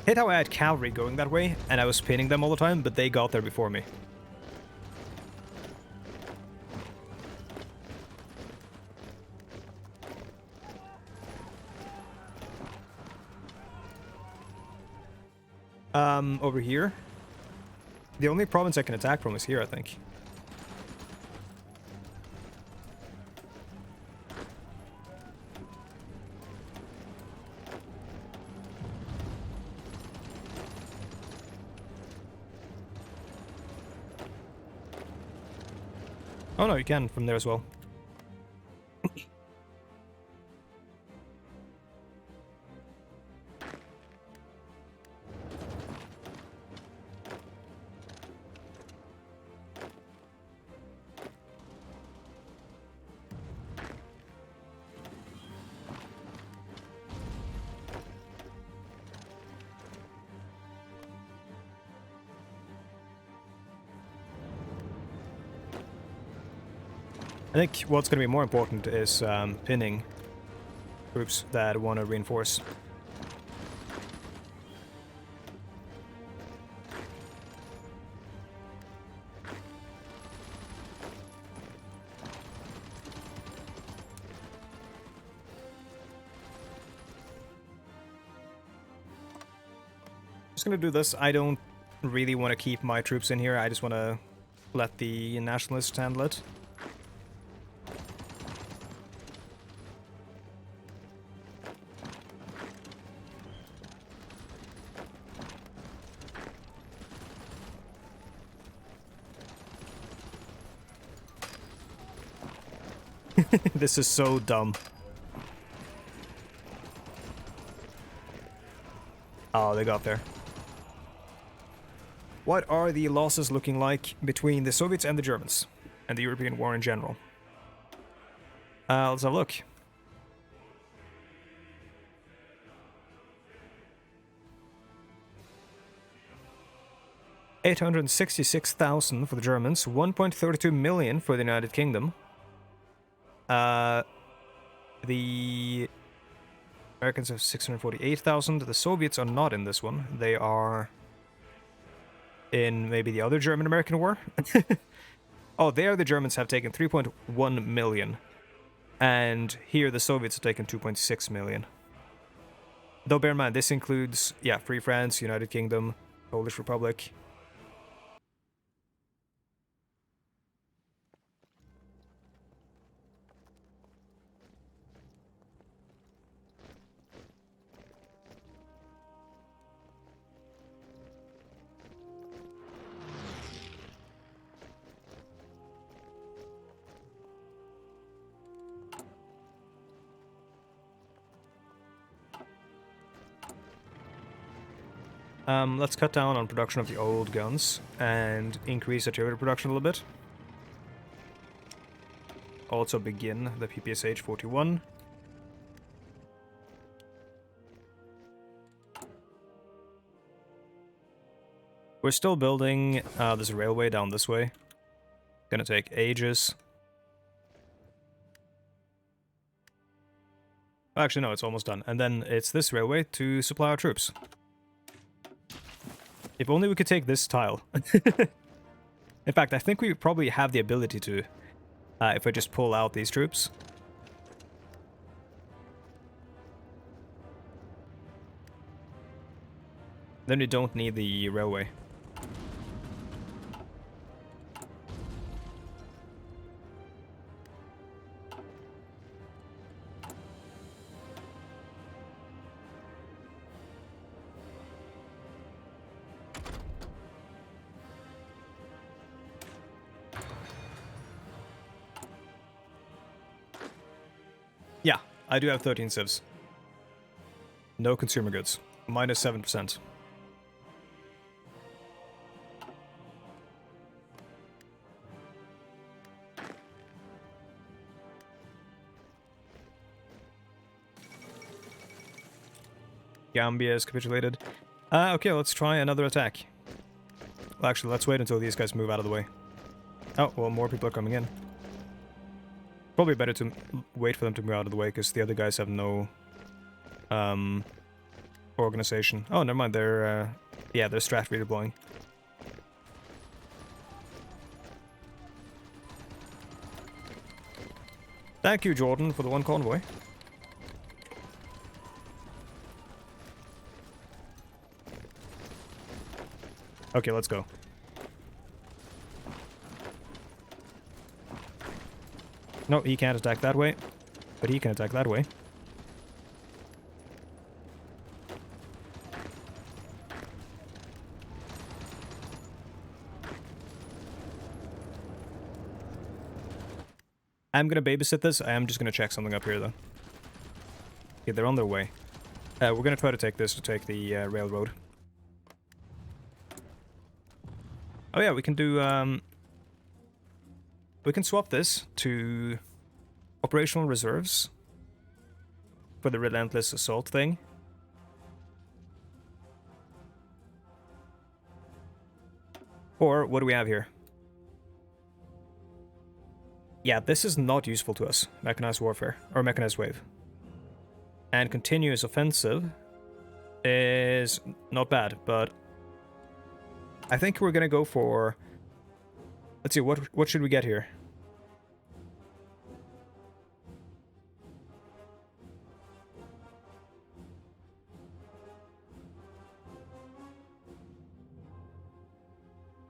Hate how I had cavalry going that way, and I was pinning them all the time, but they got there before me. Over here. The only province I can attack from is here, I think. Oh no, you can from there as well. I think what's going to be more important is pinning groups that want to reinforce. Just going to do this. I don't really want to keep my troops in here. I just want to let the nationalists handle it. This is so dumb. Oh, they got there. What are the losses looking like between the Soviets and the Germans? And the European war in general? Let's have a look. $866,000 for the Germans, 1.32 million for the United Kingdom. The Americans have 648,000. The Soviets are not in this one. They are in maybe the other German-American war. Oh, there the Germans have taken 3.1 million. And here the Soviets have taken 2.6 million. Though bear in mind, this includes, yeah, Free France, United Kingdom, Polish Republic. Let's cut down on production of the old guns and increase artillery production a little bit. Also begin the PPSH 41. We're still building this railway down this way. Gonna take ages. Actually, no, it's almost done. And then it's this railway to supply our troops. If only we could take this tile. In fact, I think we probably have the ability to, if I just pull out these troops. Then we don't need the railway. Yeah, I do have 13 civs. No consumer goods. Minus 7%. Gambia is capitulated. Okay, let's try another attack. Well, actually, let's wait until these guys move out of the way. Oh, well, more people are coming in. Probably better to wait for them to move out of the way, because the other guys have no organization. Oh, never mind, they're yeah, they're strat redeploying. Thank you, Jordan, for the one convoy. Okay, let's go. No, he can't attack that way, but he can attack that way. I'm gonna babysit this. I am just gonna check something up here, though. Okay, they're on their way. We're gonna try to take this to take the railroad. Oh yeah, we can do, we can swap this to operational reserves for the relentless assault thing. Or, what do we have here? Yeah, this is not useful to us. Mechanized warfare, or mechanized wave. And continuous offensive is not bad, but I think we're gonna go for... Let's see, what should we get here?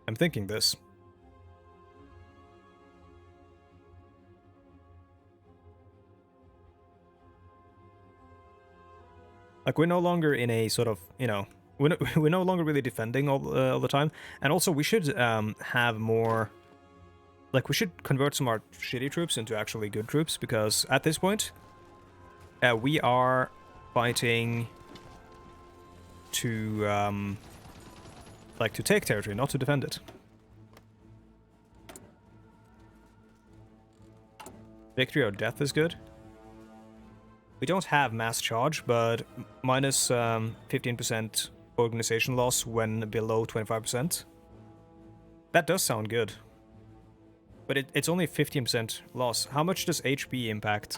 I'm thinking this. Like, we're no longer in a sort of, you know, we're no longer really defending all the time. And also, we should have more... Like, we should convert some of our shitty troops into actually good troops, because at this point, we are fighting to, like, to take territory, not to defend it. Victory or death is good. We don't have mass charge, but minus 15% organization loss when below 25%. That does sound good. But it's only 15% loss. How much does HP impact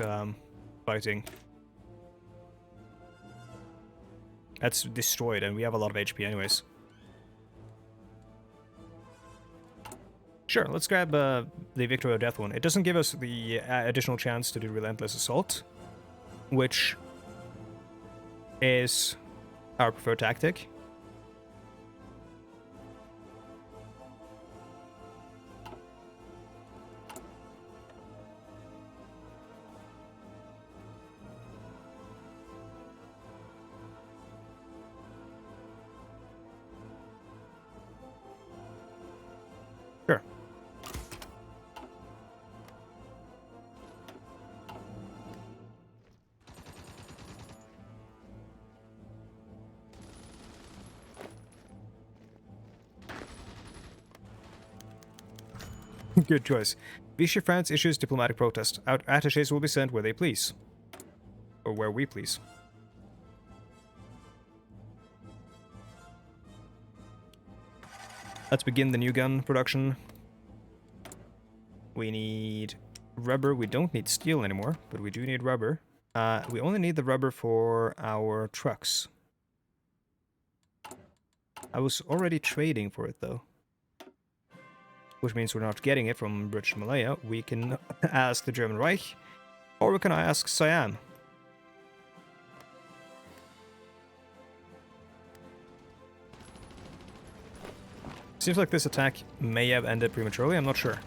fighting? That's destroyed, and we have a lot of HP anyways. Sure, let's grab the Victory or Death one. It doesn't give us the additional chance to do Relentless Assault, which is our preferred tactic. Sure. Good choice. Vichy France issues diplomatic protest. Attaches will be sent where they please. Or where we please. Let's begin the new gun production. We need rubber. We don't need steel anymore, but we do need rubber. We only need the rubber for our trucks. I was already trading for it, though. Which means we're not getting it from British Malaya. We can ask the German Reich, or we can ask Siam. Seems like this attack may have ended prematurely, I'm not sure.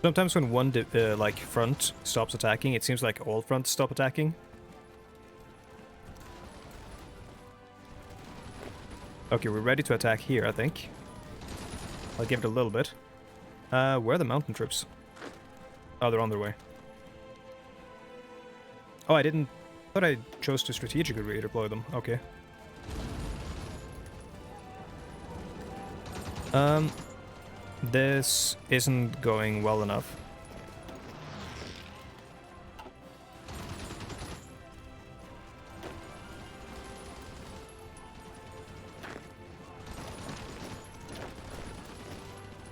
Sometimes when one like front stops attacking, it seems like all fronts stop attacking. Okay, we're ready to attack here, I think. I'll give it a little bit. Where are the mountain troops? Oh, they're on their way. Oh, I thought I chose to strategically redeploy them. Okay. This isn't going well enough.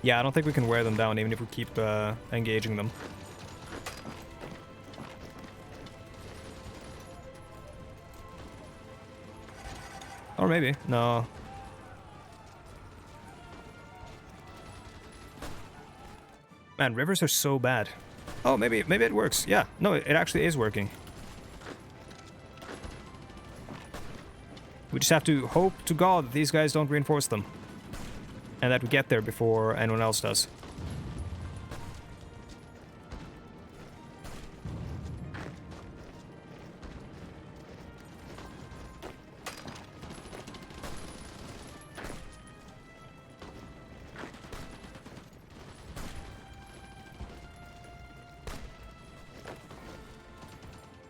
Yeah, I don't think we can wear them down even if we keep engaging them. Or maybe. No. Man, rivers are so bad. Oh, maybe it works. Yeah, no, it actually is working. We just have to hope to God that these guys don't reinforce them. And that we get there before anyone else does.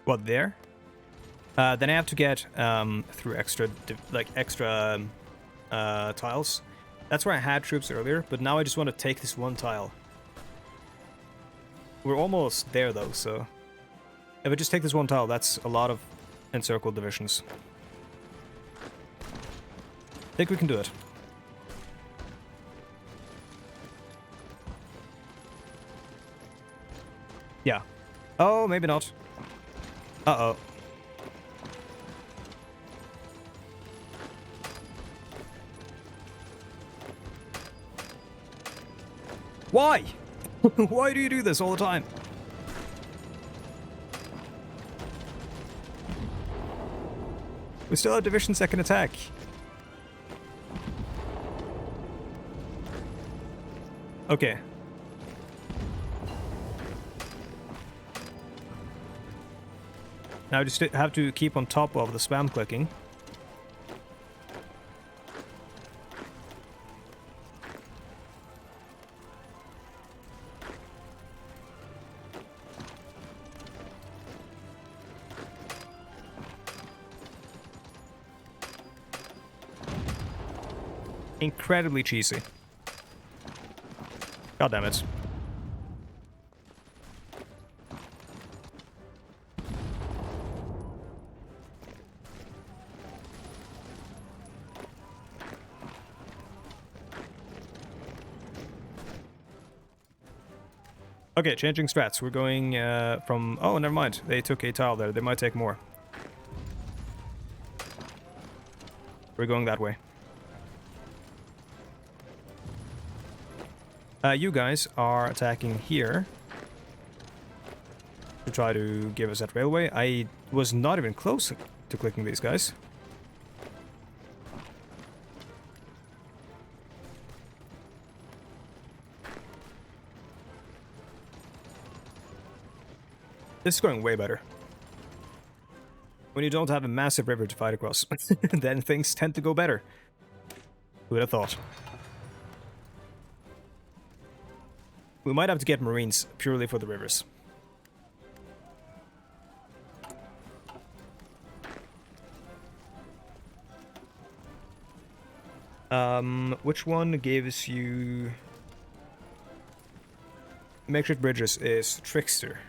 What, there? Then I have to get through extra tiles. That's where I had troops earlier, but now I just want to take this one tile. We're almost there though, so if I just take this one tile, that's a lot of encircled divisions. I think we can do it. Yeah. Oh, maybe not. Uh-oh. Why? Why do you do this all the time? We still have divisions that can attack. Okay. Now I just have to keep on top of the spam clicking. Incredibly cheesy. God damn it. Okay, changing strats. We're going from... Oh, never mind. They took a tile there. They might take more. We're going that way. You guys are attacking here to try to give us that railway. I was not even close to clicking these guys. This is going way better. When you don't have a massive river to fight across, then things tend to go better. Who would have thought? We might have to get marines purely for the rivers. Which one gives you... Makeshift bridges is Trickster.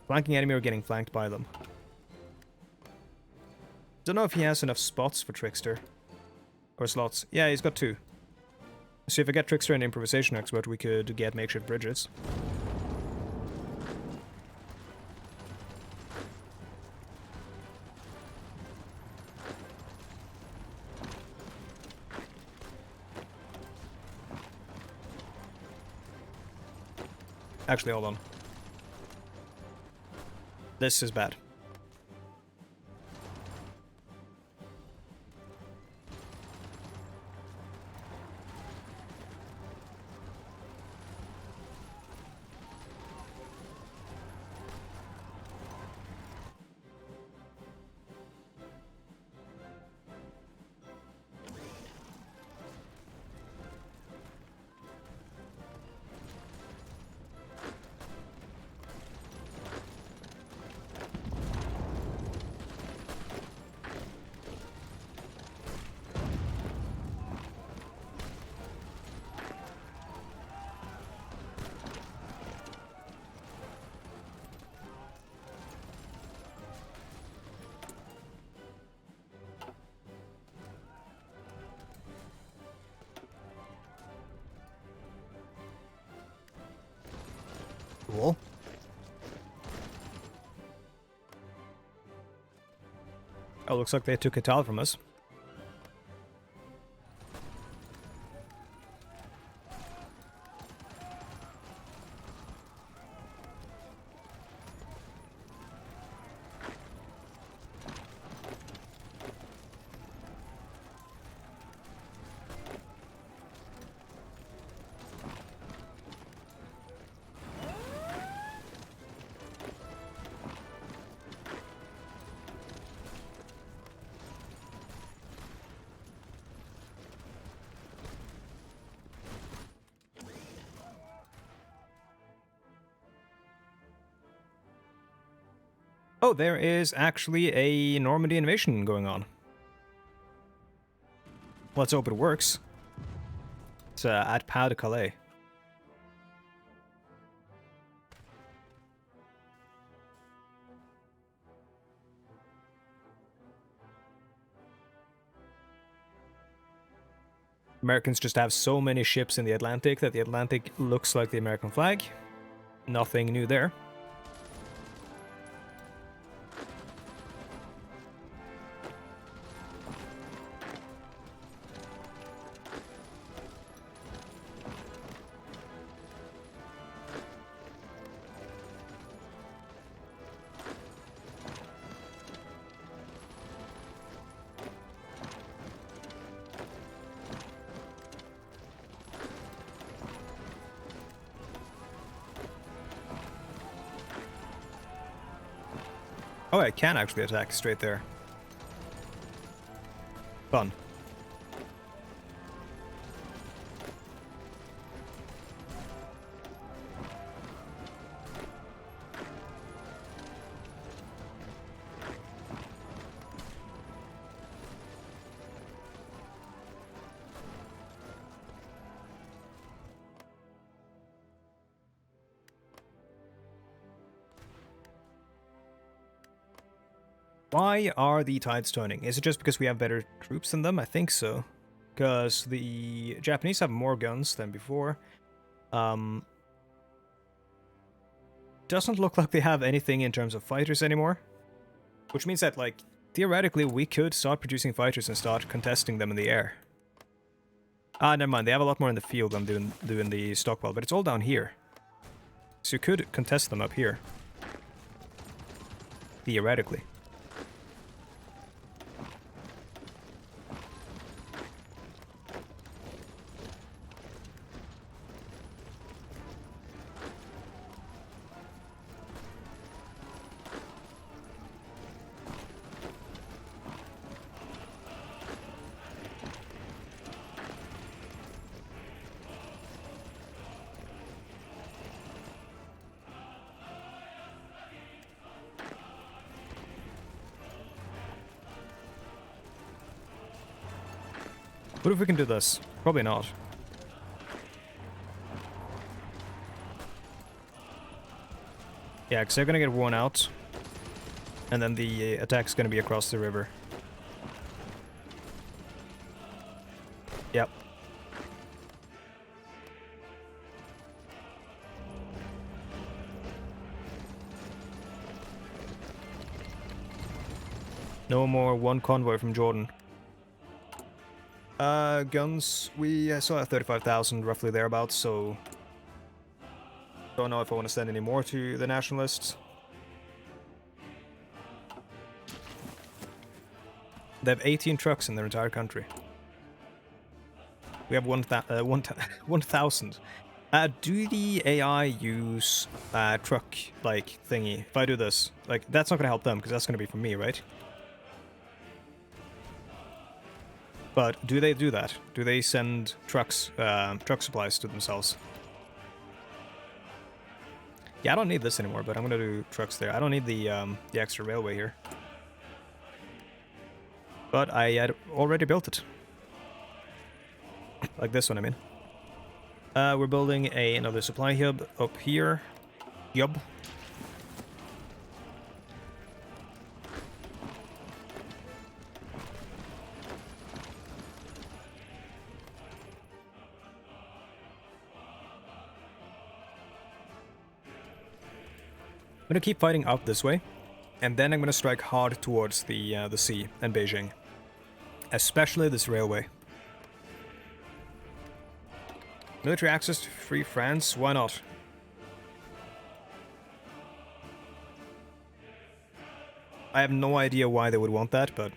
Flanking enemy or getting flanked by them. Don't know if he has enough spots for Trickster. Or slots. Yeah, he's got 2. So if I get Trickster and Improvisation Expert, we could get Makeshift Bridges. Actually, hold on. This is bad. Cool. Oh, looks like they took a tile from us. Oh, there is actually a Normandy invasion going on. Let's hope it works. It's at Pas de Calais. Americans just have so many ships in the Atlantic that the Atlantic looks like the American flag. Nothing new there. Oh, I can actually attack straight there. Fun. Why are the tides turning? Is it just because we have better troops than them? I think so. Because the Japanese have more guns than before. Doesn't look like they have anything in terms of fighters anymore. Which means that, like, theoretically, we could start producing fighters and start contesting them in the air. Ah, never mind. They have a lot more in the field than doing the stockpile, but it's all down here. So you could contest them up here. Theoretically. What if we can do this? Probably not. Yeah, because they're gonna get worn out. And then the attack's gonna be across the river. Yep. No more one convoy from Jordan. Guns, we saw at 35,000, roughly thereabouts, so... Don't know if I want to send any more to the nationalists. They have 18 trucks in their entire country. We have 1,000. Do the AI use truck, like, thingy? If I do this, like, that's not gonna help them, because that's gonna be for me, right? But do they do that? Do they send trucks, truck supplies to themselves? Yeah, I don't need this anymore, but I'm gonna do trucks there. I don't need the extra railway here. But I had already built it. Like this one, I mean. We're building another supply hub up here. Yup. I'm gonna keep fighting up this way, and then I'm gonna strike hard towards the sea and Beijing. Especially this railway. Military access to free France? Why not? I have no idea why they would want that, but...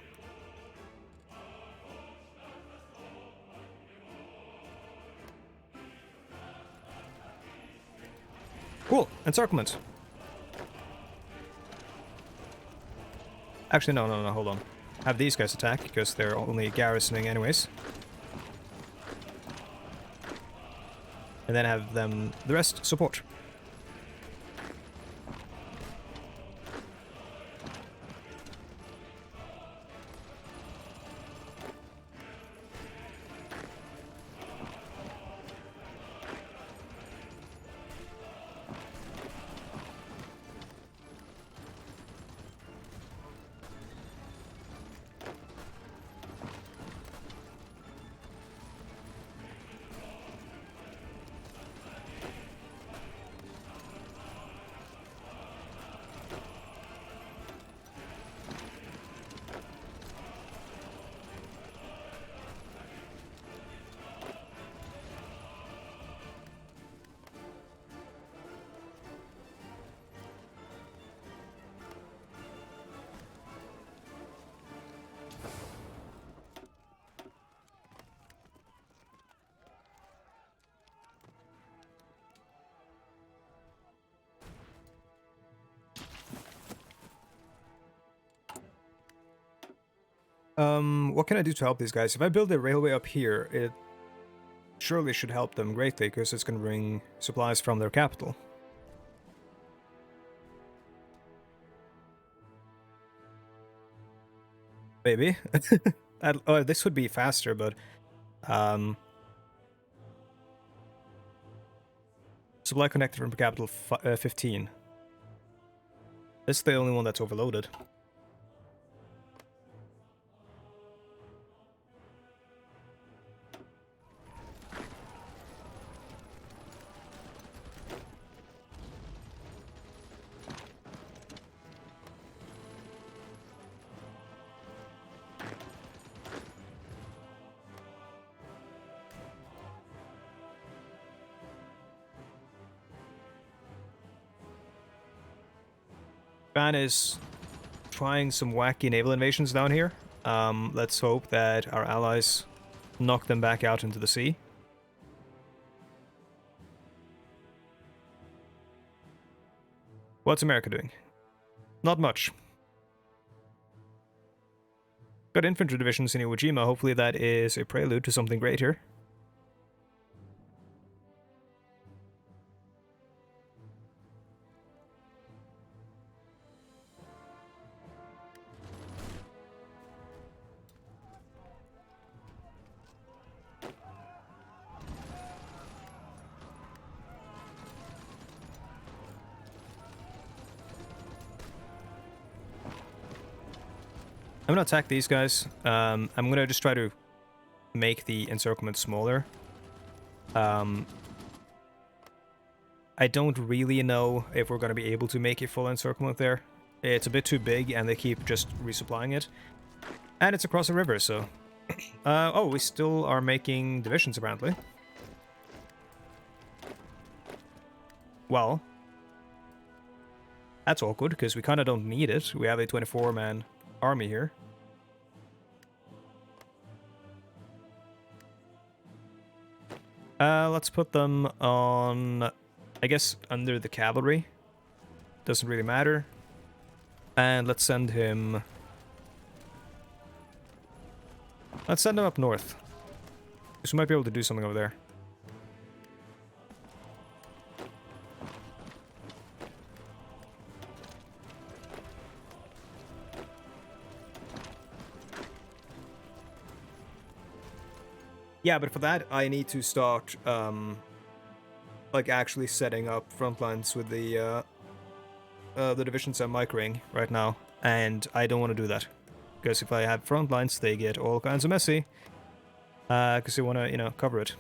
Cool, encirclement. Actually, no, hold on. Have these guys attack, because they're only garrisoning anyways. And then have them, the rest, support. What can I do to help these guys? If I build a railway up here, it surely should help them greatly, because it's going to bring supplies from their capital. Maybe. This would be faster, but... Supply connected from capital 15. This is the only one that's overloaded. Japan is trying some wacky naval invasions down here. Let's hope that our allies knock them back out into the sea. What's America doing? Not much. Got infantry divisions in Iwo Jima. Hopefully that is a prelude to something greater. I'm gonna attack these guys. I'm gonna just try to make the encirclement smaller. I don't really know if we're gonna be able to make a full encirclement there. It's a bit too big, and they keep just resupplying it. And it's across a river, so... oh, we still are making divisions, apparently. Well... that's awkward, because we kind of don't need it. We have a 24-man army here. Let's put them on, I guess, under the cavalry. Doesn't really matter. And let's send him... let's send him up north. Because we might be able to do something over there. Yeah, but for that, I need to start, like, actually setting up front lines with the divisions I'm microing right now. And I don't want to do that. Because if I have front lines, they get all kinds of messy. Because they want to, you know, cover it.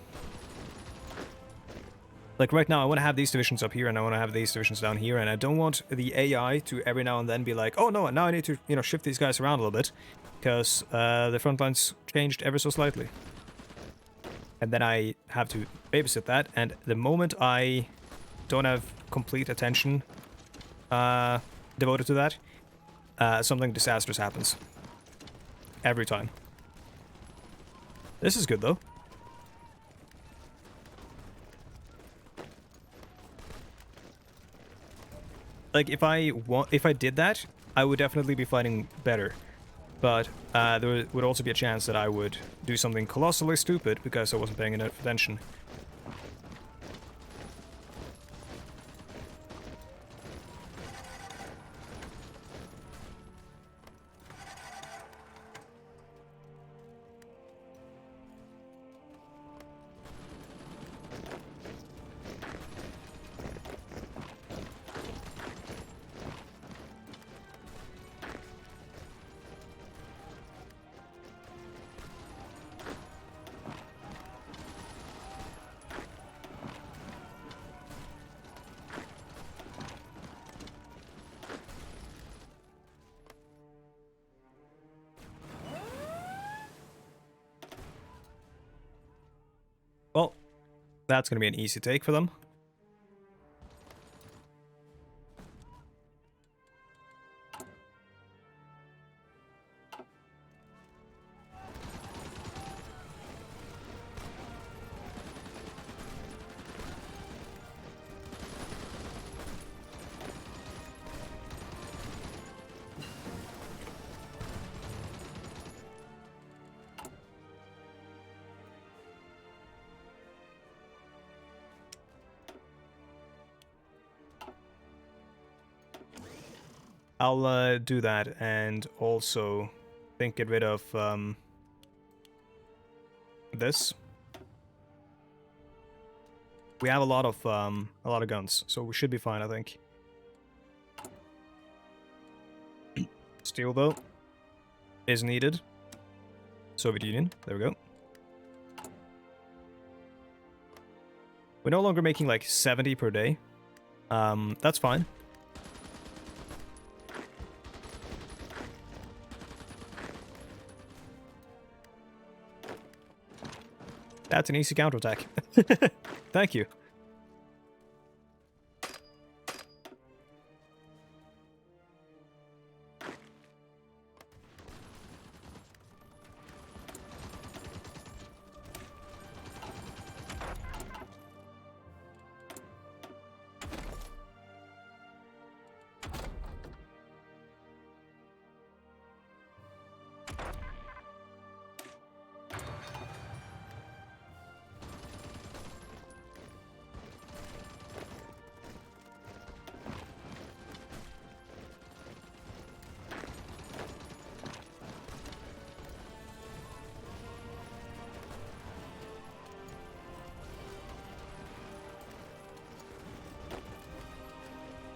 Like, right now, I want to have these divisions up here, and I want to have these divisions down here, and I don't want the AI to every now and then be like, oh no, now I need to, you know, shift these guys around a little bit. Because the front lines changed ever so slightly. And then I have to babysit that, and the moment I don't have complete attention devoted to that, something disastrous happens. Every time. This is good, though. Like, if I did that, I would definitely be fighting better. But there would also be a chance that I would do something colossally stupid because I wasn't paying enough attention. Well, that's going to be an easy take for them. I'll do that, and also think get rid of this. We have a lot of guns, so we should be fine, I think. Steel, though, is needed. Soviet Union, there we go. We're no longer making like 70 per day. That's fine. That's an easy counterattack. Thank you.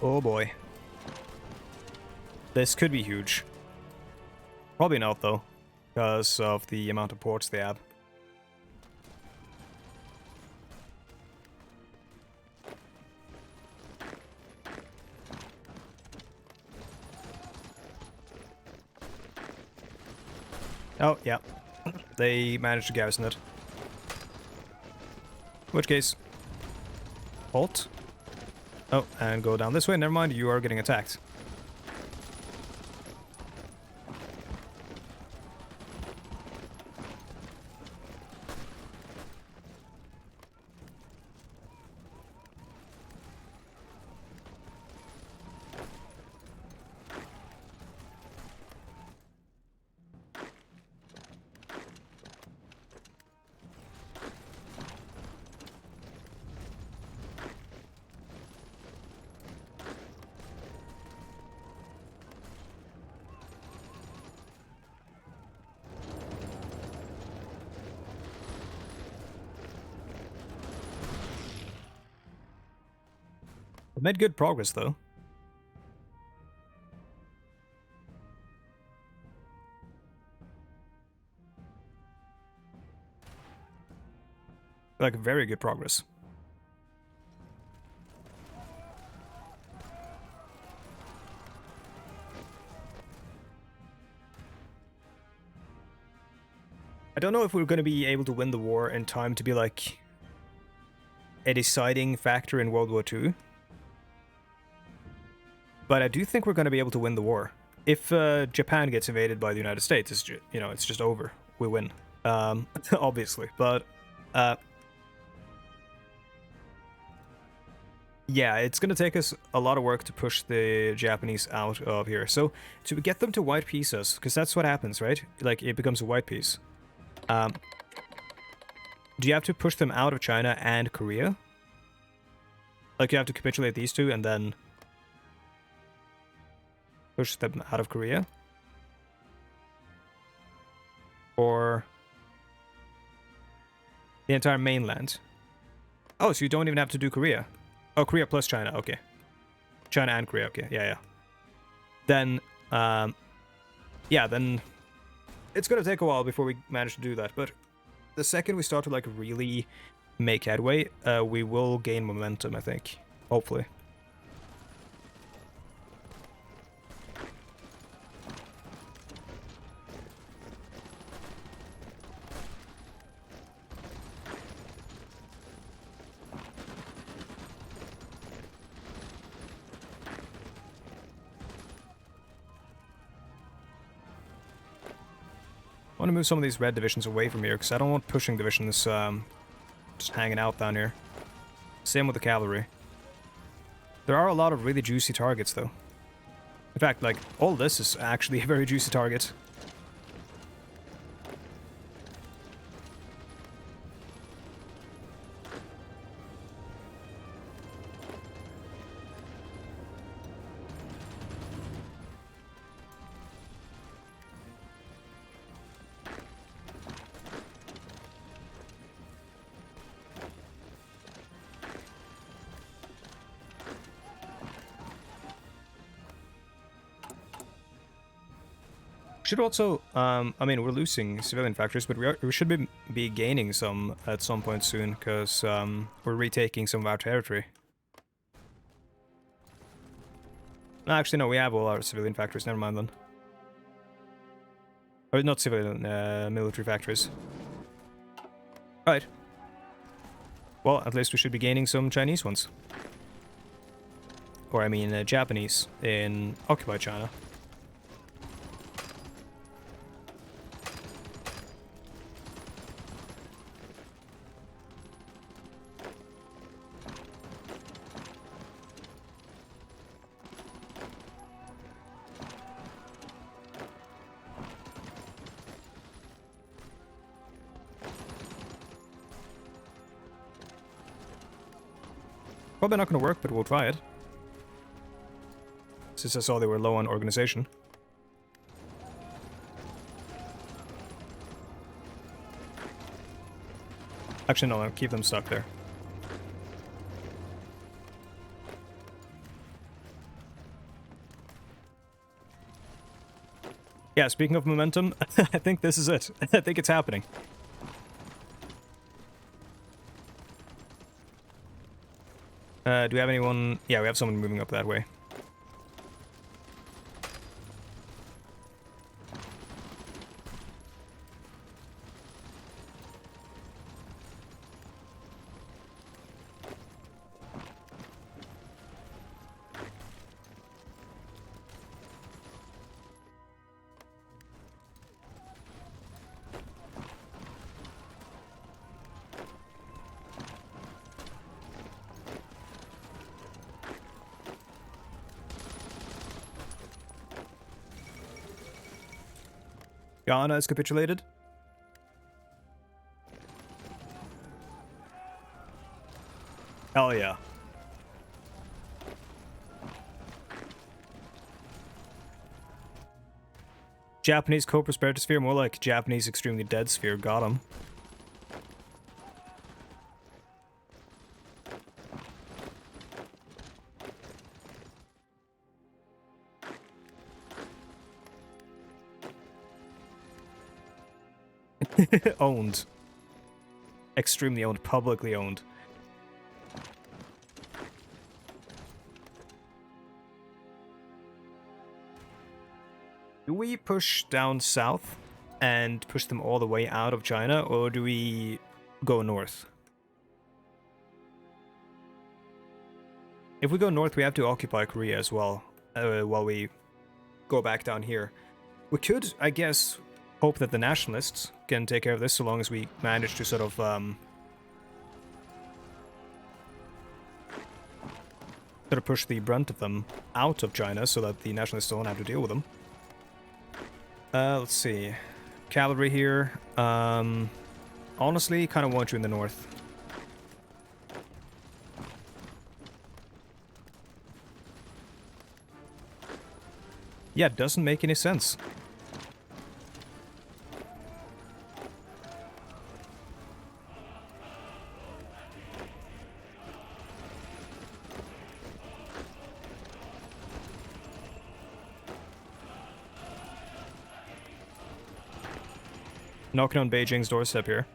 Oh boy. This could be huge. Probably not, though, because of the amount of ports they have. Oh, yeah. They managed to garrison it. In which case, halt. Oh, and go down this way. Never mind, you are getting attacked. We've made good progress, though. Like, very good progress. I don't know if we're going to be able to win the war in time to be, like, a deciding factor in World War II. But I do think we're going to be able to win the war. If Japan gets invaded by the United States, it's it's just over. We win. Obviously. But, yeah, it's going to take us a lot of work to push the Japanese out of here. So, to get them to white piece us, because that's what happens, right? Like, it becomes a white piece. Do you have to push them out of China and Korea? Like, you have to capitulate these two and then push them out of Korea? Or the entire mainland? Oh, so you don't even have to do Korea. Oh, Korea plus China, okay. China and Korea, okay, yeah. Then, yeah, then it's gonna take a while before we manage to do that, but the second we start to, like, really make headway, we will gain momentum, I think. Hopefully. I want to move some of these red divisions away from here, because I don't want pushing divisions just hanging out down here. Same with the cavalry. There are a lot of really juicy targets, though. In fact, like, all this is actually a very juicy target. Should also, I mean, we're losing civilian factories, but we should be gaining some at some point soon, because we're retaking some of our territory. Actually, no, we have all our civilian factories, never mind then. Or not civilian, military factories. Alright. Well, at least we should be gaining some Chinese ones. Or, I mean, Japanese in occupied China. Probably not going to work, but we'll try it. Since I saw they were low on organization. Actually, no, I'll keep them stuck there. Yeah, speaking of momentum, I think this is it. I think it's happening. Do we have anyone? Yeah, we have someone moving up that way. Ghana has capitulated. Hell yeah. Japanese co-prosperity sphere, more like Japanese extremely dead sphere. Got him. Owned. Extremely owned. Publicly owned. Do we push down south and push them all the way out of China, or do we go north? If we go north, we have to occupy Korea as well, while we go back down here. We could, I guess, hope that the nationalists can take care of this, so long as we manage to sort of, push the brunt of them out of China, so that the nationalists don't have to deal with them. Let's see. Cavalry here. Honestly, kind of want you in the north. Yeah, it doesn't make any sense. Knocking on Beijing's doorstep here.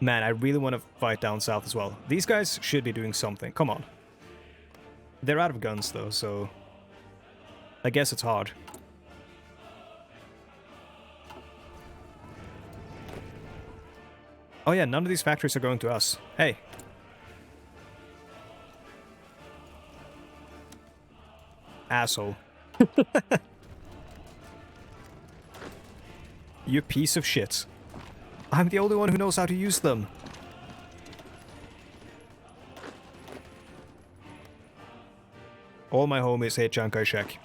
Man, I really want to fight down south as well. These guys should be doing something. Come on. They're out of guns, though, so I guess it's hard. Oh yeah, none of these factories are going to us. Hey. Asshole. You piece of shit. I'm the only one who knows how to use them. All my homies hate Chiang Kai-shek.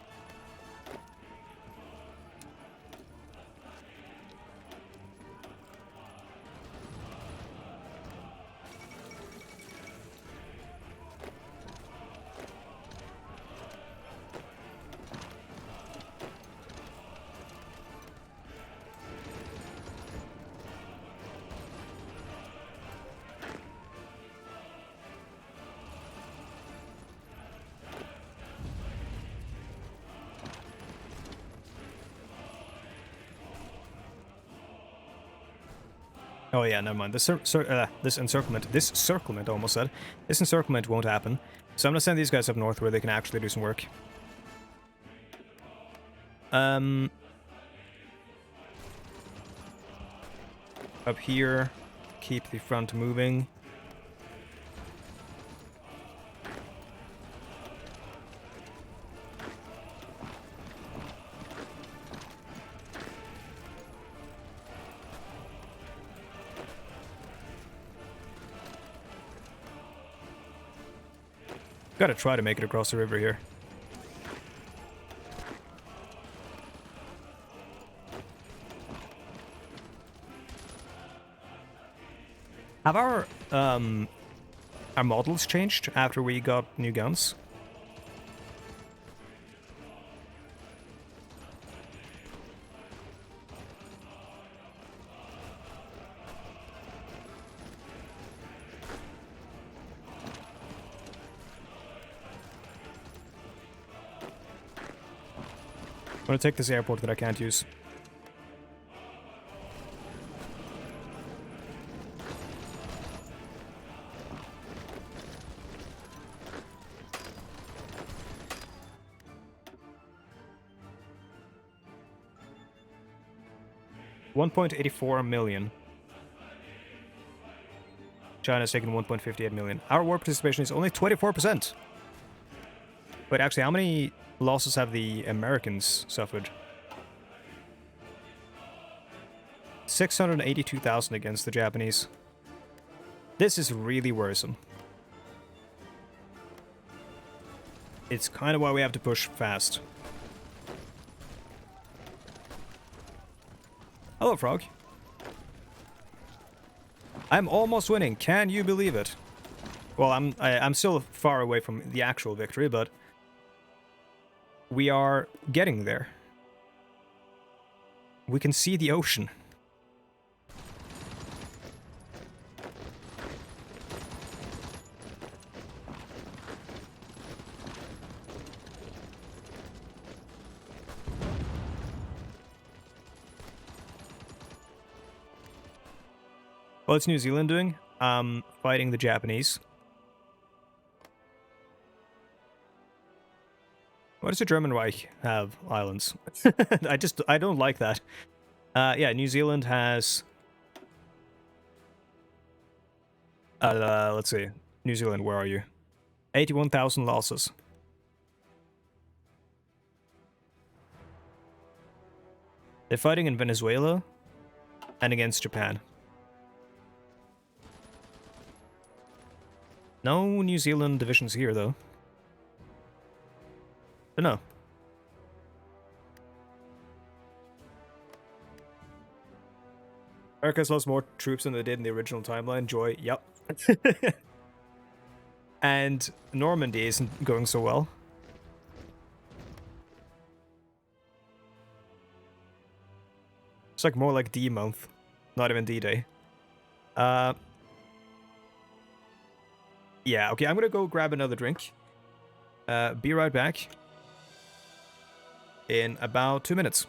Oh yeah, never mind. This encirclement, I almost said. This encirclement won't happen. So I'm gonna send these guys up north where they can actually do some work. Up here, keep the front moving. Gotta try to make it across the river here. Have our models changed after we got new guns? gonna take this airport that I can't use. $1.84 million. China's taken 1.58 million. Our war participation is only 24%. But actually, how many losses have the Americans suffered? 682,000 against the Japanese. This is really worrisome. It's kind of why we have to push fast. Hello, Frog. I'm almost winning. Can you believe it? Well, I'm still far away from the actual victory, but we are getting there. We can see the ocean. What's New Zealand doing? Fighting the Japanese. Why does the German Reich have islands? I don't like that. Yeah, New Zealand has... let's see. New Zealand, where are you? 81,000 losses. They're fighting in Venezuela and against Japan. No New Zealand divisions here, though. But no. America's lost more troops than they did in the original timeline. Joy, yep. And Normandy isn't going so well. It's like more like D month, not even D-Day. Yeah, okay, I'm gonna go grab another drink. Be right back in about 2 minutes.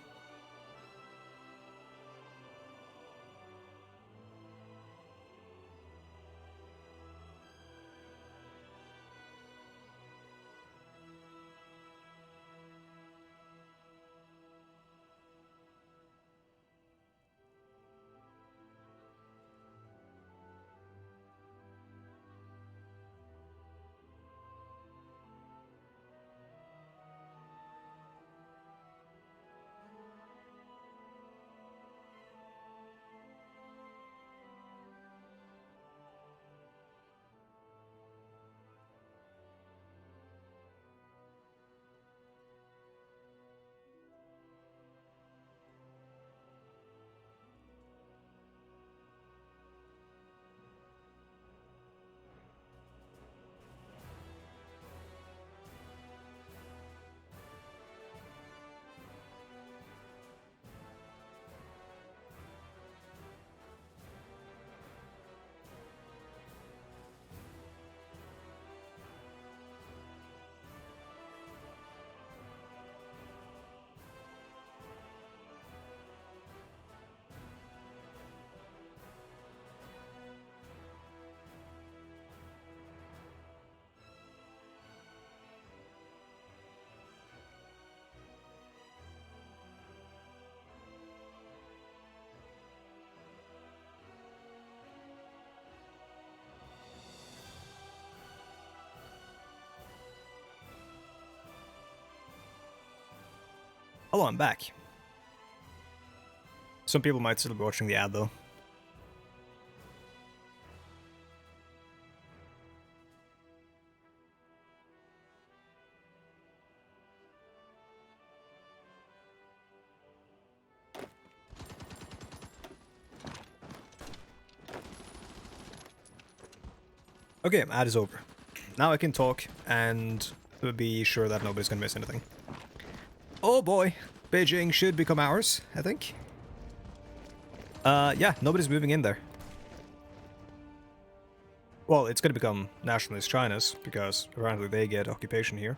Hello, I'm back. Some people might still be watching the ad, though. Okay, ad is over. Now I can talk and be sure that nobody's gonna miss anything. Oh boy, Beijing should become ours, I think. Yeah, nobody's moving in there. Well, it's gonna become nationalist China's, because apparently they get occupation here.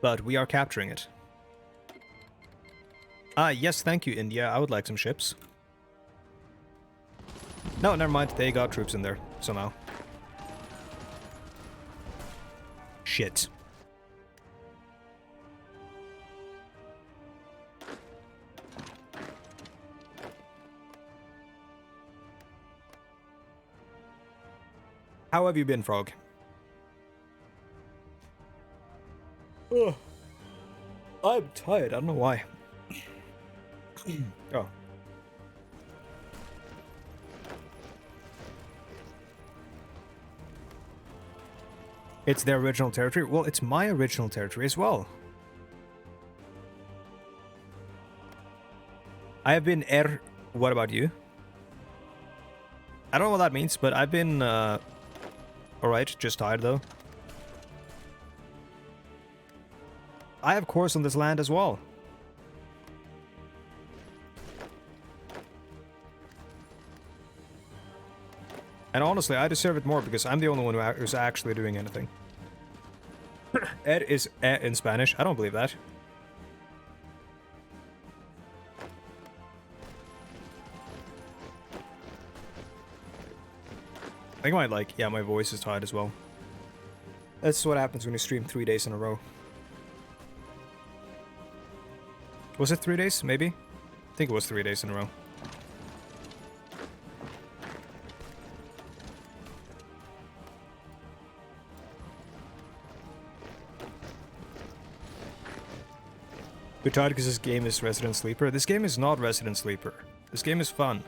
But we are capturing it. Yes, thank you, India. I would like some ships. No, never mind. They got troops in there, somehow. Shit. How have you been, Frog? Ugh. I'm tired. I don't know why. Oh. It's their original territory? Well, it's my original territory as well. I have been What about you? I don't know what that means, but I've been, alright, just tired though. I have course on this land as well. And honestly, I deserve it more because I'm the only one who's actually doing anything. Ed is in Spanish. I don't believe that. I think my voice is tired as well. That's what happens when you stream 3 days in a row. Was it 3 days? Maybe? I think it was 3 days in a row. We're tired because this game is Resident Sleeper. This game is not Resident Sleeper. This game is fun.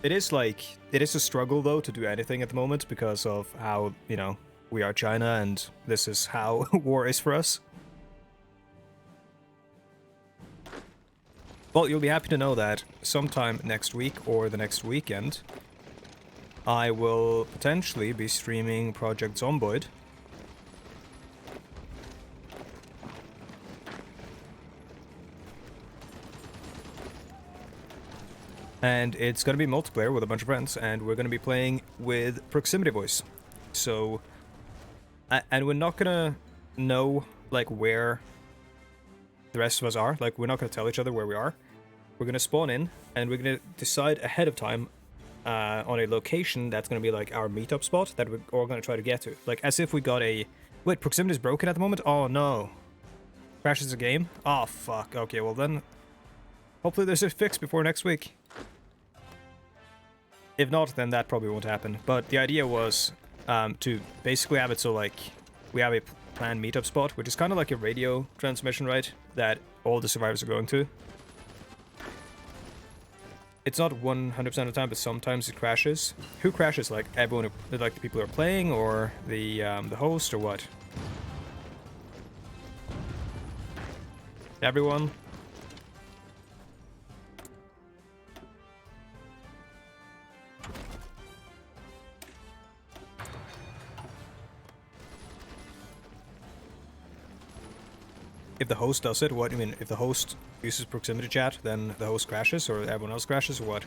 It is a struggle though to do anything at the moment because of how, you know, we are China and this is how war is for us. Well, you'll be happy to know that sometime next week or the next weekend, I will potentially be streaming Project Zomboid. And it's going to be multiplayer with a bunch of friends, and we're going to be playing with proximity voice. So, and we're not going to know, like, where the rest of us are. Like, we're not going to tell each other where we are. We're going to spawn in, and we're going to decide ahead of time on a location that's going to be, like, our meetup spot that we're all going to try to get to. Like, as if we got a... Wait, proximity is broken at the moment? Oh, no. Crashes the game? Oh, fuck. Okay, well then... Hopefully there's a fix before next week. If not, then that probably won't happen. But the idea was to basically have it so, like, we have a planned meetup spot, which is kind of like a radio transmission, right? That all the survivors are going to. It's not 100% of the time, but sometimes it crashes. Who crashes? Like, everyone, like the people who are playing, or the host, or what? Everyone? If the host does it, what do you mean? If the host uses proximity chat, then the host crashes, or everyone else crashes, or what?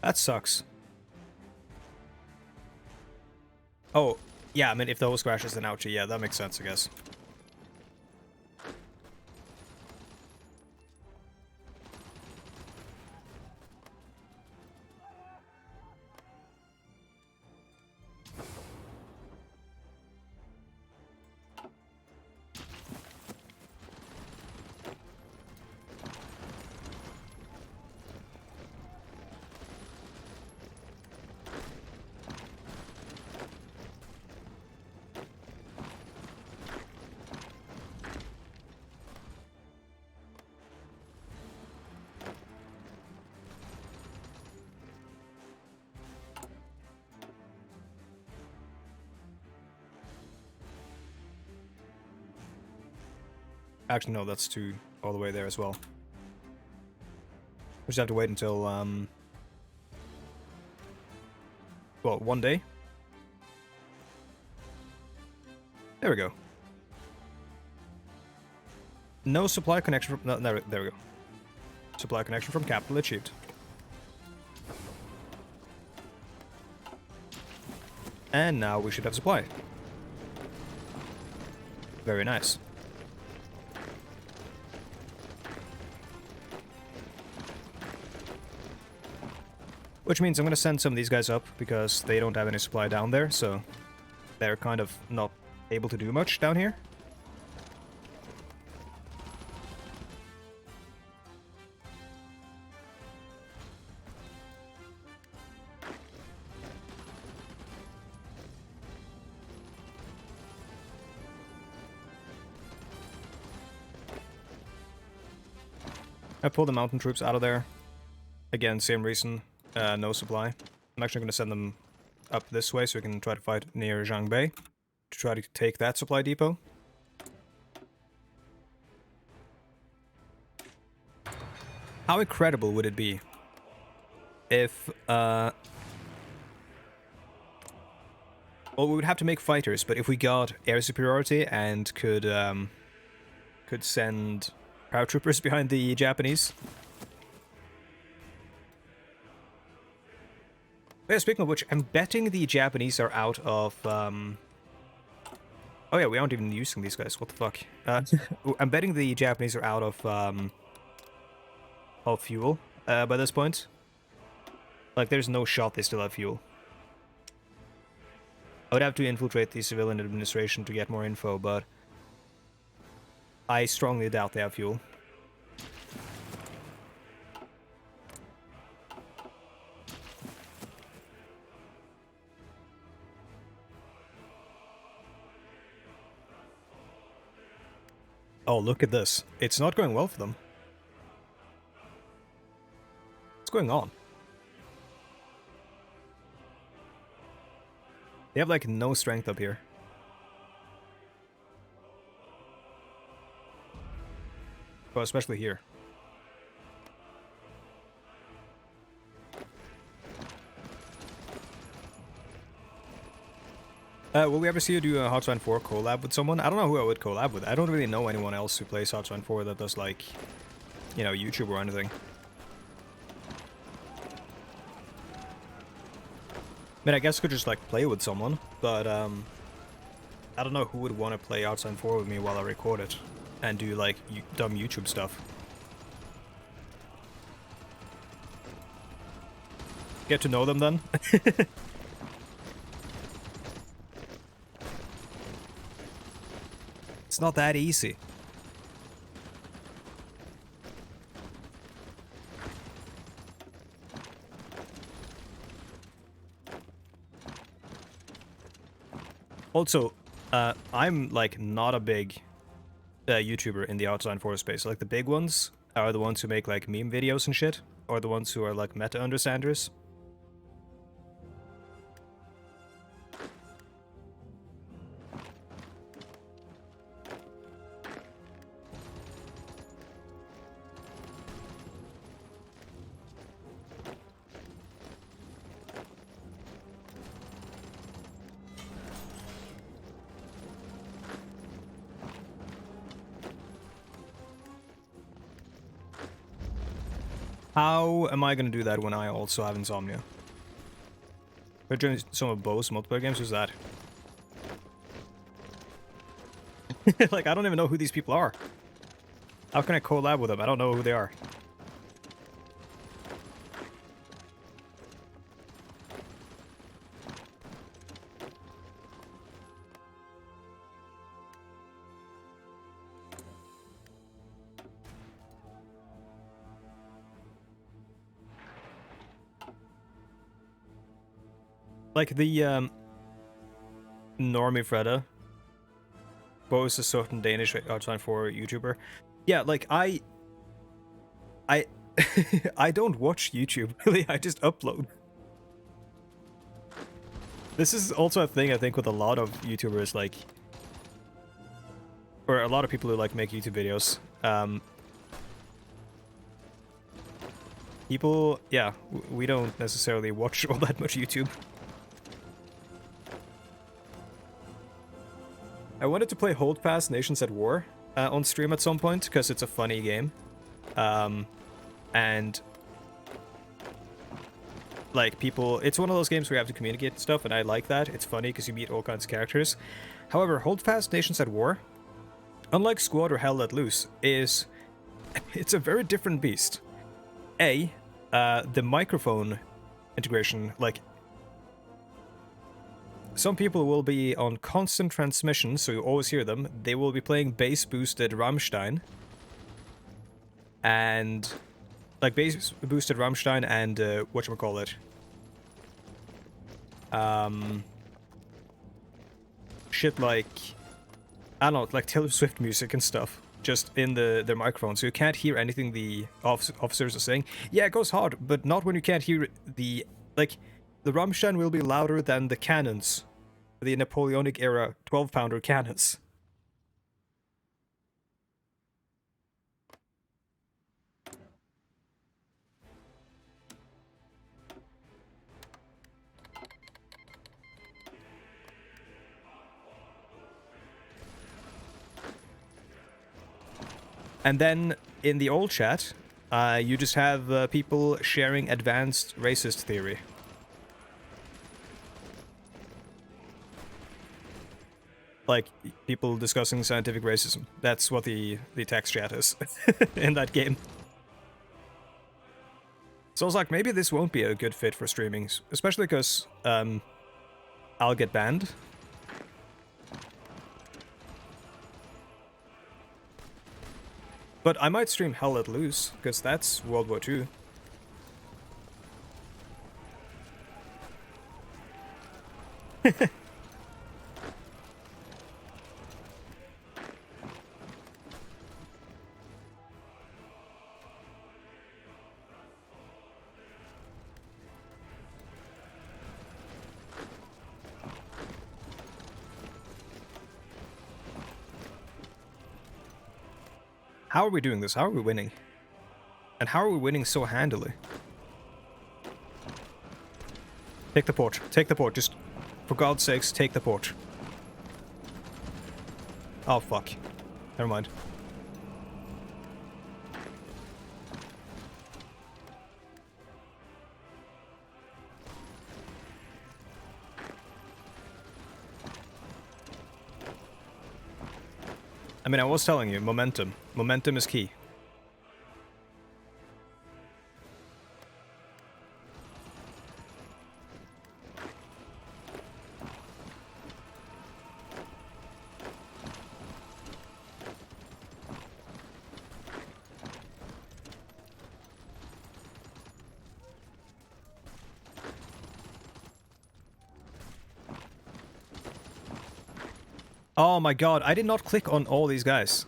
That sucks. Oh, yeah, I mean, if the host crashes, then ouchie, yeah, that makes sense, I guess. Actually, no, that's all the way there as well. We just have to wait until, well, 1 day. There we go. No supply connection from... No, there we go. Supply connection from capital achieved. And now we should have supply. Very nice. Which means I'm going to send some of these guys up, because they don't have any supply down there, so they're kind of not able to do much down here. I pulled the mountain troops out of there. Again, same reason, no supply. I'm actually going to send them up this way so we can try to fight near Zhangbei to try to take that supply depot. How incredible would it be if, well, we would have to make fighters, but if we got air superiority and could send paratroopers behind the Japanese. Yeah, speaking of which, I'm betting the Japanese are out of, oh yeah, we aren't even using these guys, what the fuck. I'm betting the Japanese are out of fuel, by this point. Like, there's no shot they still have fuel. I would have to infiltrate the civilian administration to get more info, but I strongly doubt they have fuel. Oh, look at this. It's not going well for them. What's going on? They have, like, no strength up here. Well, especially here. Will we ever see you do a Hotline 4 collab with someone? I don't know who I would collab with. I don't really know anyone else who plays Hotline 4 that does, like, you know, YouTube or anything. I mean, I guess I could just, like, play with someone, but, I don't know who would want to play Hotline 4 with me while I record it and do, like, dumb YouTube stuff. Get to know them then? It's not that easy. Also, I'm, like, not a big YouTuber in the Hotline 4 space. Like, the big ones are the ones who make, like, meme videos and shit, or the ones who are, like, meta understanders. How am I gonna do that when I also have insomnia? We're doing some of Bo's multiplayer games, who's that? Like, I don't even know who these people are. How can I collab with them? I don't know who they are. Like, the, Normie Freda. Bo is a certain Danish Hotline 4 YouTuber. Yeah, like, I I don't watch YouTube, really, I just upload. This is also a thing, I think, with a lot of YouTubers, like... Or a lot of people who, like, make YouTube videos. People... Yeah, we don't necessarily watch all that much YouTube. I wanted to play Hold Fast Nations at War on stream at some point, because it's a funny game. And Like, people, it's one of those games where you have to communicate and stuff, and I like that. It's funny because you meet all kinds of characters. However, Holdfast Nations at War, unlike Squad or Hell Let Loose, it's a very different beast. The microphone integration, like, some people will be on constant transmission, so you always hear them. They will be playing bass-boosted Rammstein. And, like, bass-boosted Rammstein and, whatchamacallit. Shit like, I don't know, like Taylor Swift music and stuff. Just in their microphone, so you can't hear anything the officers are saying. Yeah, it goes hard, but not when you can't hear the, like, the Rammstein will be louder than the cannons, the Napoleonic era 12-pounder cannons. And then in the old chat, you just have people sharing advanced racist theory. Like, people discussing scientific racism. That's what the text chat is in that game. So I was like, maybe this won't be a good fit for streaming, especially because I'll get banned. But I might stream Hell Let Loose, because that's World War II. How are we doing this? How are we winning? And how are we winning so handily? Take the port. Take the port. Just, for God's sakes, take the port. Oh, fuck. Never mind. I mean, I was telling you, momentum. Momentum is key. Oh my god, I did not click on all these guys.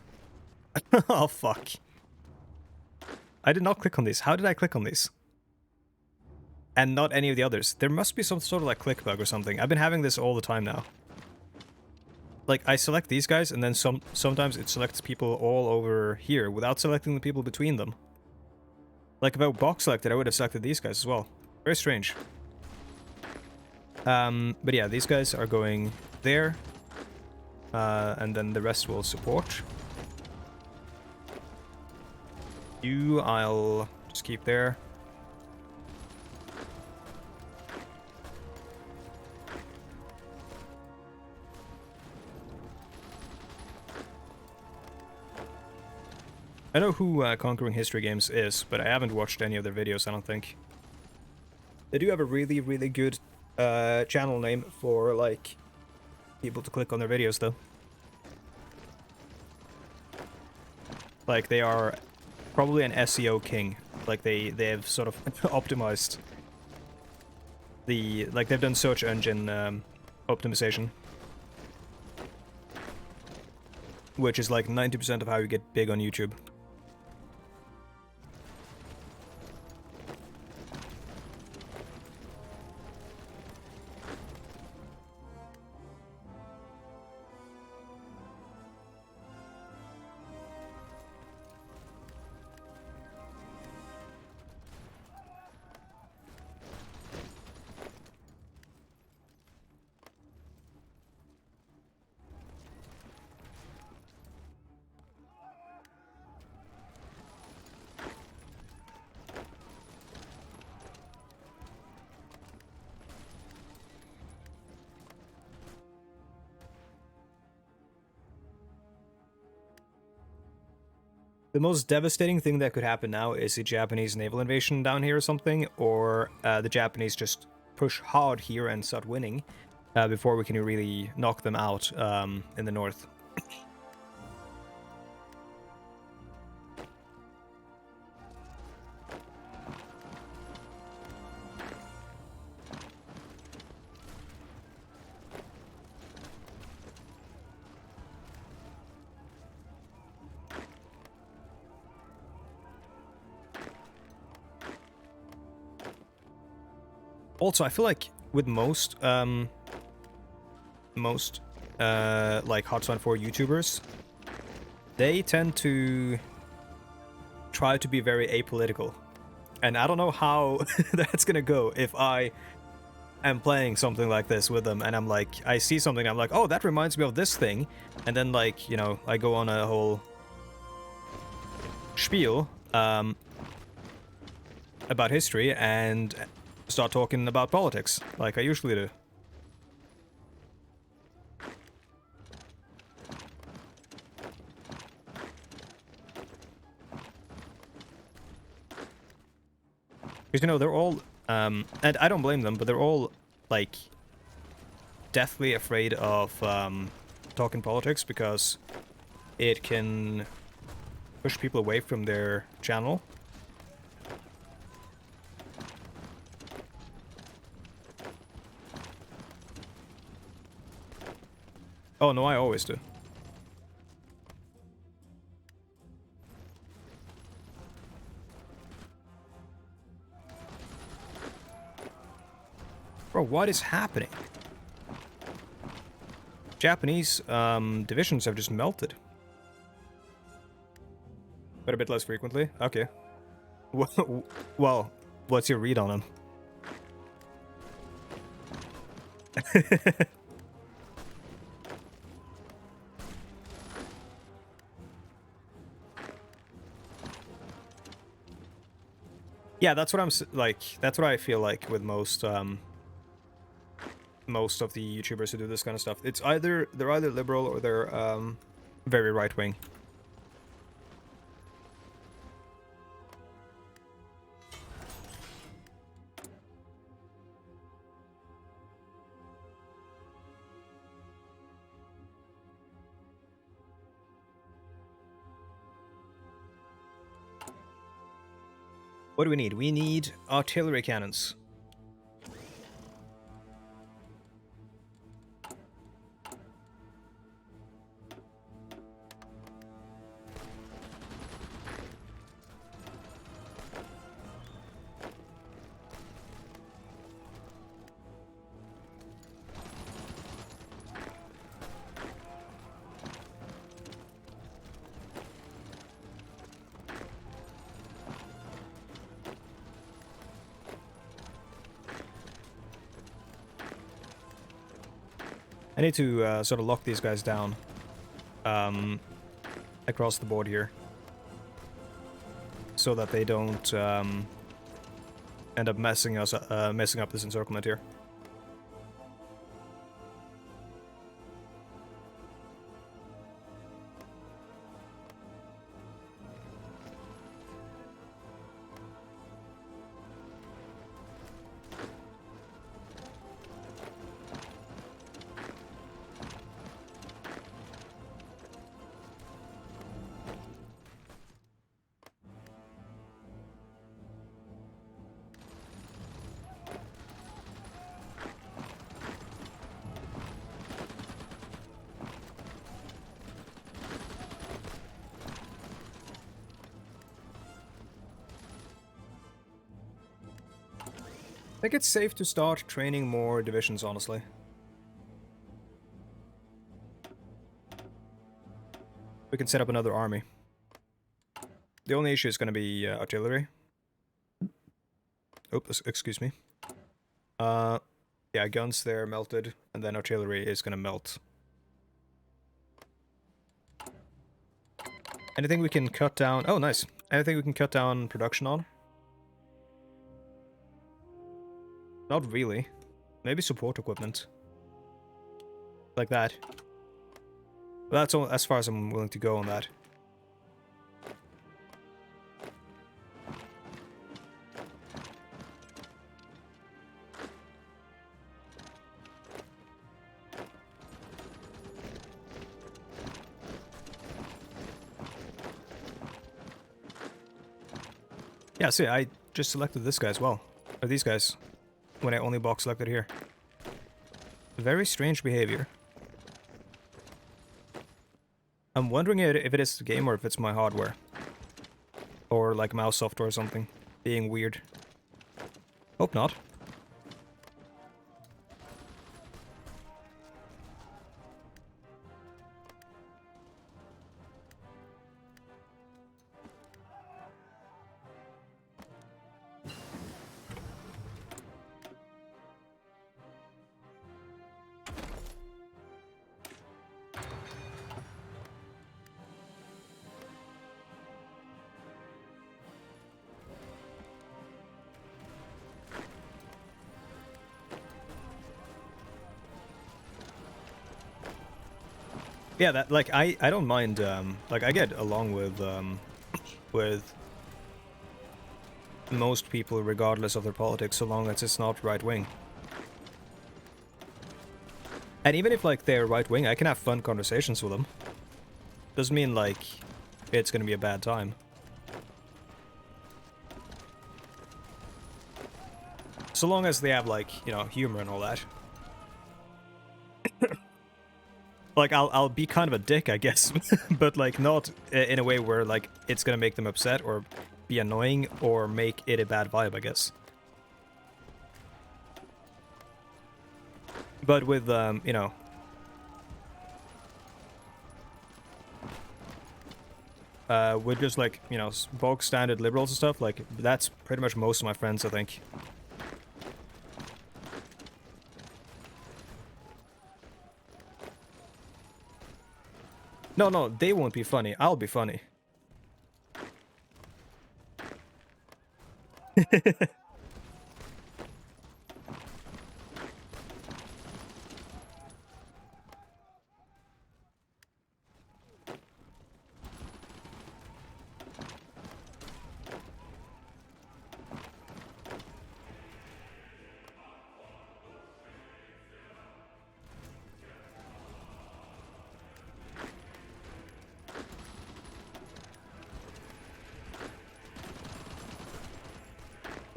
Oh, fuck. I did not click on these. How did I click on these? And not any of the others. There must be some sort of, like, click bug or something. I've been having this all the time now. Like, I select these guys, and then sometimes it selects people all over here without selecting the people between them. Like, if I box selected, I would have selected these guys as well. Very strange. But yeah, these guys are going there. And then the rest will support. You, I'll just keep there. I know who Conquering History Games is, but I haven't watched any of their videos, I don't think. They do have a really, really good channel name for, like, people to click on their videos, though. Like, they are probably an SEO king. Like, they have sort of optimized the... Like, they've done search engine optimization. Which is like 90% of how you get big on YouTube. The most devastating thing that could happen now is a Japanese naval invasion down here or something, or the Japanese just push hard here and start winning before we can really knock them out in the north. Also, I feel like with most like Hotline 4 YouTubers, they tend to try to be very apolitical. And I don't know how that's gonna go if I am playing something like this with them and I'm like, I see something, I'm like, oh, that reminds me of this thing. And then, like, you know, I go on a whole spiel about history and start talking about politics, like I usually do. Because, you know, they're all, and I don't blame them, but they're all, like, deathly afraid of talking politics because it can push people away from their channel. Oh, no, I always do. Bro, what is happening? Japanese divisions have just melted. But a bit less frequently? Okay. Well, what's your read on them? Yeah, that's what I'm like. That's what I feel like with most of the YouTubers who do this kind of stuff. It's either they're either liberal or they're very right wing. What do we need? We need artillery cannons. I need to sort of lock these guys down across the board here so that they don't end up messing up this encirclement here. I think it's safe to start training more divisions, honestly. We can set up another army. The only issue is going to be artillery. Oops, excuse me. Yeah, guns there melted, and then artillery is going to melt. Anything we can cut down? Oh, nice. Anything we can cut down production on? Not really. Maybe support equipment. Like that. But that's all as far as I'm willing to go on that. Yeah, see, I just selected this guy as well. Or these guys. When I only box selected here. Very strange behavior. I'm wondering if it is the game or if it's my hardware. Or like mouse software or something. Being weird. Hope not. Yeah, that like I don't mind like I get along with most people regardless of their politics so long as it's not right wing. And even if like they're right wing, I can have fun conversations with them. Doesn't mean like it's gonna be a bad time. So long as they have like, you know, humor and all that. Like, I'll be kind of a dick, I guess, but, like, not in a way where, like, it's gonna make them upset or be annoying or make it a bad vibe, I guess. But with, you know... with just, like, you know, bulk standard liberals and stuff, like, that's pretty much most of my friends, I think. No, they won't be funny. I'll be funny.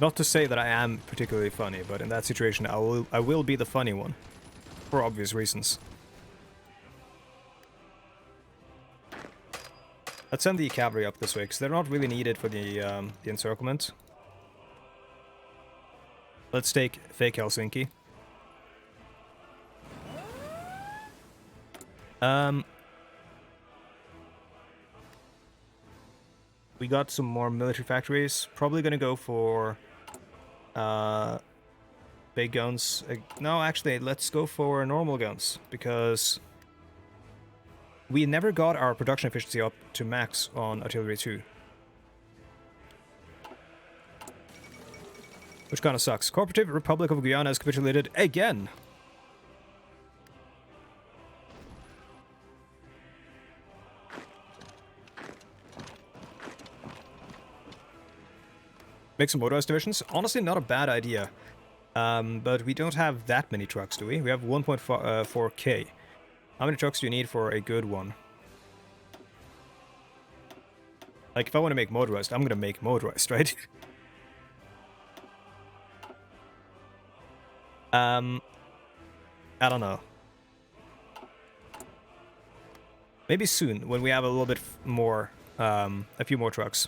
Not to say that I am particularly funny, but in that situation I will be the funny one. For obvious reasons. Let's send the cavalry up this way, because they're not really needed for the encirclement. Let's take fake Helsinki. We got some more military factories. Probably gonna go for big guns. No, actually, let's go for normal guns, because we never got our production efficiency up to max on Artillery 2. Which kind of sucks. Cooperative Republic of Guyana has capitulated again. Make some motorized divisions? Honestly, not a bad idea. But we don't have that many trucks, do we? We have 1.4k. How many trucks do you need for a good one? Like, if I want to make motorized, I'm gonna make motorized, right? I don't know. Maybe soon, when we have a little bit more, a few more trucks.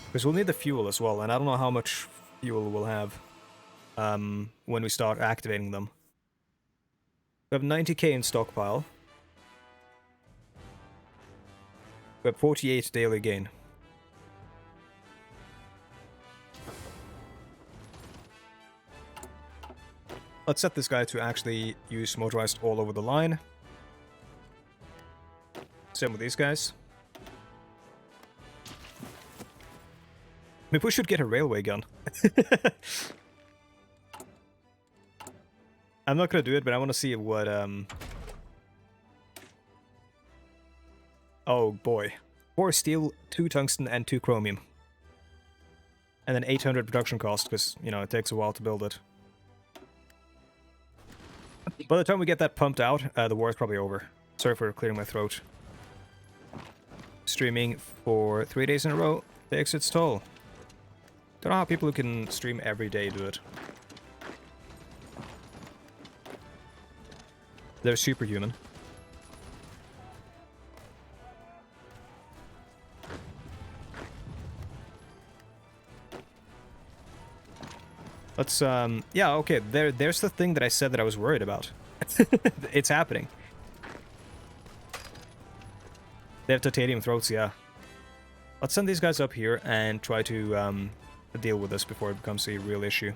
Because we'll need the fuel as well, and I don't know how much fuel we'll have when we start activating them. We have 90k in stockpile. We have 48 daily gain. Let's set this guy to actually use motorized all over the line. Same with these guys. Maybe we should get a railway gun. I'm not gonna do it, but I want to see what, Oh boy. 4 steel, 2 tungsten, and 2 chromium. And then 800 production cost, because, you know, it takes a while to build it. By the time we get that pumped out, the war is probably over. Sorry for clearing my throat. streaming for 3 days in a row takes its toll. Don't know how people who can stream every day do it. They're superhuman. Let's, yeah, okay, there's the thing that I said that I was worried about. It's happening. They have titanium throats, yeah. Let's send these guys up here and try to deal with this before it becomes a real issue.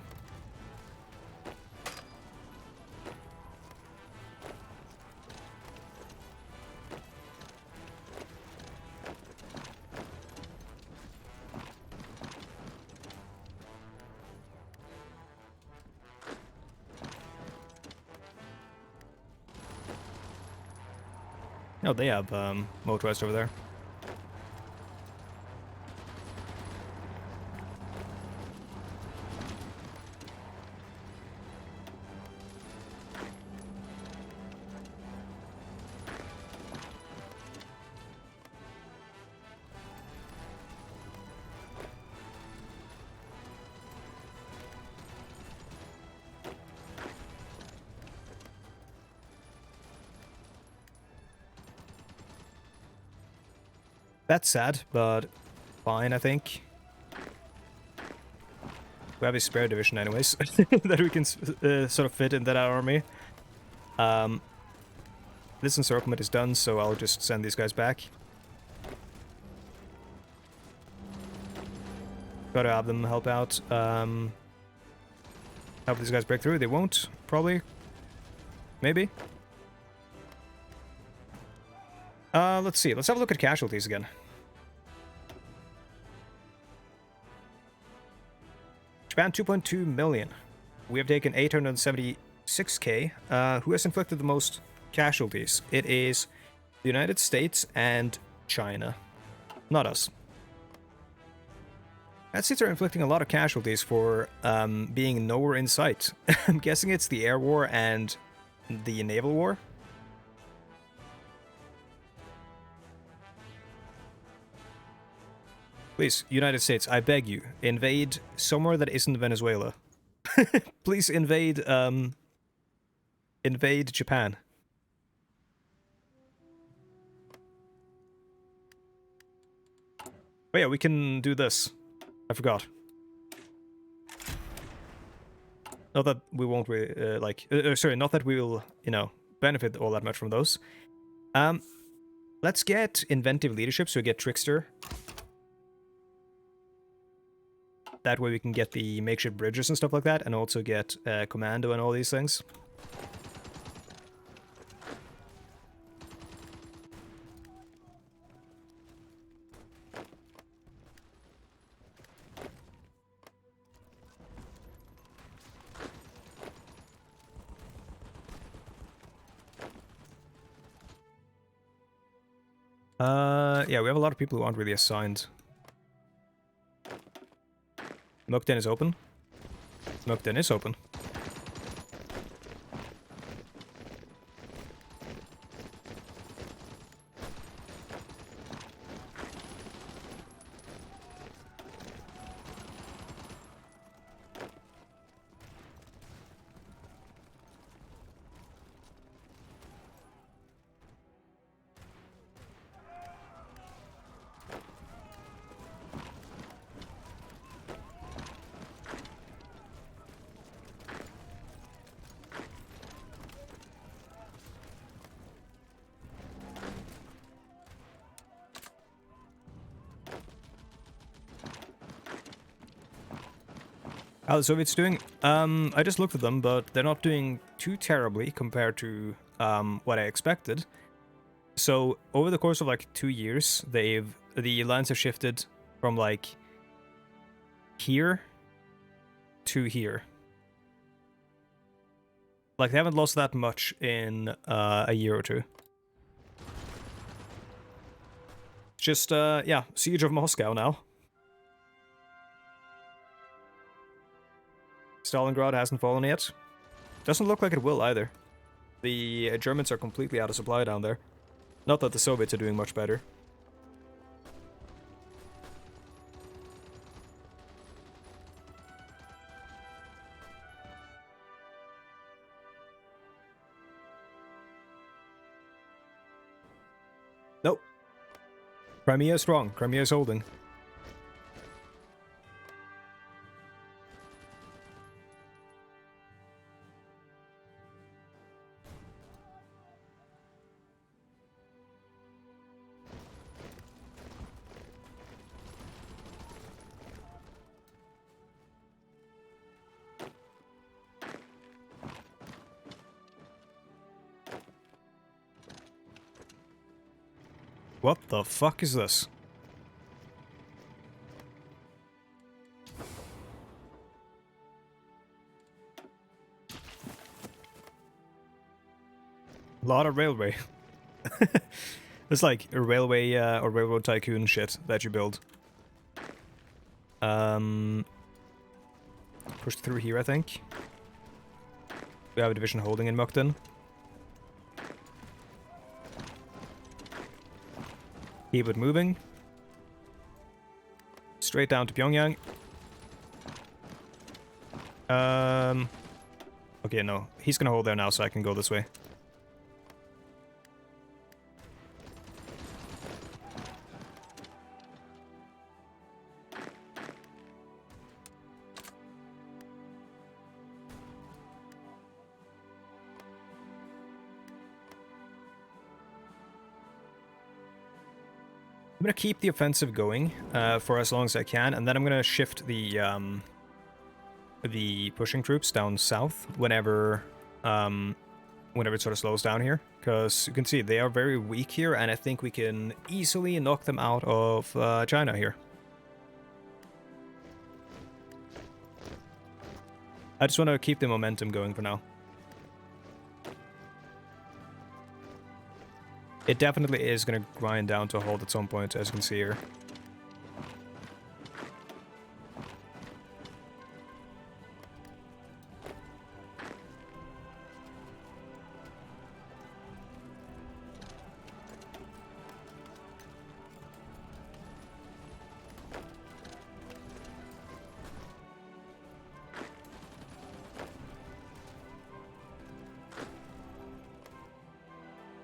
Oh, they have motorized over there. That's sad, but fine, I think. We have a spare division anyways, that we can sort of fit in that army. This encirclement is done, so I'll just send these guys back. Gotta have them help out. Help these guys break through. They won't, probably. Maybe. Let's see. Let's have a look at casualties again. Japan, 2.2 million. We have taken 876k. Who has inflicted the most casualties? It is the United States and China. Not us. United States are inflicting a lot of casualties for being nowhere in sight. I'm guessing it's the air war and the naval war. Please, United States, I beg you, invade somewhere that isn't Venezuela. Please invade, invade Japan. Oh yeah, we can do this. I forgot. Not that we won't sorry, not that we will, you know, benefit all that much from those. Let's get inventive leadership, so we get trickster. That way we can get the makeshift bridges and stuff like that, and also get commando and all these things. Yeah, we have a lot of people who aren't really assigned. Mukden is open. Mukden is open. How the Soviets doing? I just looked at them, but they're not doing too terribly compared to what I expected. So over the course of like 2 years, the lines have shifted from like here to here. Like they haven't lost that much in a year or two. Just yeah, siege of Moscow now. Stalingrad hasn't fallen yet. Doesn't look like it will either. The Germans are completely out of supply down there. Not that the Soviets are doing much better. Nope. Crimea is strong. Crimea is holding. What the fuck is this? A lot of railway. It's like a railway or railroad tycoon shit that you build. Push through here, I think. We have a division holding in Mukden. Keep it moving. Straight down to Pyongyang. Okay, no. He's gonna hold there now, so I can go this way. I'm gonna keep the offensive going for as long as I can, and then I'm gonna shift the pushing troops down south whenever it sort of slows down here, because you can see they are very weak here, and I think we can easily knock them out of China here. I just want to keep the momentum going for now. It definitely is going to grind down to a halt at some point, as you can see here.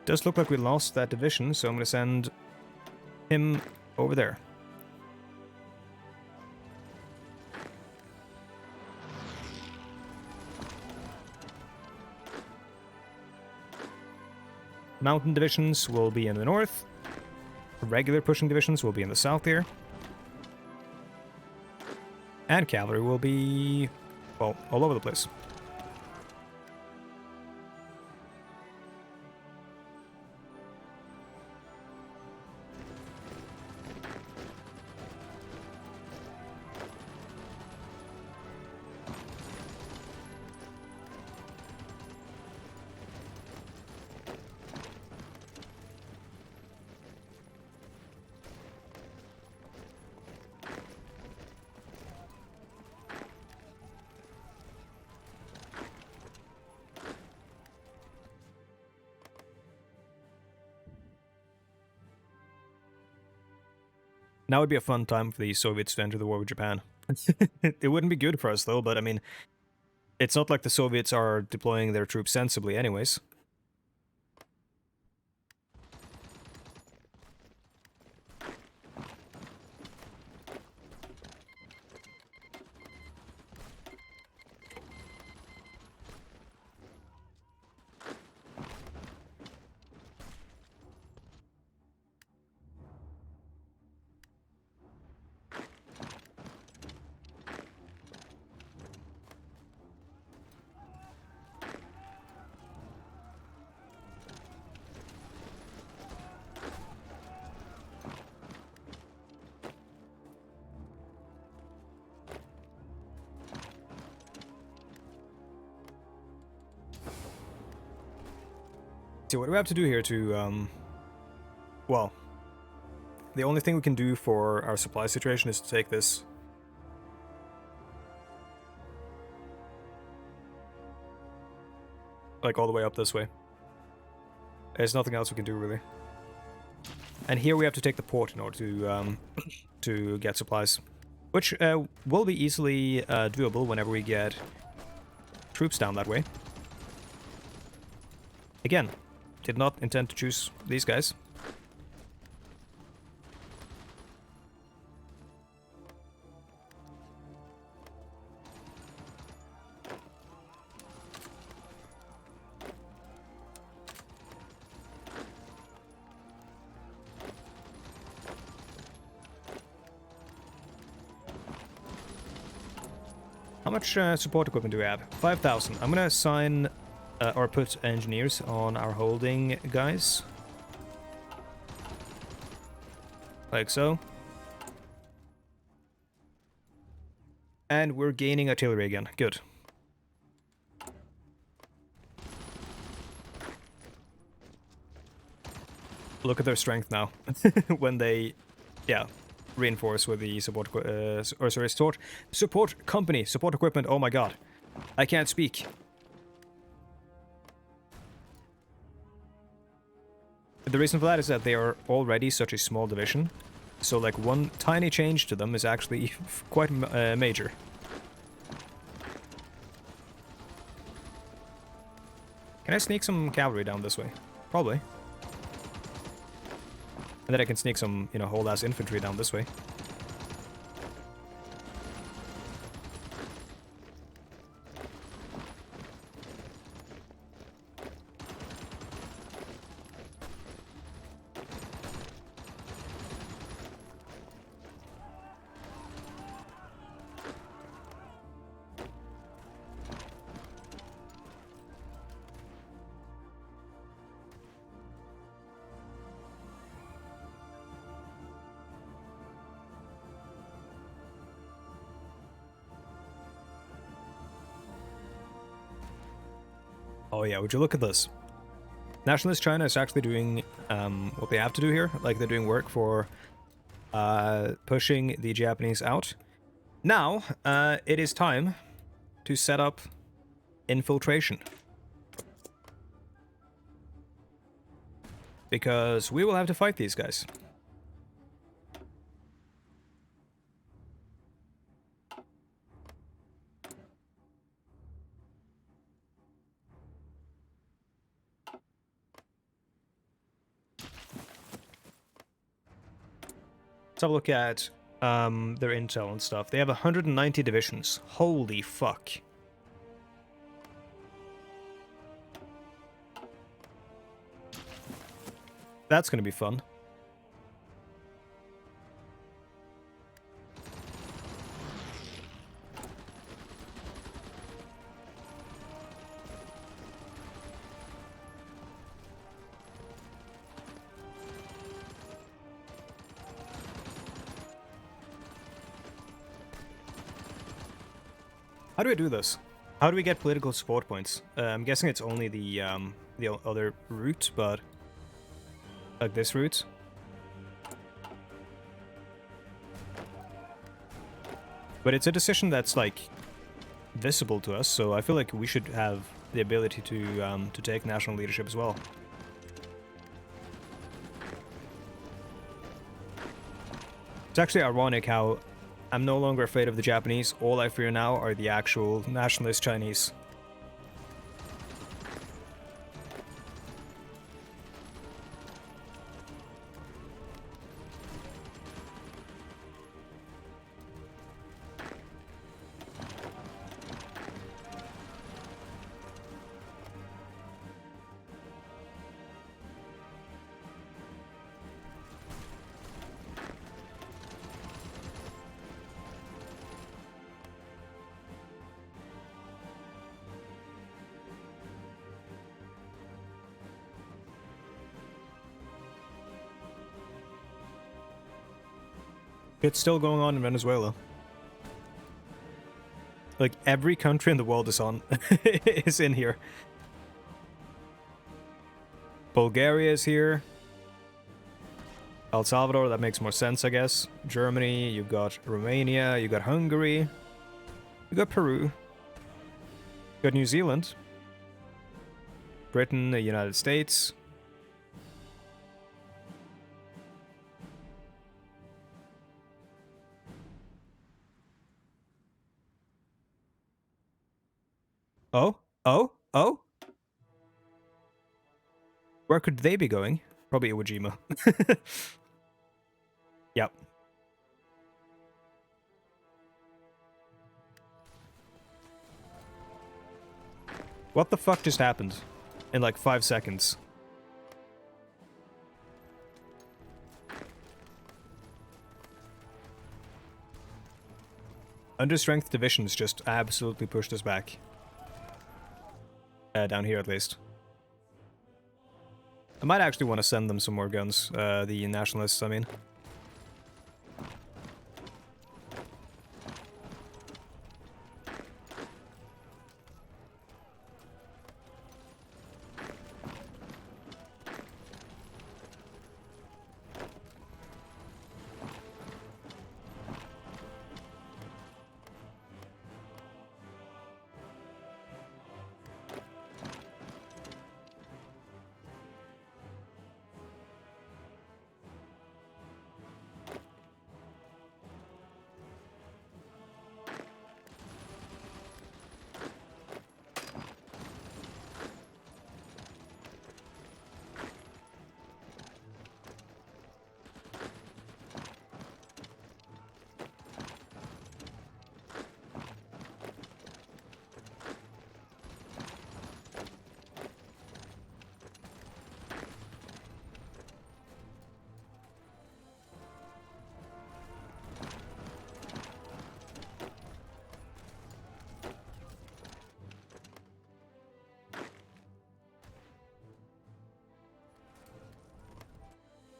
Does look like we lost that division, so I'm going to send him over there. Mountain divisions will be in the north. Regular pushing divisions will be in the south here. And cavalry will be, well, all over the place. Now would be a fun time for the Soviets to enter the war with Japan. It wouldn't be good for us, though, but I mean, it's not like the Soviets are deploying their troops sensibly anyways. So what do we have to do here to, well, the only thing we can do for our supply situation is to take this like all the way up this way. There's nothing else we can do, really. And here we have to take the port in order to to get supplies, which will be easily doable whenever we get troops down that way. Again, did not intend to choose these guys. How much support equipment do we have? 5,000. I'm gonna assign or put engineers on our holding guys. Like so. And we're gaining artillery again. Good. Look at their strength now. When they, yeah, reinforce with the support, support company, support equipment. Oh my god. I can't speak. The reason for that is that they are already such a small division. So like one tiny change to them is actually quite major. Can I sneak some cavalry down this way? Probably. And then I can sneak some, you know, whole-ass infantry down this way. Oh yeah, would you look at this? Nationalist China is actually doing what they have to do here. Like, they're doing work for pushing the Japanese out. Now, it is time to set up infiltration. Because we will have to fight these guys. Let's have a look at their intel and stuff. They have 190 divisions. Holy fuck. That's gonna be fun. How do I do this? How do we get political support points? I'm guessing it's only the other route, but like this route. But it's a decision that's like visible to us, so I feel like we should have the ability to take national leadership as well. It's actually ironic how I'm no longer afraid of the Japanese. All I fear now are the actual nationalist Chinese. It's still going on in Venezuela. Like, every country in the world is on is in here. Bulgaria is here. El Salvador, that makes more sense, I guess. Germany, you've got Romania, you got Hungary, you got Peru, you got New Zealand, Britain, the United States. Oh? Where could they be going? Probably Iwo Jima. Yep. What the fuck just happened? In like 5 seconds. Understrength divisions just absolutely pushed us back. Down here, at least. I might actually want to send them some more guns, the nationalists, I mean.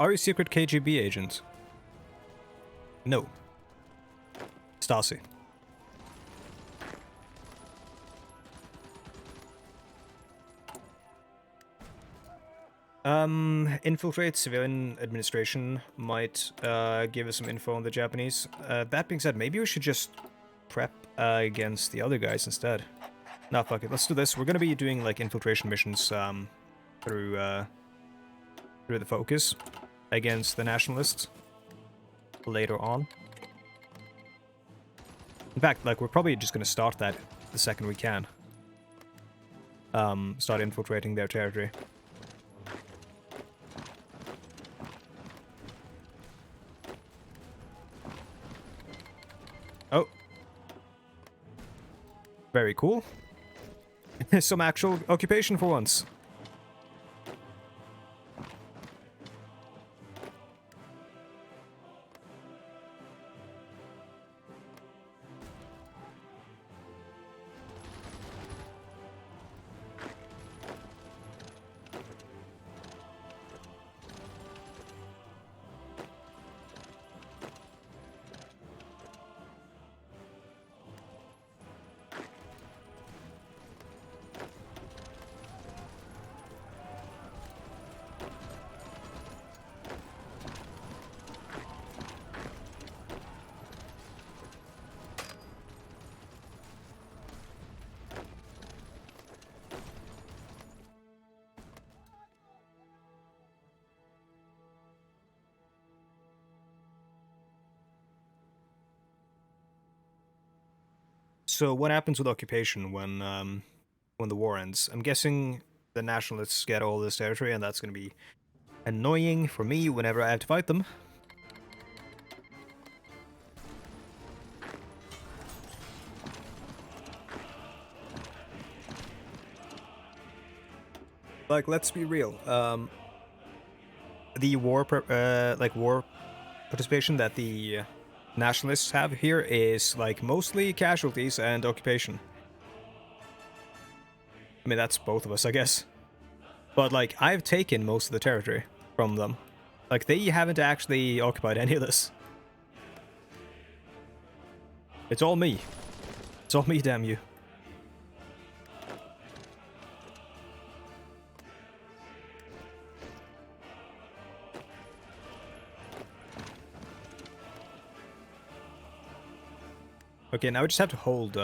Are you a secret KGB agent? No. Stasi. Infiltrate civilian administration might give us some info on the Japanese. That being said, maybe we should just prep against the other guys instead. Nah, fuck it. Let's do this. We're gonna be doing like infiltration missions through the focus against the nationalists later on. In fact, like, we're probably just gonna start that the second we can. Start infiltrating their territory. Oh. Very cool. Some actual occupation for once. So what happens with occupation when the war ends? I'm guessing the nationalists get all this territory, and that's going to be annoying for me whenever I have to fight them. Like, let's be real. The war participation that the nationalists have here is like mostly casualties and occupation. I mean, that's both of us, I guess. But like, I've taken most of the territory from them. Like, they haven't actually occupied any of this. It's all me. It's all me, damn you. Okay, now we just have to hold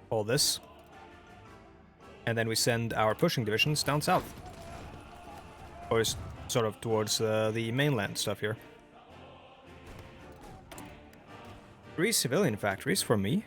all this. And then we send our pushing divisions down south. Or sort of towards the mainland stuff here. 3 civilian factories for me.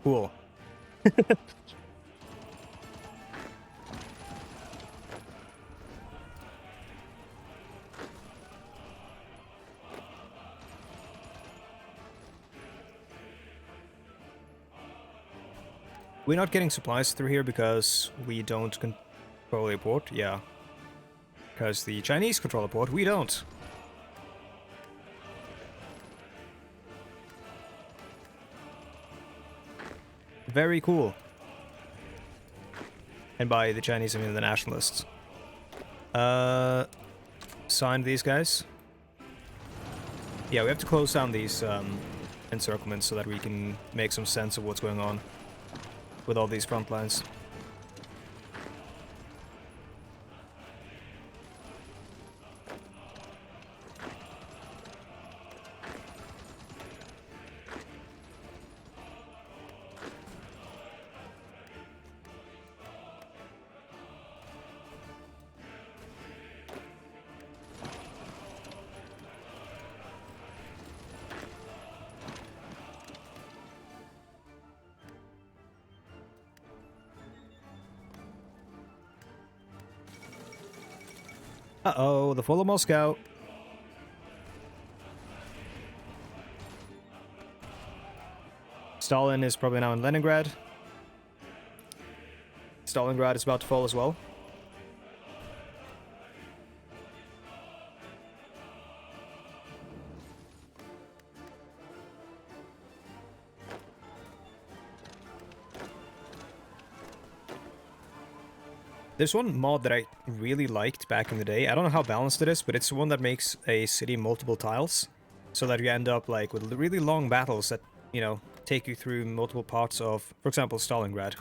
Cool. We're not getting supplies through here because we don't control a port? Yeah. Because the Chinese control a port, we don't. Very cool. And by the Chinese, I mean the nationalists. Sign these guys. Yeah, we have to close down these encirclements so that we can make some sense of what's going on with all these front lines. Uh-oh, the fall of Moscow. Stalin is probably now in Leningrad. Stalingrad is about to fall as well. There's one mod that I really liked back in the day. I don't know how balanced it is, but it's the one that makes a city multiple tiles. So that you end up like with really long battles that, you know, take you through multiple parts of, for example, Stalingrad.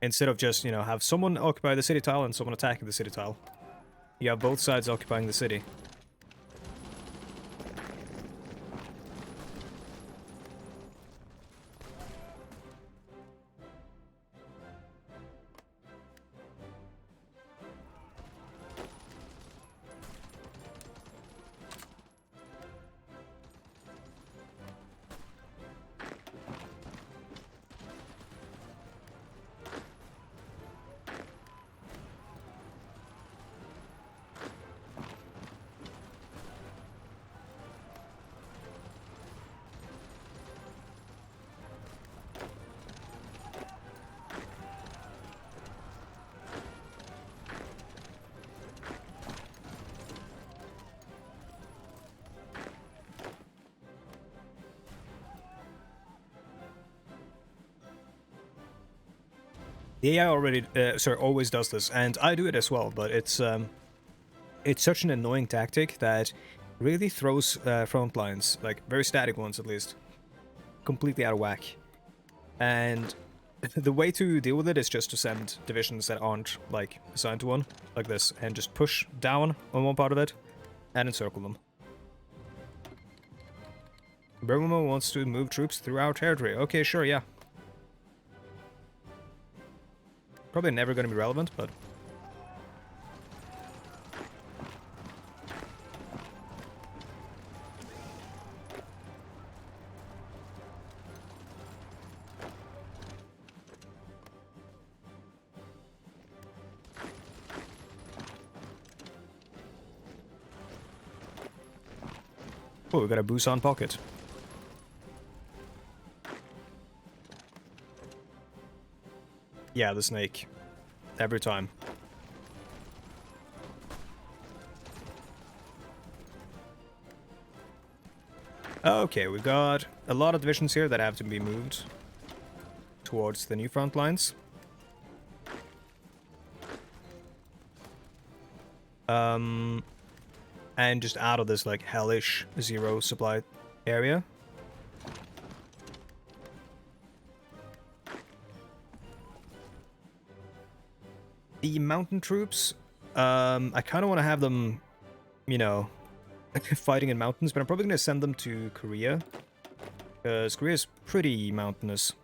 Instead of just, you know, have someone occupy the city tile and someone attacking the city tile. You have both sides occupying the city. The AI already, always does this, and I do it as well, but it's such an annoying tactic that really throws front lines, like very static ones at least, completely out of whack. And the way to deal with it is just to send divisions that aren't, like, assigned to one, like this, and just push down on one part of it, and encircle them. Burma wants to move troops through our territory. Okay, sure, yeah. Probably never going to be relevant, but... Oh, we got a Busan pocket. Yeah, the snake. Every time. Okay, we've got a lot of divisions here that have to be moved towards the new front lines. And just out of this, like, hellish zero supply area. The mountain troops, I kind of want to have them, you know, fighting in mountains, but I'm probably going to send them to Korea. Because Korea's pretty mountainous.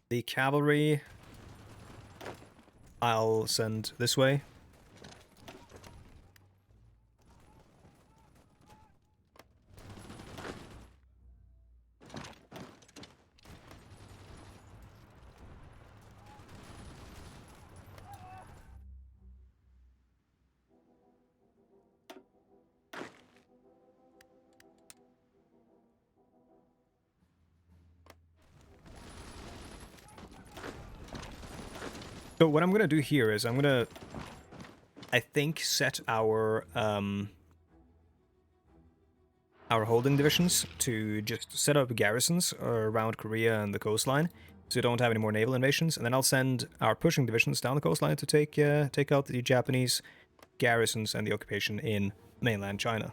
The cavalry, I'll send this way. So what I'm gonna do here is I'm gonna, I think, set our holding divisions to just set up garrisons around Korea and the coastline, so we don't have any more naval invasions. And then I'll send our pushing divisions down the coastline to take out the Japanese garrisons and the occupation in mainland China.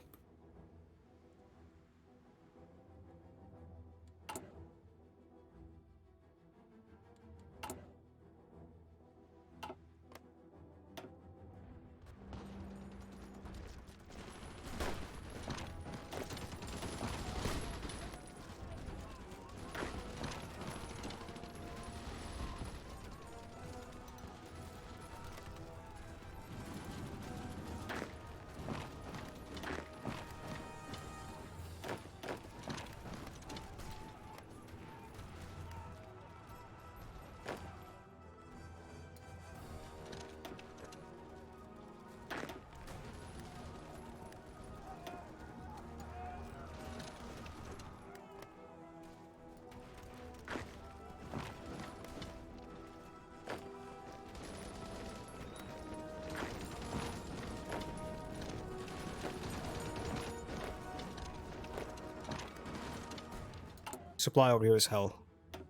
Supply over here is hell.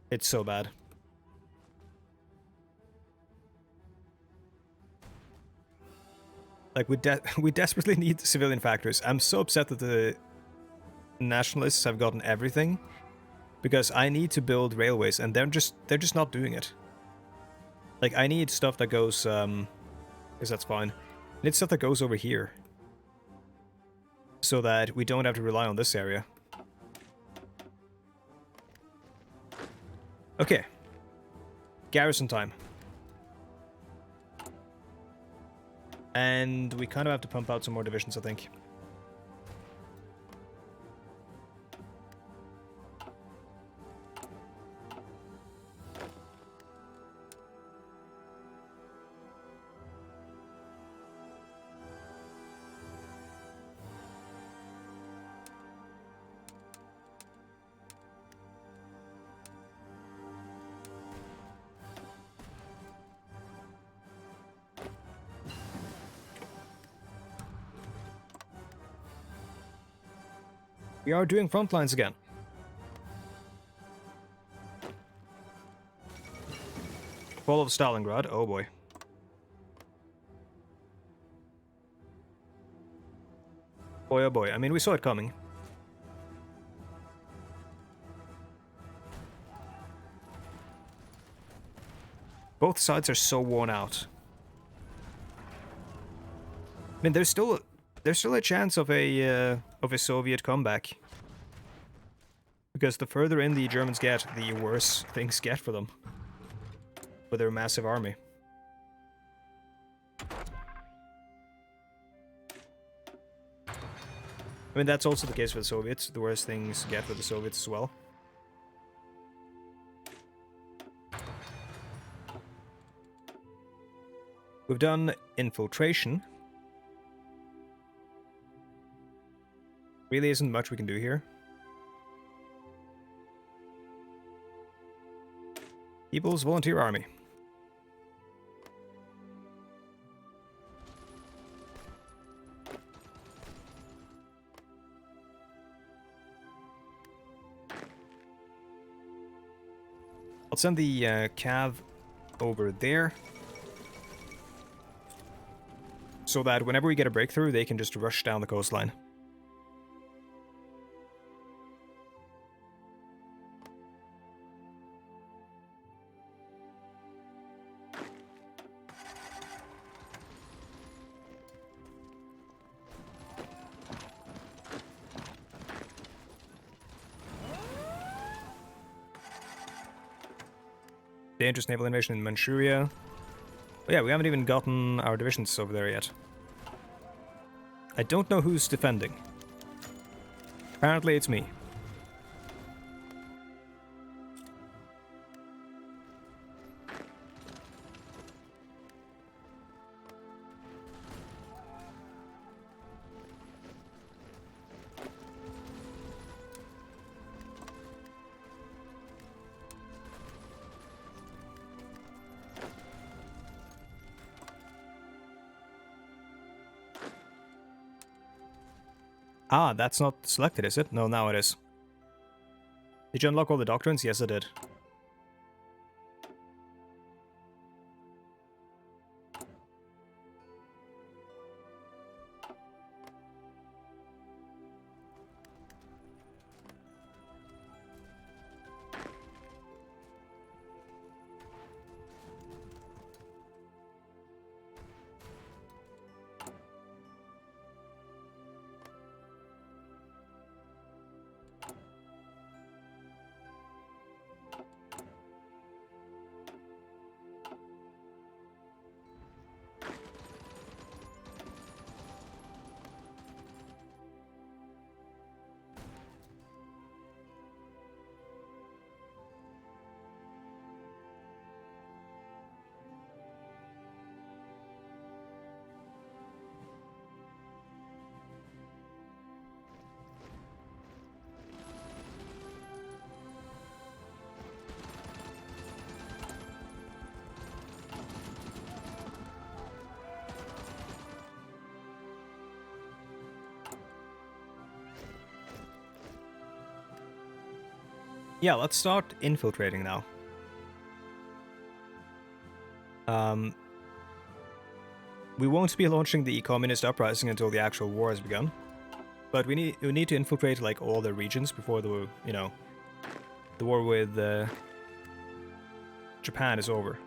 It's so bad. Like, we desperately need civilian factories. I'm so upset that the nationalists have gotten everything, because I need to build railways, and they're just not doing it. Like, I need stuff that goes, because that's fine. I need stuff that goes over here, so that we don't have to rely on this area. Okay. Garrison time. And we kind of have to pump out some more divisions, I think. We are doing front lines again. Fall of Stalingrad, oh boy. Boy oh boy, I mean, we saw it coming. Both sides are so worn out. I mean, there's still a chance of a Soviet comeback, because the further in the Germans get, the worse things get for them with their massive army. I mean, that's also the case for the Soviets. The worse things get for the Soviets as well. We've done infiltration. Really isn't much we can do here. People's Volunteer Army. I'll send the cav over there, so that whenever we get a breakthrough, they can just rush down the coastline. Dangerous naval invasion in Manchuria. Oh yeah, we haven't even gotten our divisions over there yet. I don't know who's defending. Apparently it's me. Ah, that's not selected, is it? No, now it is. Did you unlock all the doctrines? Yes, I did. Yeah, let's start infiltrating now. We won't be launching the communist uprising until the actual war has begun, but we need to infiltrate like all the regions before the the war with Japan is over.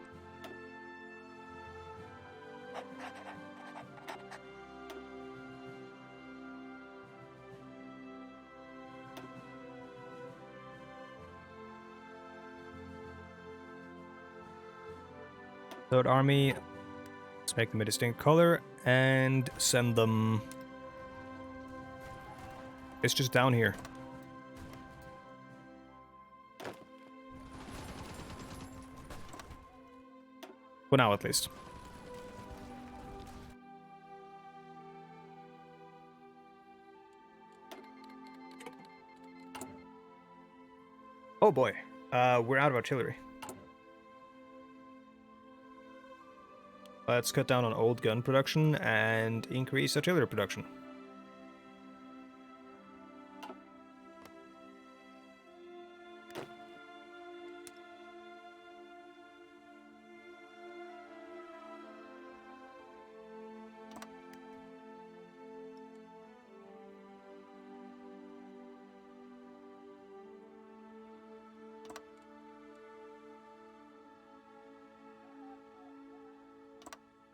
Third Army, let's make them a distinct color and send them. It's just down here. For now, at least. Oh boy, we're out of artillery. Let's cut down on old gun production and increase artillery production.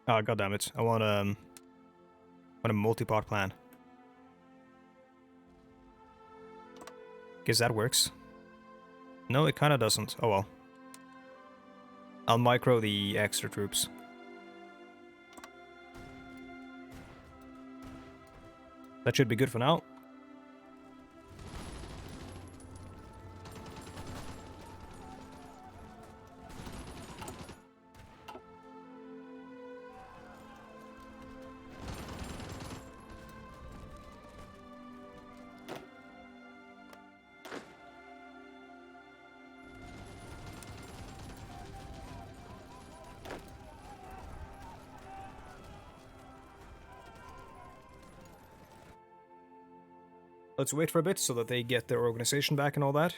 Oh, god damn it. I want a multi-part plan. Guess that works. No, it kinda doesn't. Oh well. I'll micro the extra troops. That should be good for now. Let's wait for a bit so that they get their organization back and all that.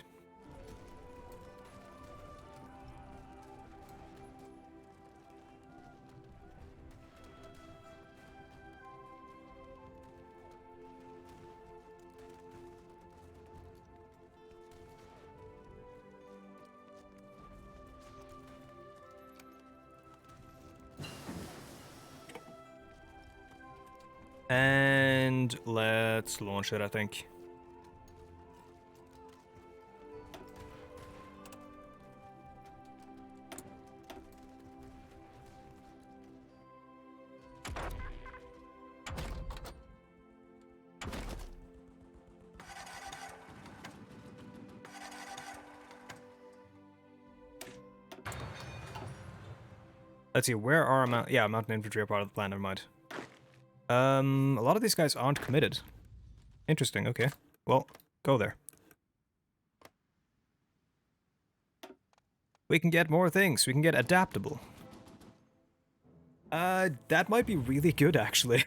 And let's launch it, I think. Let's see, where are mountain infantry are part of the plan, never mind. A lot of these guys aren't committed. Interesting, okay. Well, go there. We can get more things. We can get adaptable. That might be really good, actually.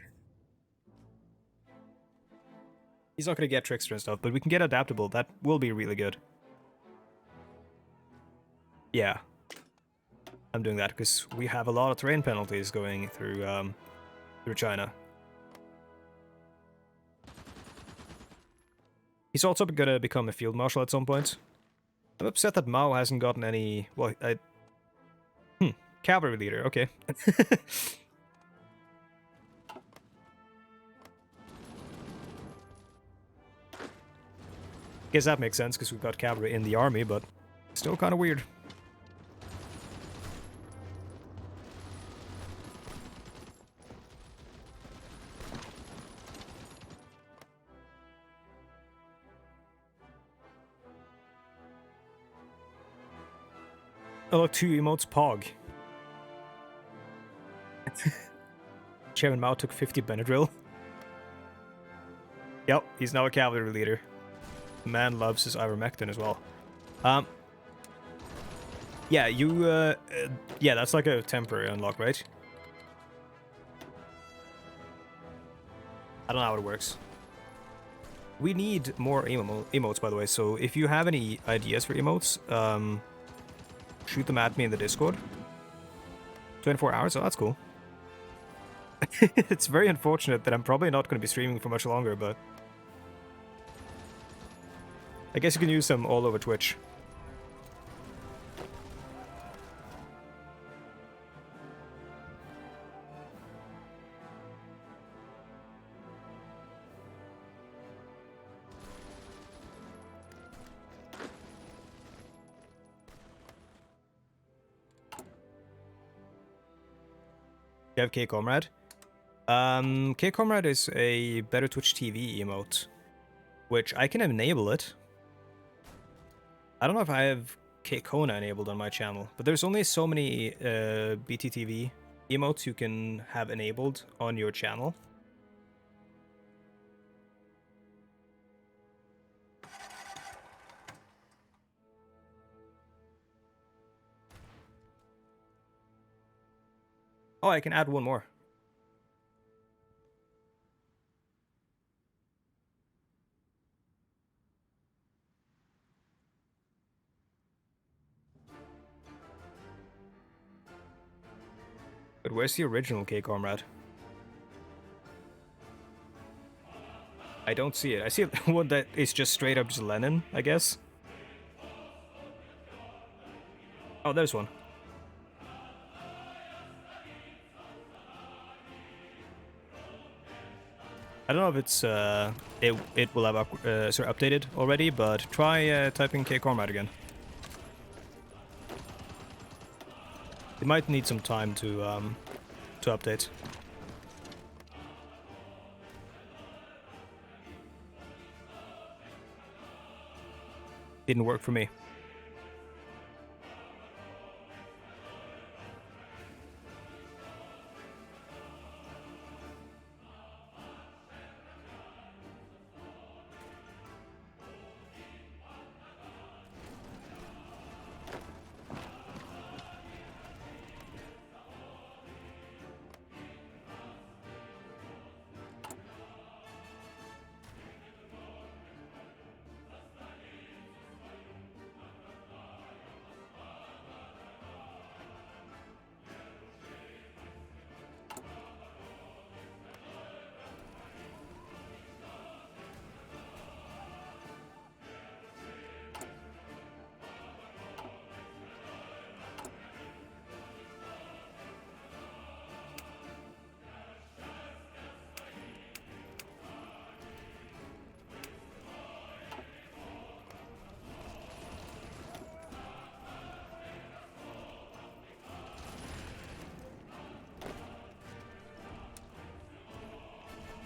He's not going to get Trickster and stuff, but we can get Adaptable. That will be really good. Yeah. I'm doing that because we have a lot of terrain penalties going through China. He's also going to become a field marshal at some point. I'm upset that Mao hasn't gotten any... Well, cavalry leader, okay. Guess that makes sense because we've got cavalry in the army, but still kind of weird. Oh look, 2 emotes, Pog. Chairman Mao took 50 Benadryl. Yep, he's now a cavalry leader. The man loves his ivermectin as well. Yeah, yeah, that's like a temporary unlock, right? I don't know how it works. We need more emotes, by the way, so if you have any ideas for emotes, shoot them at me in the Discord. 24 hours, oh, that's cool. It's very unfortunate that I'm probably not going to be streaming for much longer, but... I guess you can use them all over Twitch. You have K-Comrade? K-Comrade is a better Twitch TV emote, which I can enable it. I don't know if I have K-Kona enabled on my channel, but there's only so many BTTV emotes you can have enabled on your channel. Oh, I can add one more. But where's the original K-Comrade? I don't see it. I see one that is just straight up just Lenin, I guess. Oh, there's one. I don't know if it's it will have sort of updated already, but try typing K-Comrade again. It might need some time to update. Didn't work for me.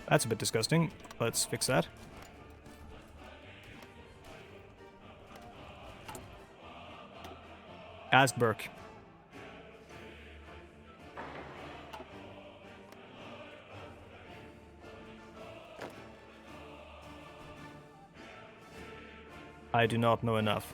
That's a bit disgusting. Let's fix that. Asberg. I do not know enough.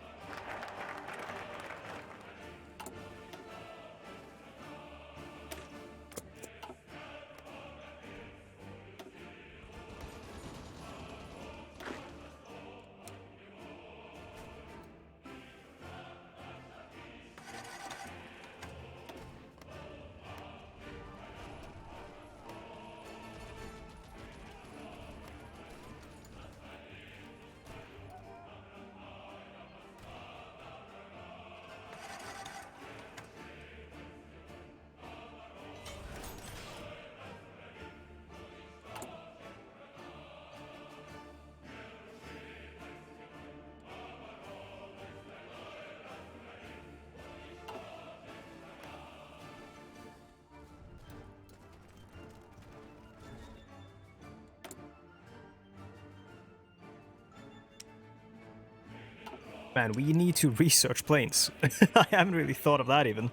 Man, we need to research planes. I haven't really thought of that even.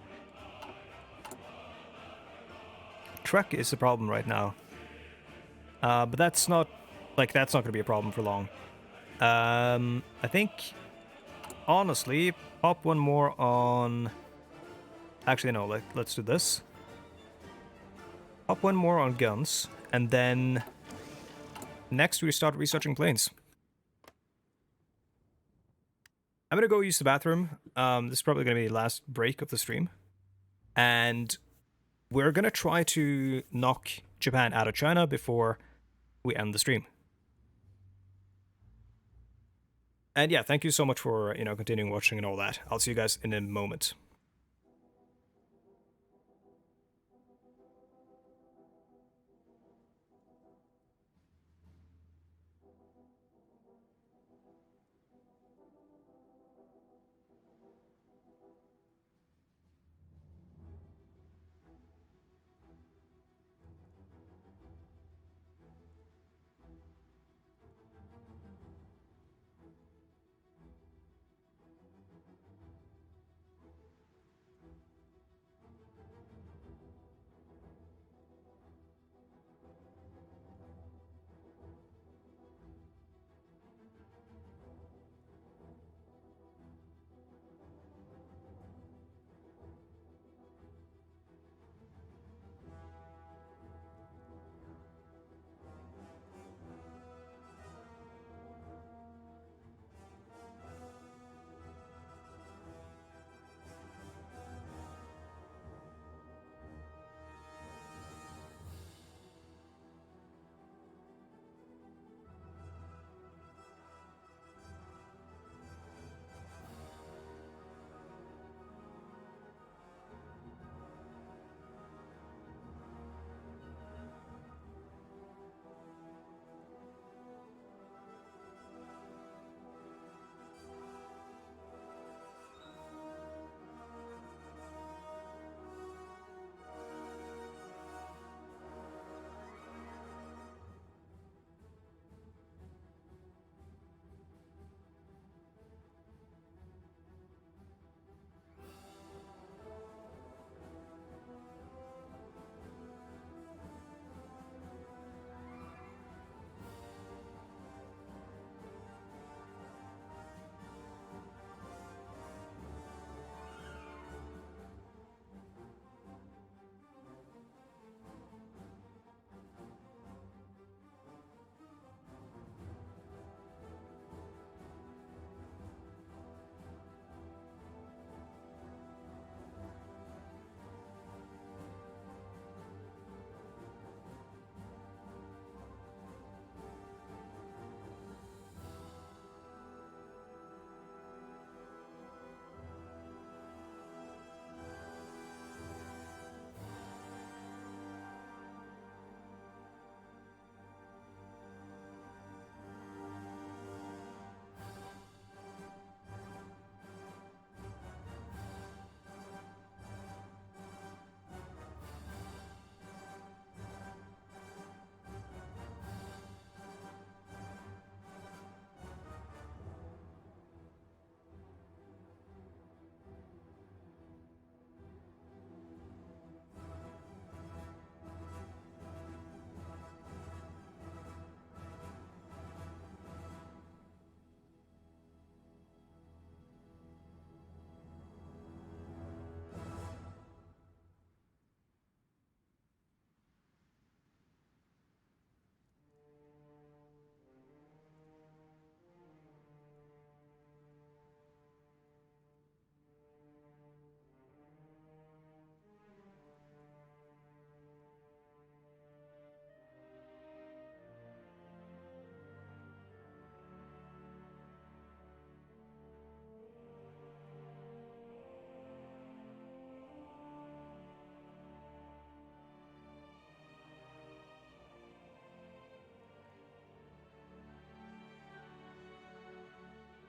Truck is the problem right now. But that's not going to be a problem for long. I think, honestly, pop one more on... Actually, no, let's do this. Pop one more on guns, and then next we start researching planes. I'm gonna go use the bathroom. This is probably gonna be the last break of the stream. And we're gonna try to knock Japan out of China before we end the stream. And yeah, thank you so much for, continuing watching and all that. I'll see you guys in a moment.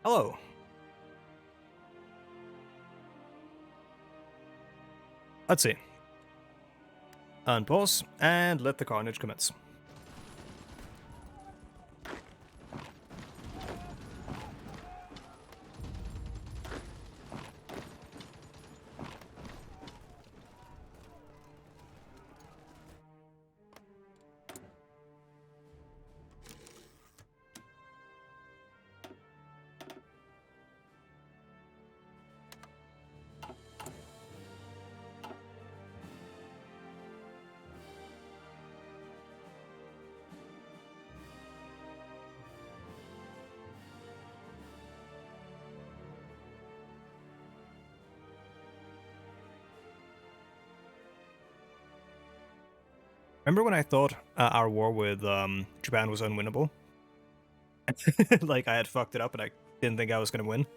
Hello. Let's see. Unpause, and let the carnage commence. Remember when I thought our war with Japan was unwinnable? Like, I had fucked it up and I didn't think I was gonna win.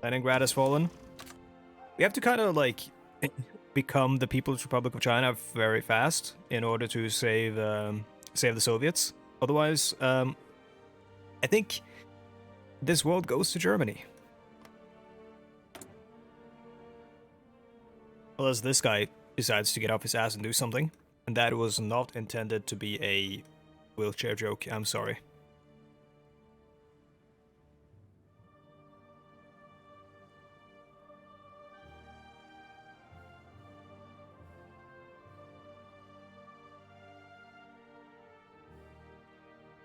Leningrad has fallen. We have to kind of, like, become the People's Republic of China very fast in order to save the Soviets. Otherwise, I think this world goes to Germany. Unless this guy decides to get off his ass and do something. And that was not intended to be a wheelchair joke, I'm sorry.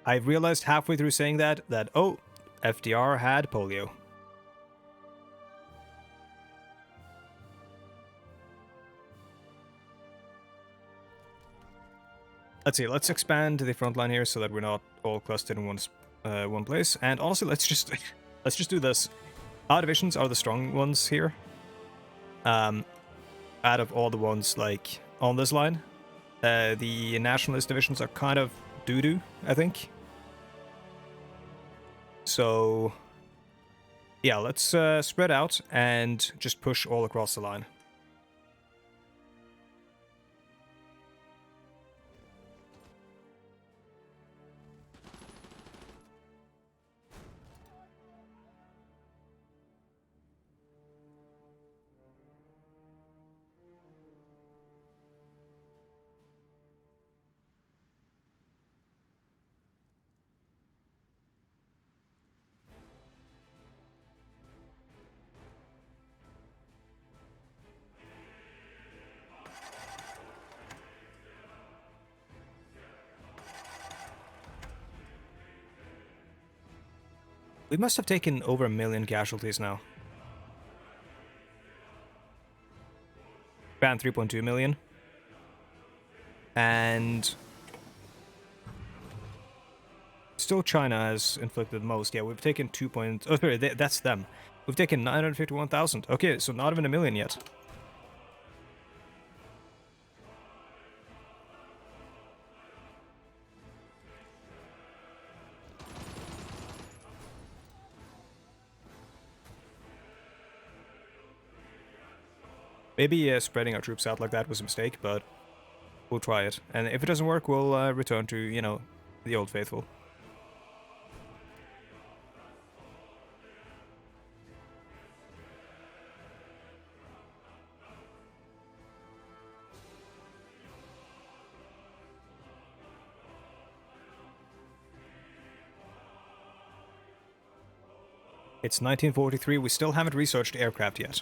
I realized halfway through saying that, oh, FDR had polio. Let's see, let's expand the front line here so that we're not all clustered in one place. And also, let's just do this. Our divisions are the strong ones here. Out of all the ones, like, on this line. The nationalist divisions are kind of doo-doo, I think. So, yeah, let's spread out and just push all across the line. We must have taken over 1 million casualties now. Japan 3.2 million. And still China has inflicted most. Yeah, we've taken 2 point... Oh, sorry, that's them. We've taken 951,000. Okay, so not even 1 million yet. Maybe spreading our troops out like that was a mistake, but we'll try it. And if it doesn't work, we'll return to, you know, the old faithful. It's 1943, we still haven't researched aircraft yet.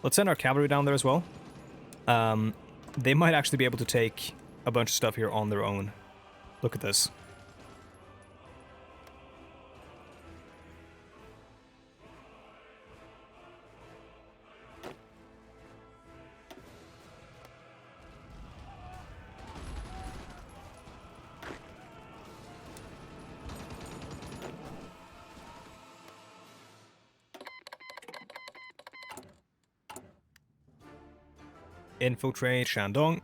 Let's send our cavalry down there as well. They might actually be able to take a bunch of stuff here on their own. Look at this. Infiltrate Shandong.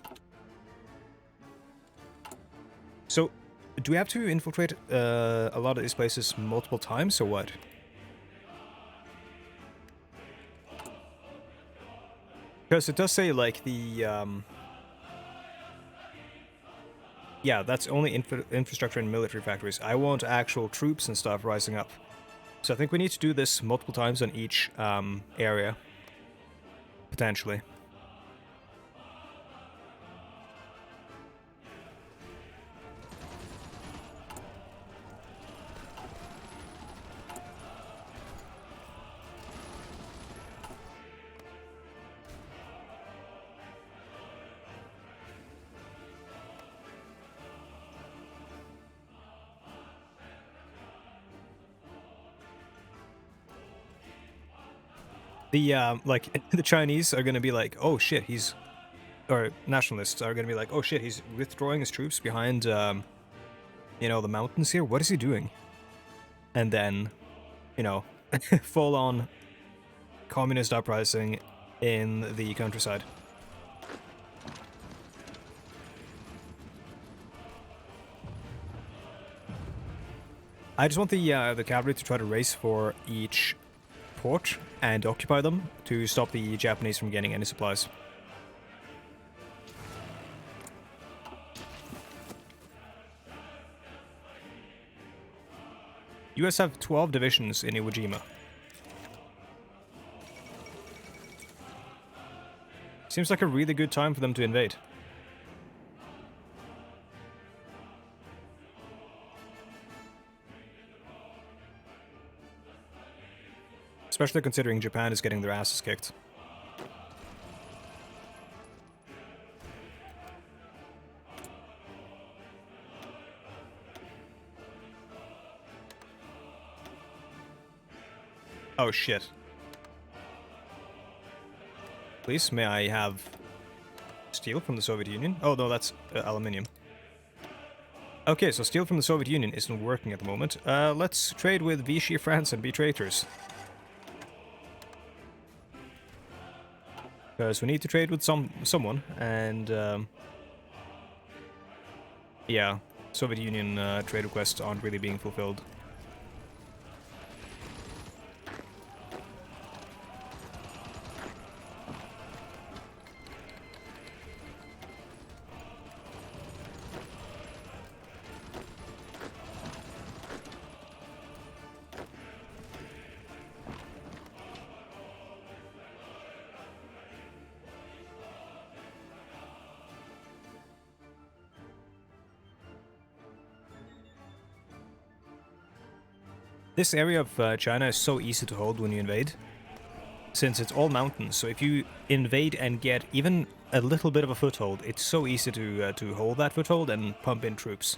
So, do we have to infiltrate a lot of these places multiple times, or what? Because it does say, like, the, yeah, that's only infrastructure and military factories. I want actual troops and stuff rising up. So I think we need to do this multiple times on each area. Potentially. The like the Chinese are gonna be like, oh shit, he's, or nationalists are gonna be like, oh shit, he's withdrawing his troops behind you know, the mountains here. What is he doing? And then, you know, full on communist uprising in the countryside. I just want the cavalry to try to race for each port and occupy them to stop the Japanese from getting any supplies. US have 12 divisions in Iwo Jima. Seems like a really good time for them to invade. Especially considering Japan is getting their asses kicked. Oh shit. Please, may I have steel from the Soviet Union? Oh no, that's aluminium. Okay, so steel from the Soviet Union isn't working at the moment. Let's trade with Vichy France and be traitors. Because we need to trade with someone, and yeah, Soviet Union trade requests aren't really being fulfilled. This area of China is so easy to hold when you invade, since it's all mountains. So if you invade and get even a little bit of a foothold, it's so easy to hold that foothold and pump in troops.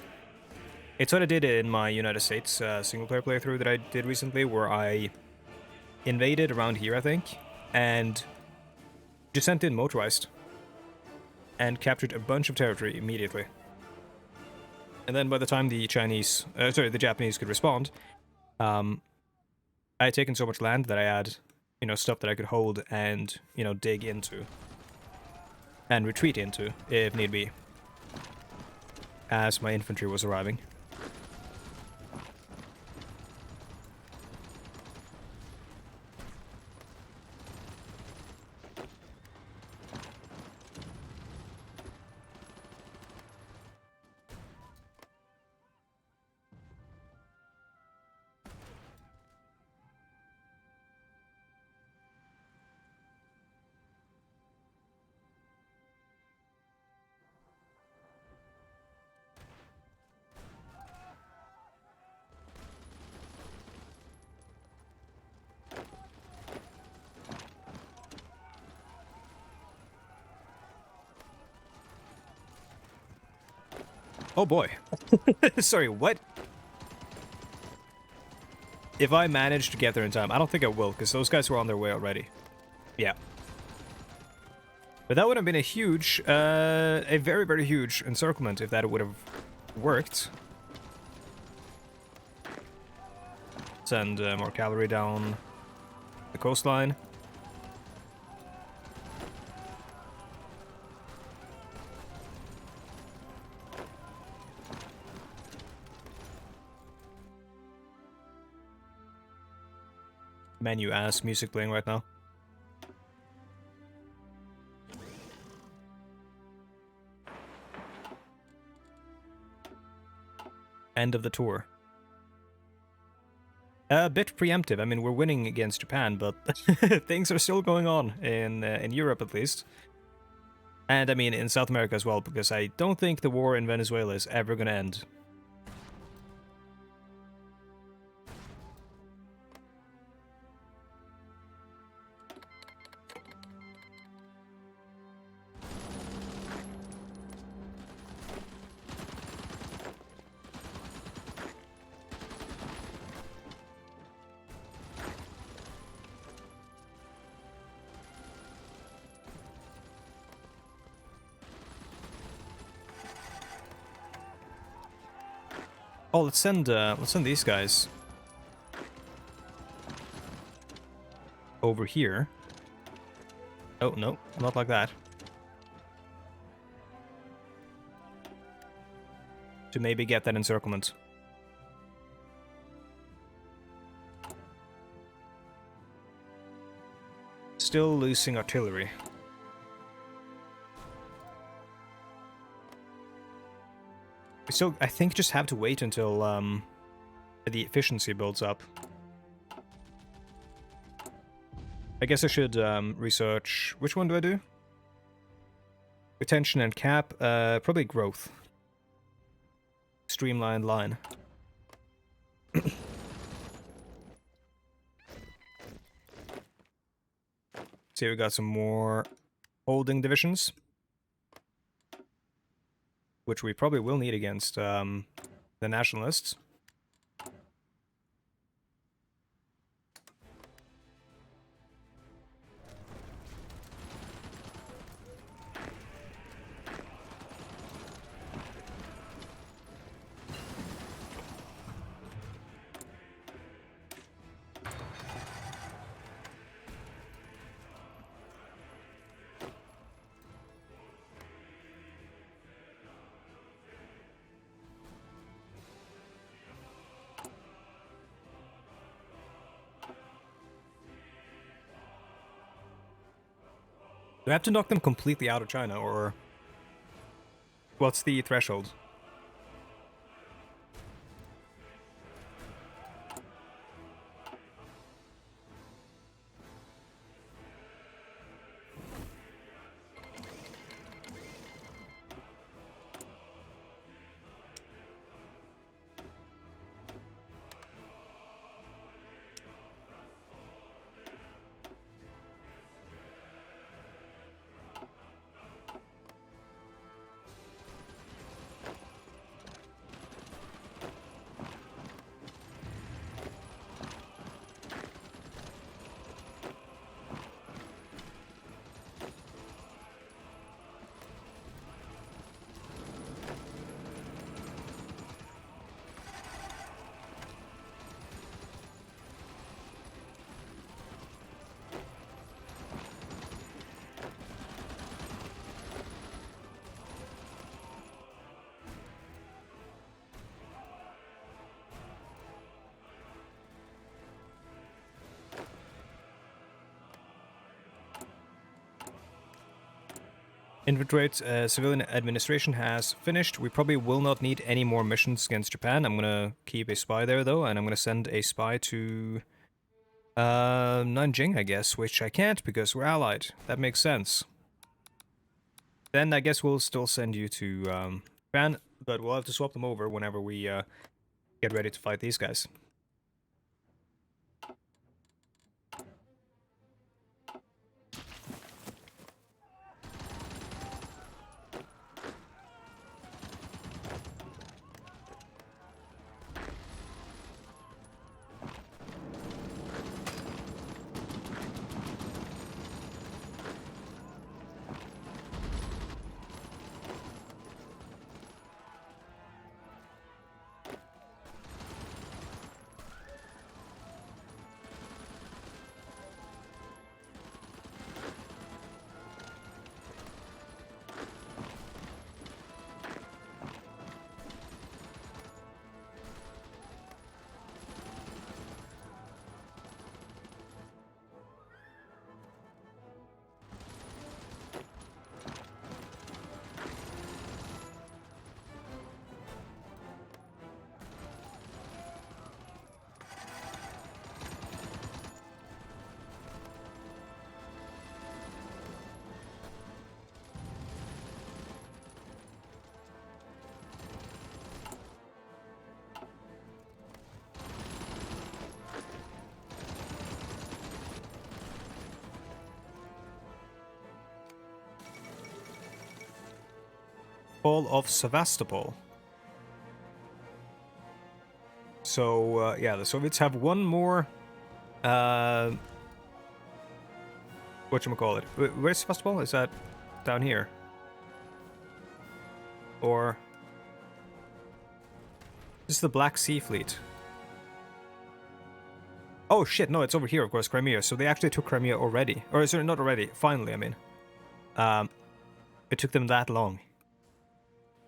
It's what I did in my United States single-player playthrough that I did recently, where I invaded around here, I think, and just sent in motorized, and captured a bunch of territory immediately. And then by the time the Japanese could respond, I had taken so much land that I had, you know, stuff that I could hold and, you know, dig into. And retreat into, if need be. As my infantry was arriving. Oh boy. Sorry, what? If I manage to get there in time, I don't think I will, because those guys were on their way already. Yeah. But that would have been a huge, a very, very huge encirclement if that would have worked. Send more cavalry down the coastline. Menu ass music playing right now. End of the tour. A bit preemptive. I mean, we're winning against Japan, but things are still going on in Europe at least. And I mean in South America as well, because I don't think the war in Venezuela is ever going to end. Oh, let's send these guys over here. Oh no, not like that. To maybe get that encirclement. Still losing artillery. We still, I think, just have to wait until the efficiency builds up. I guess I should research... Which one do I do? Retention and cap. Probably growth. Streamlined line. See, we got some more holding divisions. Which we probably will need against the nationalists. Do I have to knock them completely out of China, or what's the threshold? Infiltrate civilian administration has finished. We probably will not need any more missions against Japan. I'm gonna keep a spy there though, and I'm gonna send a spy to Nanjing, I guess, which I can't because we're allied. That makes sense. Then I guess we'll still send you to Japan, but we'll have to swap them over whenever we get ready to fight these guys. Fall of Sevastopol. So, yeah, the Soviets have one more, whatchamacallit. Where's Sevastopol? Is that down here? Or... This is the Black Sea Fleet. Oh shit, no, it's over here, of course, Crimea. So they actually took Crimea already. Or sorry, not already. Finally, I mean. It took them that long.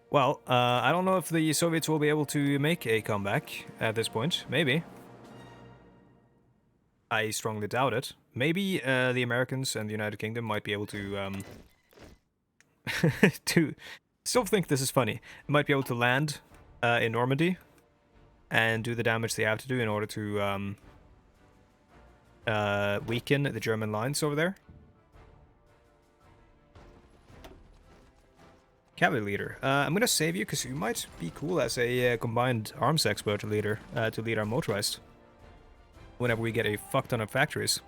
Well, I don't know if the Soviets will be able to make a comeback at this point. Maybe. I strongly doubt it. Maybe the Americans and the United Kingdom might be able to to still think this is funny. Might be able to land in Normandy and do the damage they have to do in order to weaken the German lines over there. Cavalry leader. I'm gonna save you because you might be cool as a combined arms expert leader to lead our motorized whenever we get a fuck ton of factories.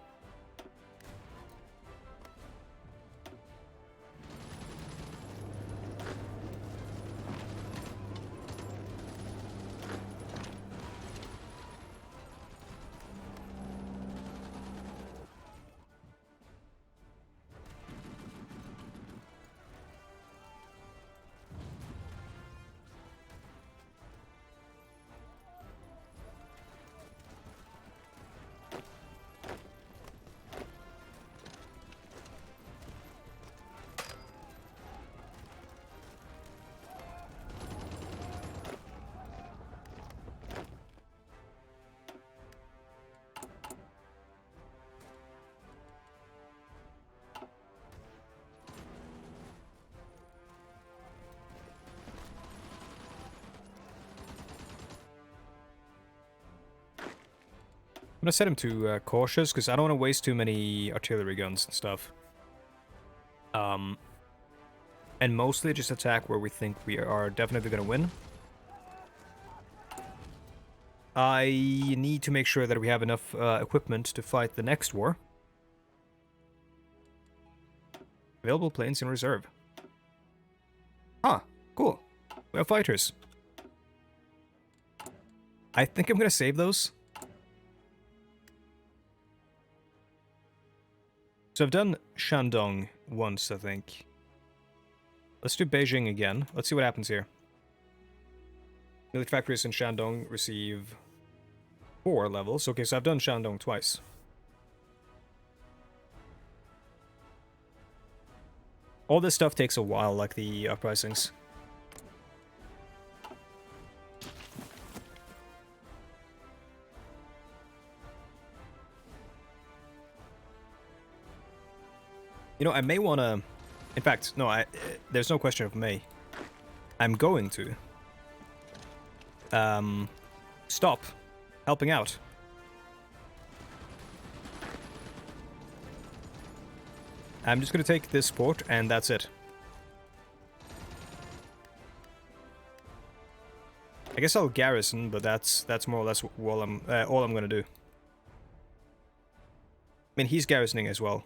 I'm gonna set him to cautious because I don't want to waste too many artillery guns and stuff. And mostly just attack where we think we are definitely gonna win. I need to make sure that we have enough equipment to fight the next war. Available planes in reserve. Ah, cool. We have fighters. I think I'm gonna save those. So I've done Shandong once, I think. Let's do Beijing again. Let's see what happens here. Military factories in Shandong receive 4 levels. Okay, so I've done Shandong twice. All this stuff takes a while, like the uprisings. You know, I may want to... In fact, no, there's no question of may. I'm going to... stop helping out. I'm just going to take this port, and that's it. I guess I'll garrison, but that's more or less all I'm going to do. I mean, he's garrisoning as well.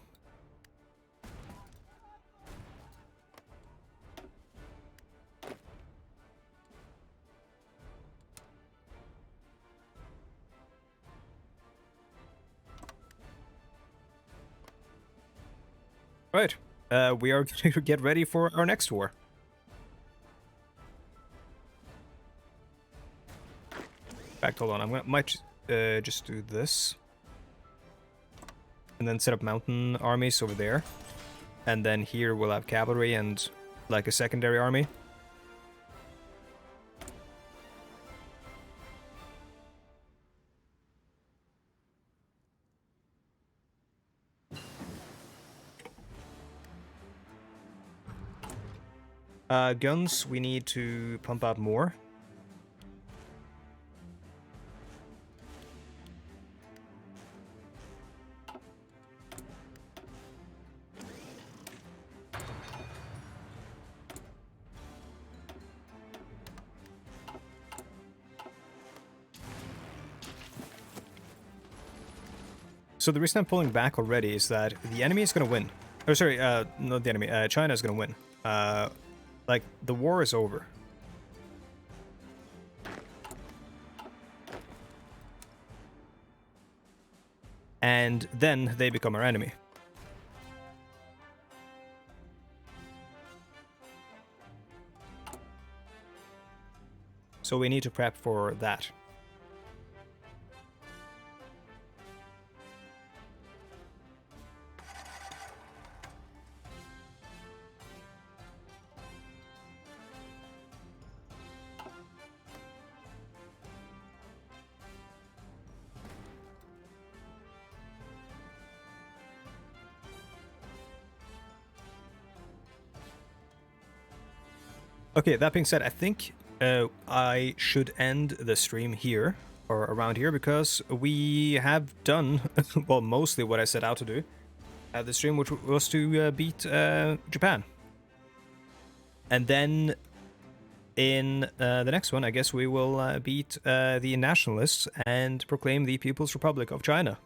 Right, we are going to get ready for our next war. In fact, hold on, might just do this. And then set up mountain armies over there. And then here we'll have cavalry and like a secondary army. Guns, we need to pump out more. So the reason I'm pulling back already is that the enemy is going to win. Oh, sorry, not the enemy. China is going to win. Like, the war is over. And then they become our enemy. so we need to prep for that. Okay, that being said, I think I should end the stream here, or around here, because we have done, well, mostly what I set out to do. The stream, which was to beat Japan. And then in the next one, I guess we will beat the nationalists and proclaim the People's Republic of China.